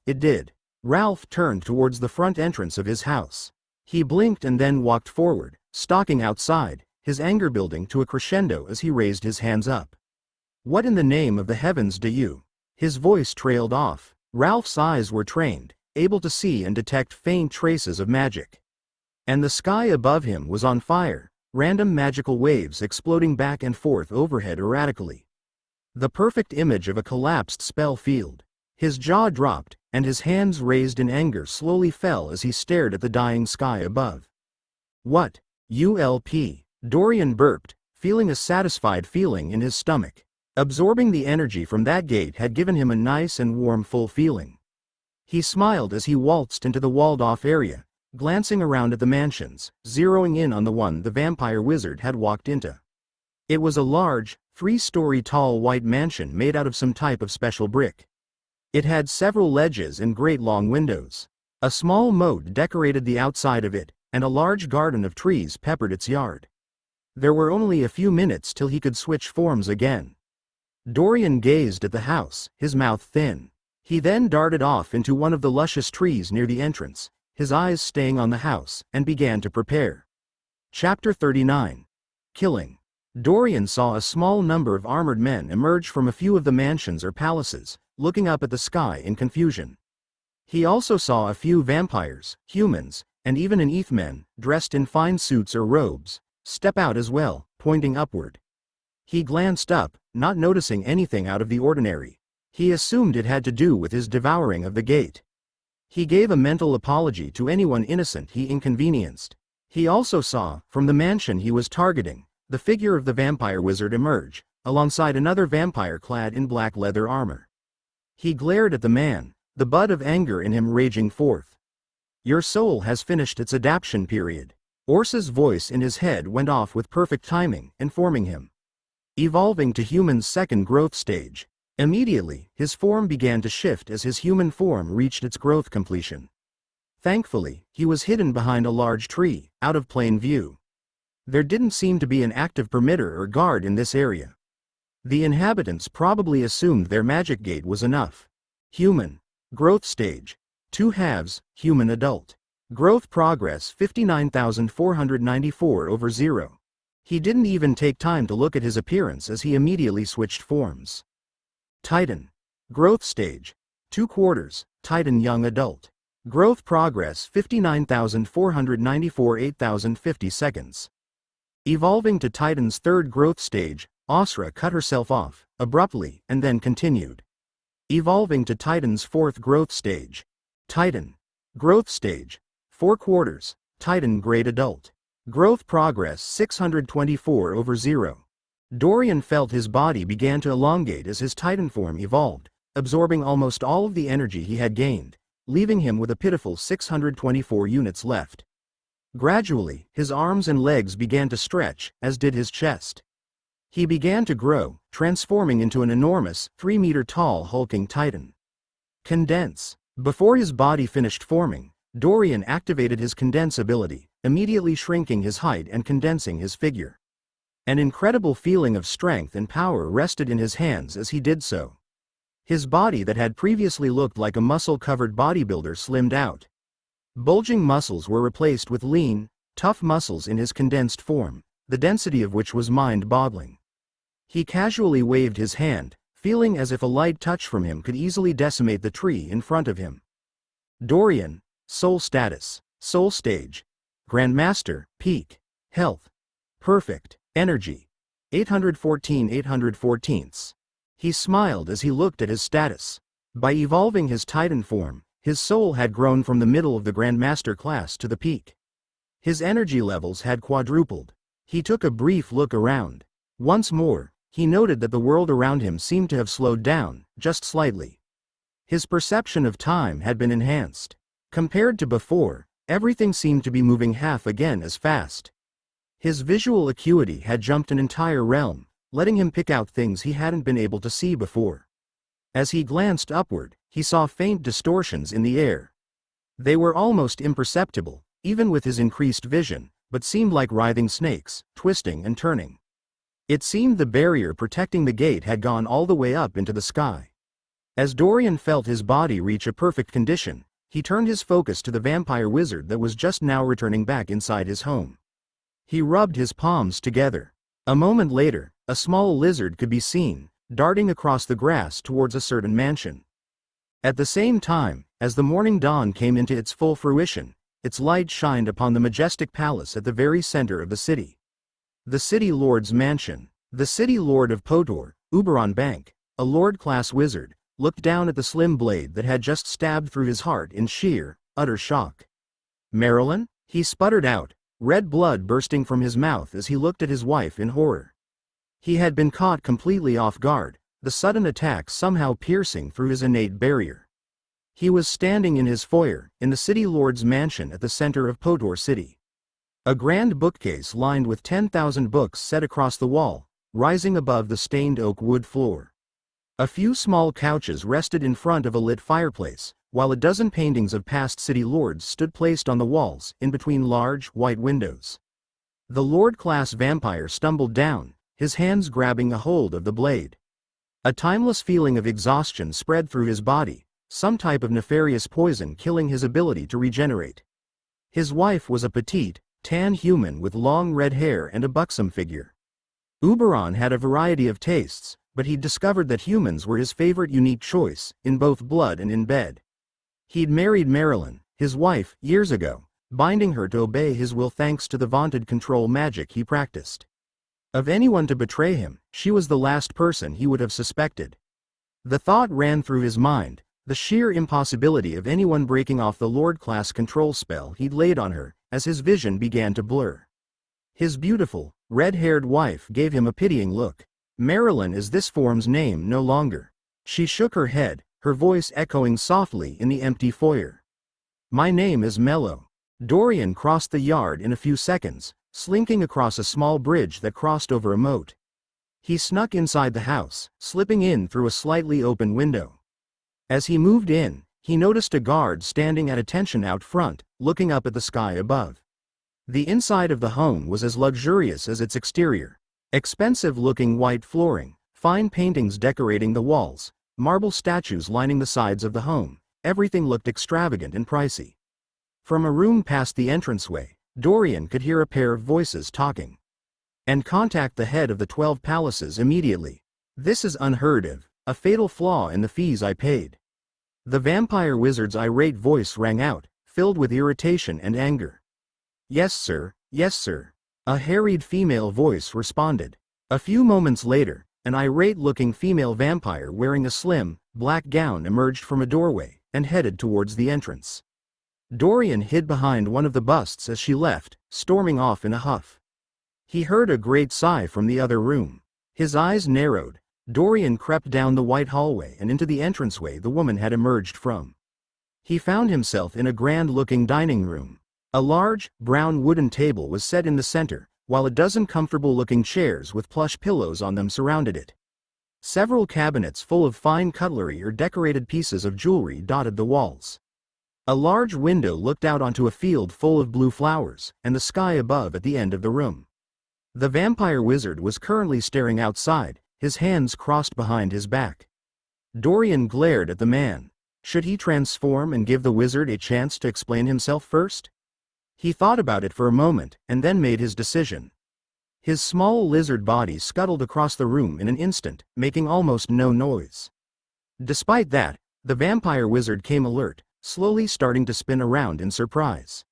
did. Ralph turned towards the front entrance of his house. He blinked and then walked forward, stalking outside, his anger building to a crescendo as he raised his hands up. What in the name of the heavens do you? His voice trailed off. Ralph's eyes were trained, able to see and detect faint traces of magic. And the sky above him was on fire, random magical waves exploding back and forth overhead erratically. The perfect image of a collapsed spell field. His jaw dropped, and his hands raised in anger slowly fell as he stared at the dying sky above. What? ULP. Dorian burped, feeling a satisfied feeling in his stomach. Absorbing the energy from that gate had given him a nice and warm full feeling. He smiled as he waltzed into the walled-off area, glancing around at the mansions, zeroing in on the one the vampire wizard had walked into. It was a large, 3-story tall white mansion made out of some type of special brick. It had several ledges and great long windows. A small moat decorated the outside of it, and a large garden of trees peppered its yard. There were only a few minutes till he could switch forms again. Dorian gazed at the house, his mouth thin. He then darted off into one of the luscious trees near the entrance, his eyes staying on the house, and began to prepare. Chapter 39. Killing. Dorian saw a small number of armored men emerge from a few of the mansions or palaces, looking up at the sky in confusion. He also saw a few vampires, humans, and even an Ethmen, dressed in fine suits or robes, step out as well, pointing upward. He glanced up, not noticing anything out of the ordinary. He assumed it had to do with his devouring of the gate. He gave a mental apology to anyone innocent he inconvenienced. He also saw, from the mansion he was targeting, the figure of the vampire wizard emerge, alongside another vampire clad in black leather armor. He glared at the man, the bud of anger in him raging forth. Your soul has finished its adaptation period. Orsa's voice in his head went off with perfect timing, informing him. Evolving to human's second growth stage. Immediately, his form began to shift as his human form reached its growth completion. Thankfully, he was hidden behind a large tree, out of plain view. There didn't seem to be an active permitter or guard in this area. The inhabitants probably assumed their magic gate was enough. Human. Growth stage. 2 halves, human adult. Growth progress 59,494/0. He didn't even take time to look at his appearance as he immediately switched forms. Titan. Growth stage. 2 quarters, Titan young adult. Growth progress 59,494 8,050 seconds. Evolving to Titan's third growth stage, Asra cut herself off, abruptly, and then continued. Evolving to Titan's fourth growth stage. Titan. Growth stage. 4 quarters, Titan grade adult. Growth progress 624/0. Dorian felt his body began to elongate as his Titan form evolved, absorbing almost all of the energy he had gained, leaving him with a pitiful 624 units left. Gradually, his arms and legs began to stretch, as did his chest. He began to grow, transforming into an enormous, 3-meter-tall hulking titan. Condense. Before his body finished forming, Dorian activated his condense ability, immediately shrinking his height and condensing his figure. An incredible feeling of strength and power rested in his hands as he did so. His body that had previously looked like a muscle-covered bodybuilder slimmed out. Bulging muscles were replaced with lean, tough muscles in his condensed form, the density of which was mind-boggling. He casually waved his hand, feeling as if a light touch from him could easily decimate the tree in front of him. Dorian, Soul Status, Soul Stage, Grandmaster, Peak, Health, Perfect, Energy, 814. He smiled as he looked at his status. By evolving his Titan form, his soul had grown from the middle of the Grandmaster class to the peak. His energy levels had quadrupled. He took a brief look around. Once more, he noted that the world around him seemed to have slowed down, just slightly. His perception of time had been enhanced. Compared to before, everything seemed to be moving half again as fast. His visual acuity had jumped an entire realm, letting him pick out things he hadn't been able to see before. As he glanced upward, he saw faint distortions in the air. They were almost imperceptible, even with his increased vision, but seemed like writhing snakes, twisting and turning. It seemed the barrier protecting the gate had gone all the way up into the sky. As Dorian felt his body reach a perfect condition, he turned his focus to the vampire wizard that was just now returning back inside his home. He rubbed his palms together. A moment later, a small lizard could be seen, darting across the grass towards a certain mansion. At the same time, as the morning dawn came into its full fruition, its light shined upon the majestic palace at the very center of the city. The City Lord's Mansion. The City Lord of Potor, Uberon Bank, a Lord-class wizard, looked down at the slim blade that had just stabbed through his heart in sheer, utter shock. "Marilyn?" he sputtered out, red blood bursting from his mouth as he looked at his wife in horror. He had been caught completely off guard, the sudden attack somehow piercing through his innate barrier. He was standing in his foyer, in the City Lord's mansion at the center of Potor City. A grand bookcase lined with 10,000 books set across the wall, rising above the stained oak wood floor. A few small couches rested in front of a lit fireplace, while a dozen paintings of past city lords stood placed on the walls, in between large, white windows. The lord-class vampire stumbled down, his hands grabbing a hold of the blade. A timeless feeling of exhaustion spread through his body, some type of nefarious poison killing his ability to regenerate. His wife was a petite, tan human with long red hair and a buxom figure. Uberon had a variety of tastes, but he'd discovered that humans were his favorite unique choice, in both blood and in bed. He'd married Marilyn, his wife, years ago, binding her to obey his will thanks to the vaunted control magic he practiced. Of anyone to betray him, she was the last person he would have suspected. The thought ran through his mind, the sheer impossibility of anyone breaking off the lord-class control spell he'd laid on her, as his vision began to blur. His beautiful, red-haired wife gave him a pitying look. Marilyn is this form's name no longer. She shook her head, her voice echoing softly in the empty foyer. "My name is Mello." Dorian crossed the yard in a few seconds, slinking across a small bridge that crossed over a moat. He snuck inside the house, slipping in through a slightly open window. As he moved in, he noticed a guard standing at attention out front, looking up at the sky above. The inside of the home was as luxurious as its exterior. Expensive-looking white flooring, fine paintings decorating the walls, marble statues lining the sides of the home, everything looked extravagant and pricey. From a room past the entranceway, Dorian could hear a pair of voices talking. "And contact the head of the 12 palaces immediately. This is unheard of, a fatal flaw in the fees I paid." The vampire wizard's irate voice rang out, filled with irritation and anger. "Yes sir, yes sir," a harried female voice responded. A few moments later, an irate-looking female vampire wearing a slim, black gown emerged from a doorway, and headed towards the entrance. Dorian hid behind one of the busts as she left, storming off in a huff. He heard a great sigh from the other room. His eyes narrowed. Dorian crept down the white hallway and into the entranceway the woman had emerged from. He found himself in a grand-looking dining room. A large, brown wooden table was set in the center, while a dozen comfortable-looking chairs with plush pillows on them surrounded it. Several cabinets full of fine cutlery or decorated pieces of jewelry dotted the walls. A large window looked out onto a field full of blue flowers, and the sky above at the end of the room. The vampire wizard was currently staring outside, his hands crossed behind his back. Dorian glared at the man. Should he transform and give the wizard a chance to explain himself first? He thought about it for a moment, and then made his decision. His small lizard body scuttled across the room in an instant, making almost no noise. Despite that, the vampire wizard came alert, slowly starting to spin around in surprise.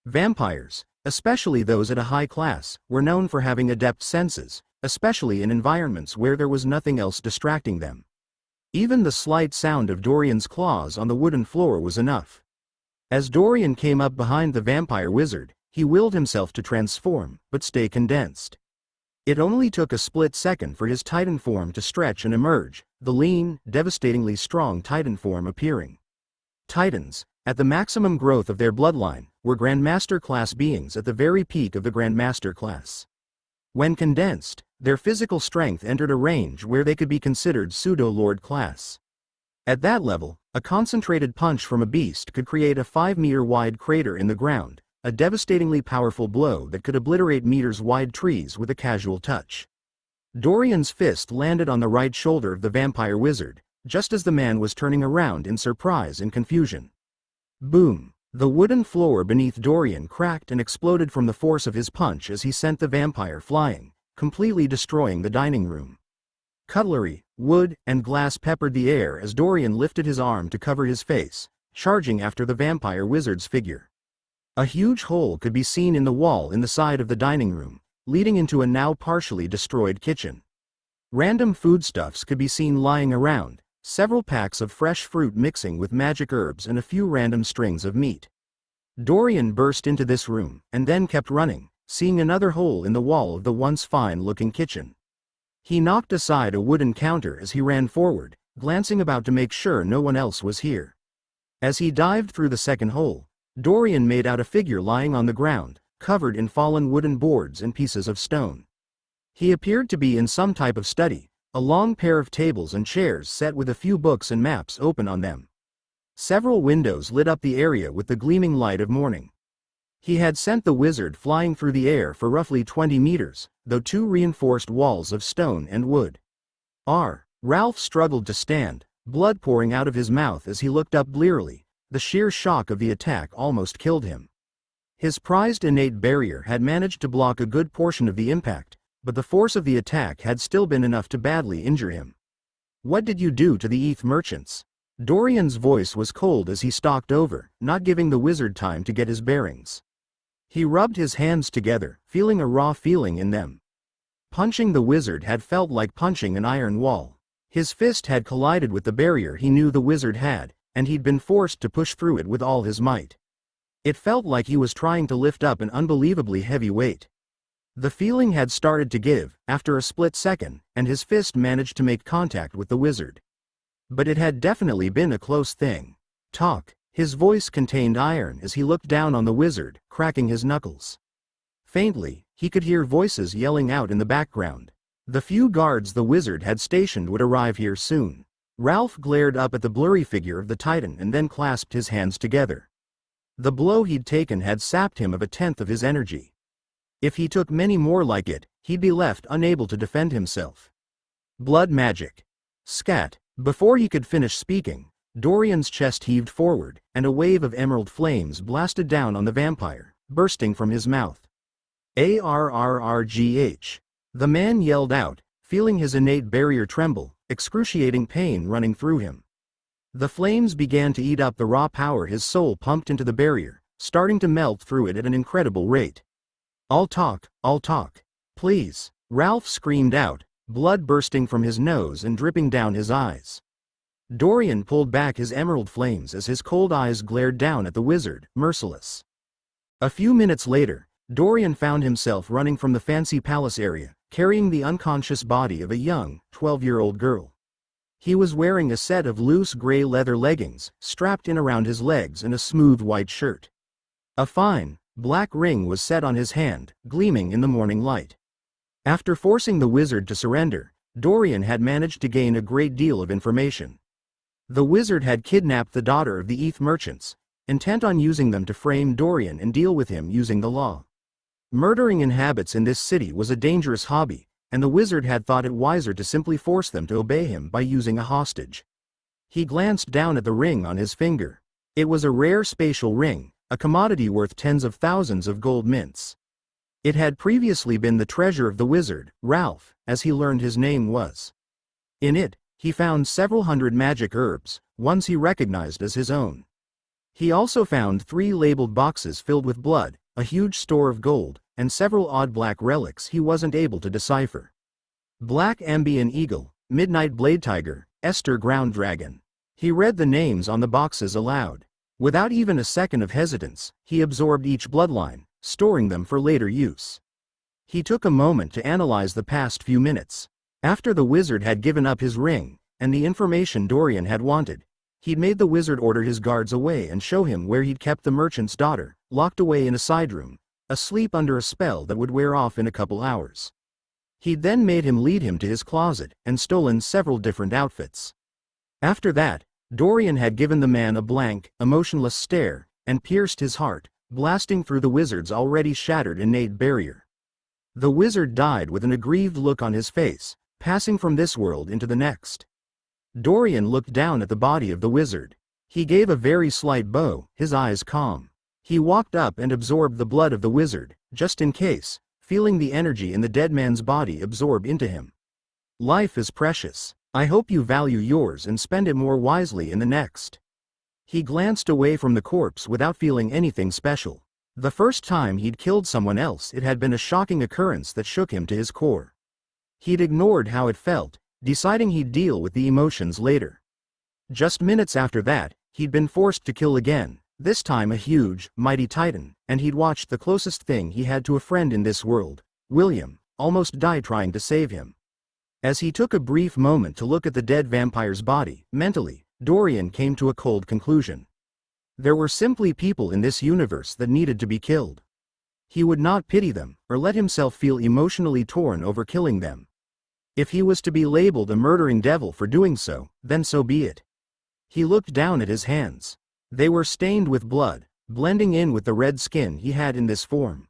Vampires, especially those at a high class, were known for having adept senses, especially in environments where there was nothing else distracting them. Even the slight sound of Dorian's claws on the wooden floor was enough. As Dorian came up behind the vampire wizard, he willed himself to transform, but stay condensed. It only took a split second for his Titan form to stretch and emerge, the lean, devastatingly strong Titan form appearing. Titans, at the maximum growth of their bloodline, were Grandmaster class beings at the very peak of the Grandmaster class. When condensed, their physical strength entered a range where they could be considered pseudo-lord class. At that level, a concentrated punch from a beast could create a 5-meter-wide crater in the ground, a devastatingly powerful blow that could obliterate meters-wide trees with a casual touch. Dorian's fist landed on the right shoulder of the vampire wizard, just as the man was turning around in surprise and confusion. Boom! The wooden floor beneath Dorian cracked and exploded from the force of his punch as he sent the vampire flying, completely destroying the dining room. Cutlery, wood, and glass peppered the air as Dorian lifted his arm to cover his face, charging after the vampire wizard's figure. A huge hole could be seen in the wall in the side of the dining room, leading into a now partially destroyed kitchen. Random foodstuffs could be seen lying around, several packs of fresh fruit mixing with magic herbs and a few random strings of meat. Dorian burst into this room, and then kept running, seeing another hole in the wall of the once fine-looking kitchen. He knocked aside a wooden counter as he ran forward, glancing about to make sure no one else was here. As he dived through the second hole, Dorian made out a figure lying on the ground, covered in fallen wooden boards and pieces of stone. He appeared to be in some type of study, a long pair of tables and chairs set with a few books and maps open on them. Several windows lit up the area with the gleaming light of morning. He had sent the wizard flying through the air for roughly 20 meters, though 2 reinforced walls of stone and wood. Ralph struggled to stand, blood pouring out of his mouth as he looked up blearily. The sheer shock of the attack almost killed him. His prized innate barrier had managed to block a good portion of the impact, but the force of the attack had still been enough to badly injure him. "What did you do to the ETH merchants?" Dorian's voice was cold as he stalked over, not giving the wizard time to get his bearings. He rubbed his hands together, feeling a raw feeling in them. Punching the wizard had felt like punching an iron wall. His fist had collided with the barrier he knew the wizard had, and he'd been forced to push through it with all his might. It felt like he was trying to lift up an unbelievably heavy weight. The feeling had started to give, after a split second, and his fist managed to make contact with the wizard. But it had definitely been a close thing. "Talk." His voice contained iron as he looked down on the wizard, cracking his knuckles. Faintly, he could hear voices yelling out in the background. The few guards the wizard had stationed would arrive here soon. Ralph glared up at the blurry figure of the Titan and then clasped his hands together. The blow he'd taken had sapped him of a tenth of his energy. If he took many more like it, he'd be left unable to defend himself. Blood magic. Scat. Before he could finish speaking, Dorian's chest heaved forward, and a wave of emerald flames blasted down on the vampire, bursting from his mouth. "Arrgh." The man yelled out, feeling his innate barrier tremble, excruciating pain running through him. The flames began to eat up the raw power his soul pumped into the barrier, starting to melt through it at an incredible rate. I'll talk, please," Ralph screamed out, blood bursting from his nose and dripping down his eyes. Dorian pulled back his emerald flames as his cold eyes glared down at the wizard, merciless. A few minutes later, Dorian found himself running from the fancy palace area, carrying the unconscious body of a young, 12-year-old girl. He was wearing a set of loose gray leather leggings, strapped in around his legs, and a smooth white shirt. A fine, black ring was set on his hand, gleaming in the morning light. After forcing the wizard to surrender, Dorian had managed to gain a great deal of information. The wizard had kidnapped the daughter of the ETH merchants, intent on using them to frame Dorian and deal with him using the law. Murdering inhabitants in this city was a dangerous hobby, and the wizard had thought it wiser to simply force them to obey him by using a hostage. He glanced down at the ring on his finger. It was a rare spatial ring, a commodity worth tens of thousands of gold mints. It had previously been the treasure of the wizard, Ralph, as he learned his name was. In it, he found several hundred magic herbs, ones he recognized as his own. He also found 3 labeled boxes filled with blood, a huge store of gold, and several odd black relics he wasn't able to decipher. Black Ambian Eagle, Midnight Blade Tiger, Esther Ground Dragon. He read the names on the boxes aloud. Without even a second of hesitance, he absorbed each bloodline, storing them for later use. He took a moment to analyze the past few minutes. After the wizard had given up his ring, and the information Dorian had wanted, he'd made the wizard order his guards away and show him where he'd kept the merchant's daughter, locked away in a side room, asleep under a spell that would wear off in a couple hours. He'd then made him lead him to his closet and stolen several different outfits. After that, Dorian had given the man a blank, emotionless stare, and pierced his heart, blasting through the wizard's already shattered innate barrier. The wizard died with an aggrieved look on his face, passing from this world into the next. Dorian looked down at the body of the wizard. He gave a very slight bow, his eyes calm. He walked up and absorbed the blood of the wizard, just in case, feeling the energy in the dead man's body absorb into him. Life is precious. I hope you value yours and spend it more wisely in the next. He glanced away from the corpse without feeling anything special. The first time he'd killed someone else, it had been a shocking occurrence that shook him to his core. He'd ignored how it felt, deciding he'd deal with the emotions later. Just minutes after that, he'd been forced to kill again, this time a huge, mighty titan, and he'd watched the closest thing he had to a friend in this world, William, almost die trying to save him. As he took a brief moment to look at the dead vampire's body, mentally, Dorian came to a cold conclusion. There were simply people in this universe that needed to be killed. He would not pity them, or let himself feel emotionally torn over killing them. If he was to be labeled a murdering devil for doing so, then so be it. He looked down at his hands. They were stained with blood, blending in with the red skin he had in this form.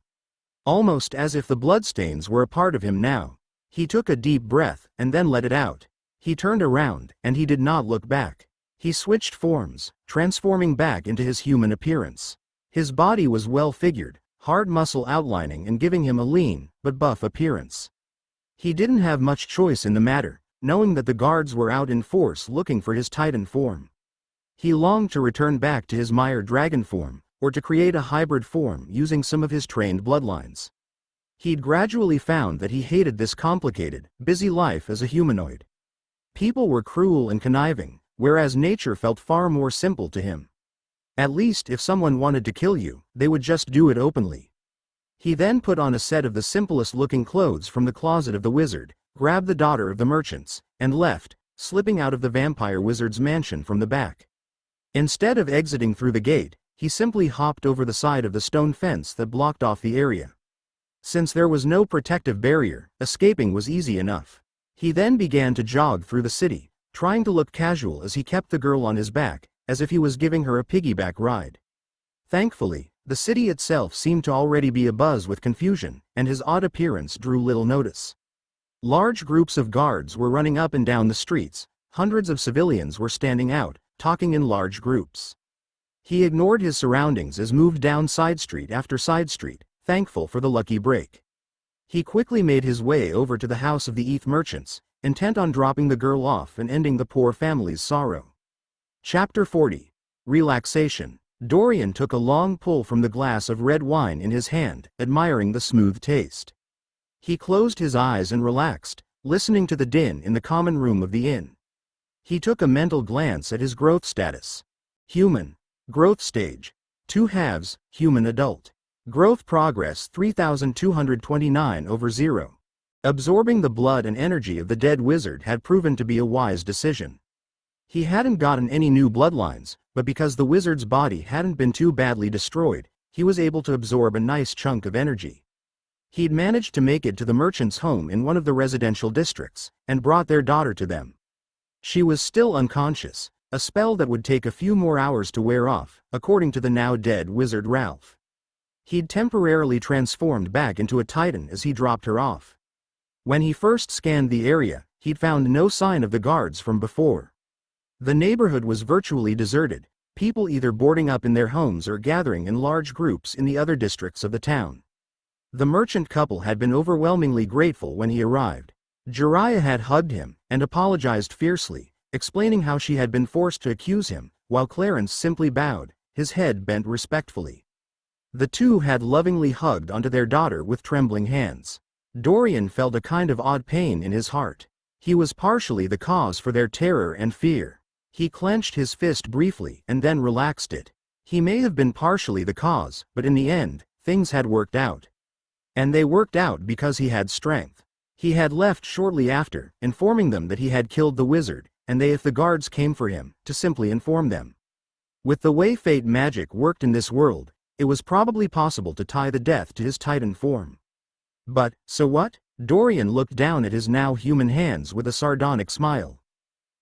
Almost as if the bloodstains were a part of him now. He took a deep breath, and then let it out. He turned around, and he did not look back. He switched forms, transforming back into his human appearance. His body was well figured, hard muscle outlining and giving him a lean, but buff appearance. He didn't have much choice in the matter, knowing that the guards were out in force looking for his titan form. He longed to return back to his Mire dragon form, or to create a hybrid form using some of his trained bloodlines. He'd gradually found that he hated this complicated, busy life as a humanoid. People were cruel and conniving, whereas nature felt far more simple to him. At least if someone wanted to kill you, they would just do it openly. He then put on a set of the simplest looking clothes from the closet of the wizard, grabbed the daughter of the merchants, and left, slipping out of the vampire wizard's mansion from the back. Instead of exiting through the gate, he simply hopped over the side of the stone fence that blocked off the area. Since there was no protective barrier, escaping was easy enough. He then began to jog through the city, trying to look casual as he kept the girl on his back, as if he was giving her a piggyback ride. Thankfully, the city itself seemed to already be abuzz with confusion, and his odd appearance drew little notice. Large groups of guards were running up and down the streets, hundreds of civilians were standing out, talking in large groups. He ignored his surroundings as moved down side street after side street, thankful for the lucky break. He quickly made his way over to the house of the ETH merchants, intent on dropping the girl off and ending the poor family's sorrow. Chapter 40. Relaxation. Dorian took a long pull from the glass of red wine in his hand, admiring the smooth taste. He closed his eyes and relaxed, listening to the din in the common room of the inn. He took a mental glance at his growth status. Human. Growth stage. 2 halves, human adult. Growth progress 3229/0. Absorbing the blood and energy of the dead wizard had proven to be a wise decision. He hadn't gotten any new bloodlines, but because the wizard's body hadn't been too badly destroyed, he was able to absorb a nice chunk of energy. He'd managed to make it to the merchant's home in one of the residential districts, and brought their daughter to them. She was still unconscious, a spell that would take a few more hours to wear off, according to the now dead wizard Ralph. He'd temporarily transformed back into a titan as he dropped her off. When he first scanned the area, he'd found no sign of the guards from before. The neighborhood was virtually deserted, people either boarding up in their homes or gathering in large groups in the other districts of the town. The merchant couple had been overwhelmingly grateful when he arrived. Jiraiya had hugged him and apologized fiercely, explaining how she had been forced to accuse him, while Clarence simply bowed, his head bent respectfully. The two had lovingly hugged onto their daughter with trembling hands. Dorian felt a kind of odd pain in his heart. He was partially the cause for their terror and fear. He clenched his fist briefly and then relaxed it. He may have been partially the cause, but in the end, things had worked out. And they worked out because he had strength. He had left shortly after, informing them that he had killed the wizard, and if the guards came for him, to simply inform them. With the way fate magic worked in this world, it was probably possible to tie the death to his titan form. But, so what? Dorian looked down at his now human hands with a sardonic smile.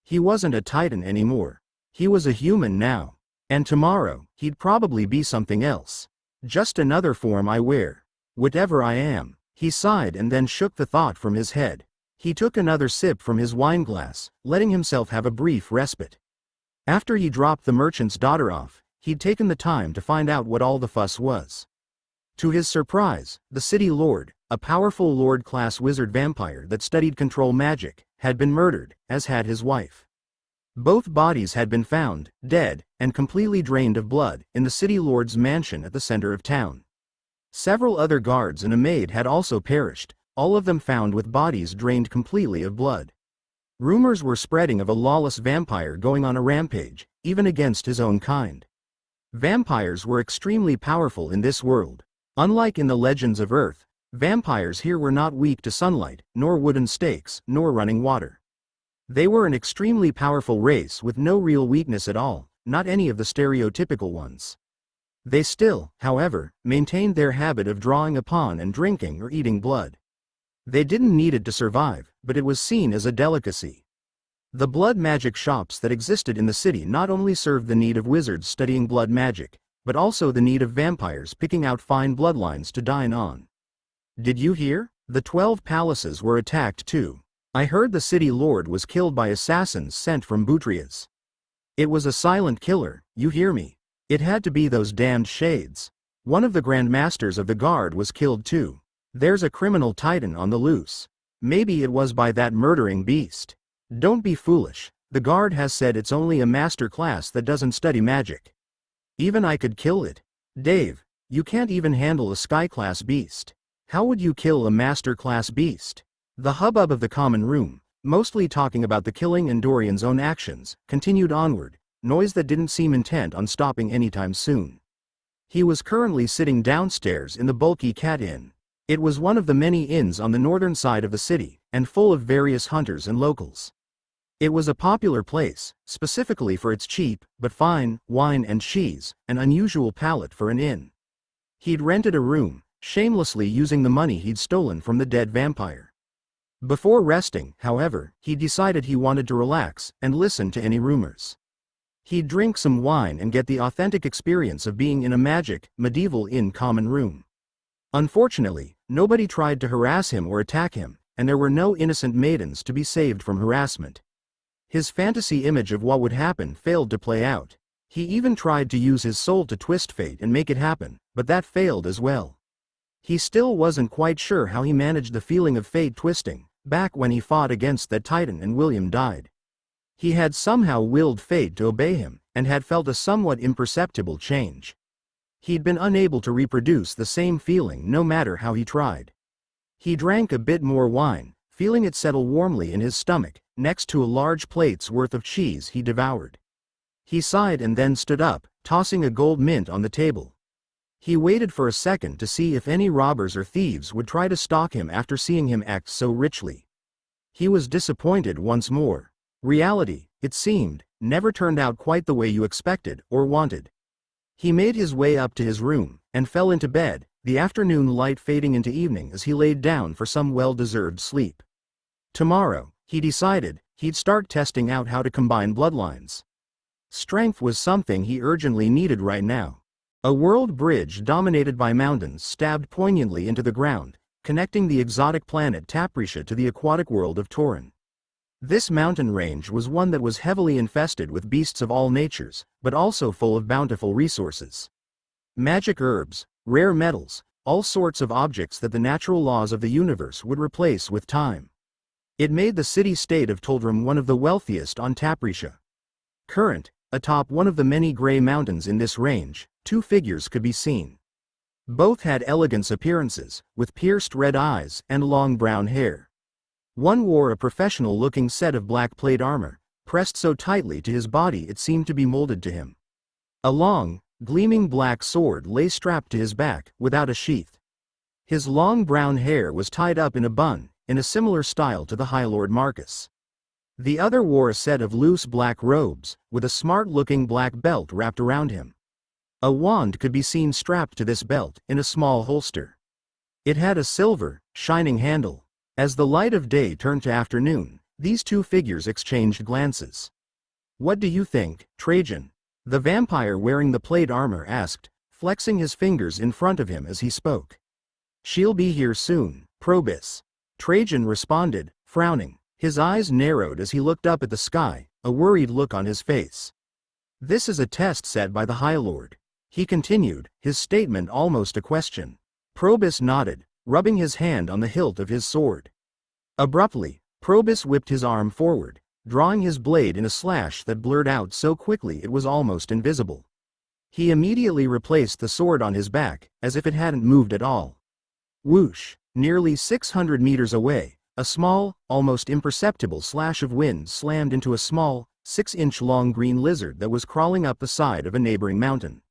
He wasn't a titan anymore. He was a human now. And tomorrow, he'd probably be something else. Just another form I wear. Whatever I am. He sighed and then shook the thought from his head. He took another sip from his wineglass, letting himself have a brief respite. After he dropped the merchant's daughter off, he'd taken the time to find out what all the fuss was. To his surprise, the city lord, a powerful lord-class wizard vampire that studied control magic, had been murdered, as had his wife. Both bodies had been found, dead, and completely drained of blood, in the city lord's mansion at the center of town. Several other guards and a maid had also perished, all of them found with bodies drained completely of blood. Rumors were spreading of a lawless vampire going on a rampage, even against his own kind. Vampires were extremely powerful in this world. Unlike in the legends of Earth, vampires here were not weak to sunlight, nor wooden stakes, nor running water. They were an extremely powerful race with no real weakness at all, not any of the stereotypical ones. They still, however, maintained their habit of drawing upon and drinking or eating blood. They didn't need it to survive, but it was seen as a delicacy. The blood magic shops that existed in the city not only served the need of wizards studying blood magic, but also the need of vampires picking out fine bloodlines to dine on. Did you hear? The 12 palaces were attacked too. I heard the city lord was killed by assassins sent from Butrias. It was a silent killer, you hear me? It had to be those damned shades. One of the Grand Masters of the Guard was killed too. There's a criminal titan on the loose. Maybe it was by that murdering beast. Don't be foolish. The Guard has said it's only a master class that doesn't study magic. Even I could kill it. Dave, you can't even handle a sky-class beast. How would you kill a master-class beast? The hubbub of the common room, mostly talking about the killing and Dorian's own actions, continued onward, noise that didn't seem intent on stopping anytime soon. He was currently sitting downstairs in the bulky Cat Inn. It was one of the many inns on the northern side of the city, and full of various hunters and locals. It was a popular place, specifically for its cheap, but fine, wine and cheese, an unusual palate for an inn. He'd rented a room, shamelessly using the money he'd stolen from the dead vampire. Before resting, however, he decided he wanted to relax and listen to any rumors. He'd drink some wine and get the authentic experience of being in a magic, medieval inn common room. Unfortunately, nobody tried to harass him or attack him, and there were no innocent maidens to be saved from harassment. His fantasy image of what would happen failed to play out. He even tried to use his soul to twist fate and make it happen, but that failed as well. He still wasn't quite sure how he managed the feeling of fate twisting, back when he fought against that titan and William died. He had somehow willed fate to obey him, and had felt a somewhat imperceptible change. He'd been unable to reproduce the same feeling no matter how he tried. He drank a bit more wine, feeling it settle warmly in his stomach, next to a large plate's worth of cheese he devoured. He sighed and then stood up, tossing a gold mint on the table. He waited for a second to see if any robbers or thieves would try to stalk him after seeing him act so richly. He was disappointed once more. Reality, it seemed, never turned out quite the way you expected or wanted. He made his way up to his room, and fell into bed, the afternoon light fading into evening as he laid down for some well-deserved sleep. Tomorrow, he decided, he'd start testing out how to combine bloodlines. Strength was something he urgently needed right now. A world bridge dominated by mountains stabbed poignantly into the ground, connecting the exotic planet Taprisha to the aquatic world of Torin. This mountain range was one that was heavily infested with beasts of all natures, but also full of bountiful resources. Magic herbs, rare metals, all sorts of objects that the natural laws of the universe would replace with time. It made the city-state of Toldrum one of the wealthiest on Taprisha. Current, atop one of the many gray mountains in this range, two figures could be seen. Both had elegant appearances, with pierced red eyes and long brown hair. One wore a professional-looking set of black plate armor, pressed so tightly to his body it seemed to be molded to him. A long, gleaming black sword lay strapped to his back, without a sheath. His long brown hair was tied up in a bun, in a similar style to the High Lord Marcus. The other wore a set of loose black robes, with a smart-looking black belt wrapped around him. A wand could be seen strapped to this belt, in a small holster. It had a silver, shining handle. As the light of day turned to afternoon, these two figures exchanged glances. "What do you think, Trajan?" the vampire wearing the plate armor asked, flexing his fingers in front of him as he spoke. "She'll be here soon, Probus," Trajan responded, frowning. His eyes narrowed as he looked up at the sky, a worried look on his face. "This is a test set by the High Lord," he continued, his statement almost a question. Probus nodded, rubbing his hand on the hilt of his sword. Abruptly, Probus whipped his arm forward, drawing his blade in a slash that blurred out so quickly it was almost invisible. He immediately replaced the sword on his back, as if it hadn't moved at all. Whoosh! Nearly 600 meters away, a small, almost imperceptible slash of wind slammed into a small, 6-inch-long green lizard that was crawling up the side of a neighboring mountain.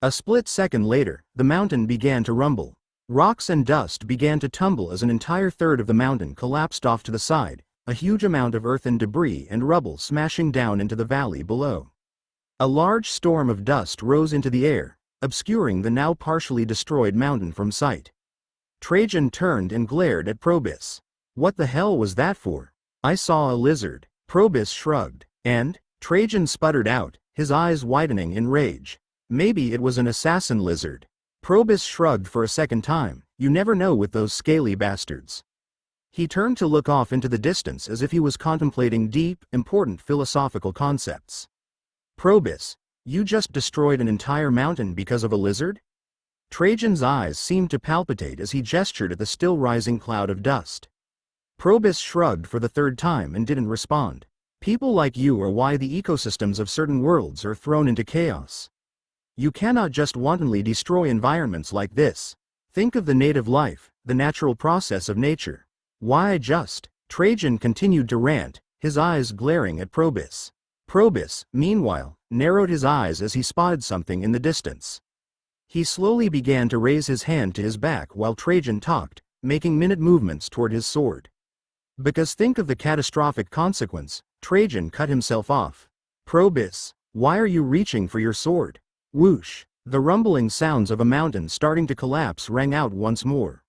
A split second later, the mountain began to rumble. Rocks and dust began to tumble as an entire third of the mountain collapsed off to the side, a huge amount of earth and debris and rubble smashing down into the valley below. A large storm of dust rose into the air, obscuring the now partially destroyed mountain from sight. Trajan turned and glared at Probus. "What the hell was that for?" "I saw a lizard," Probus shrugged. "And?" Trajan sputtered out, his eyes widening in rage. "Maybe it was an assassin lizard." Probus shrugged for a second time. "You never know with those scaly bastards." He turned to look off into the distance as if he was contemplating deep, important philosophical concepts. "Probus, you just destroyed an entire mountain because of a lizard?" Trajan's eyes seemed to palpitate as he gestured at the still rising cloud of dust. Probus shrugged for the third time and didn't respond. "People like you are why the ecosystems of certain worlds are thrown into chaos. You cannot just wantonly destroy environments like this. Think of the native life, the natural process of nature. Why just?" Trajan continued to rant, his eyes glaring at Probus. Probus, meanwhile, narrowed his eyes as he spotted something in the distance. He slowly began to raise his hand to his back while Trajan talked, making minute movements toward his sword. "Because think of the catastrophic consequence," Trajan cut himself off. "Probus, why are you reaching for your sword?" Whoosh! The rumbling sounds of a mountain starting to collapse rang out once more.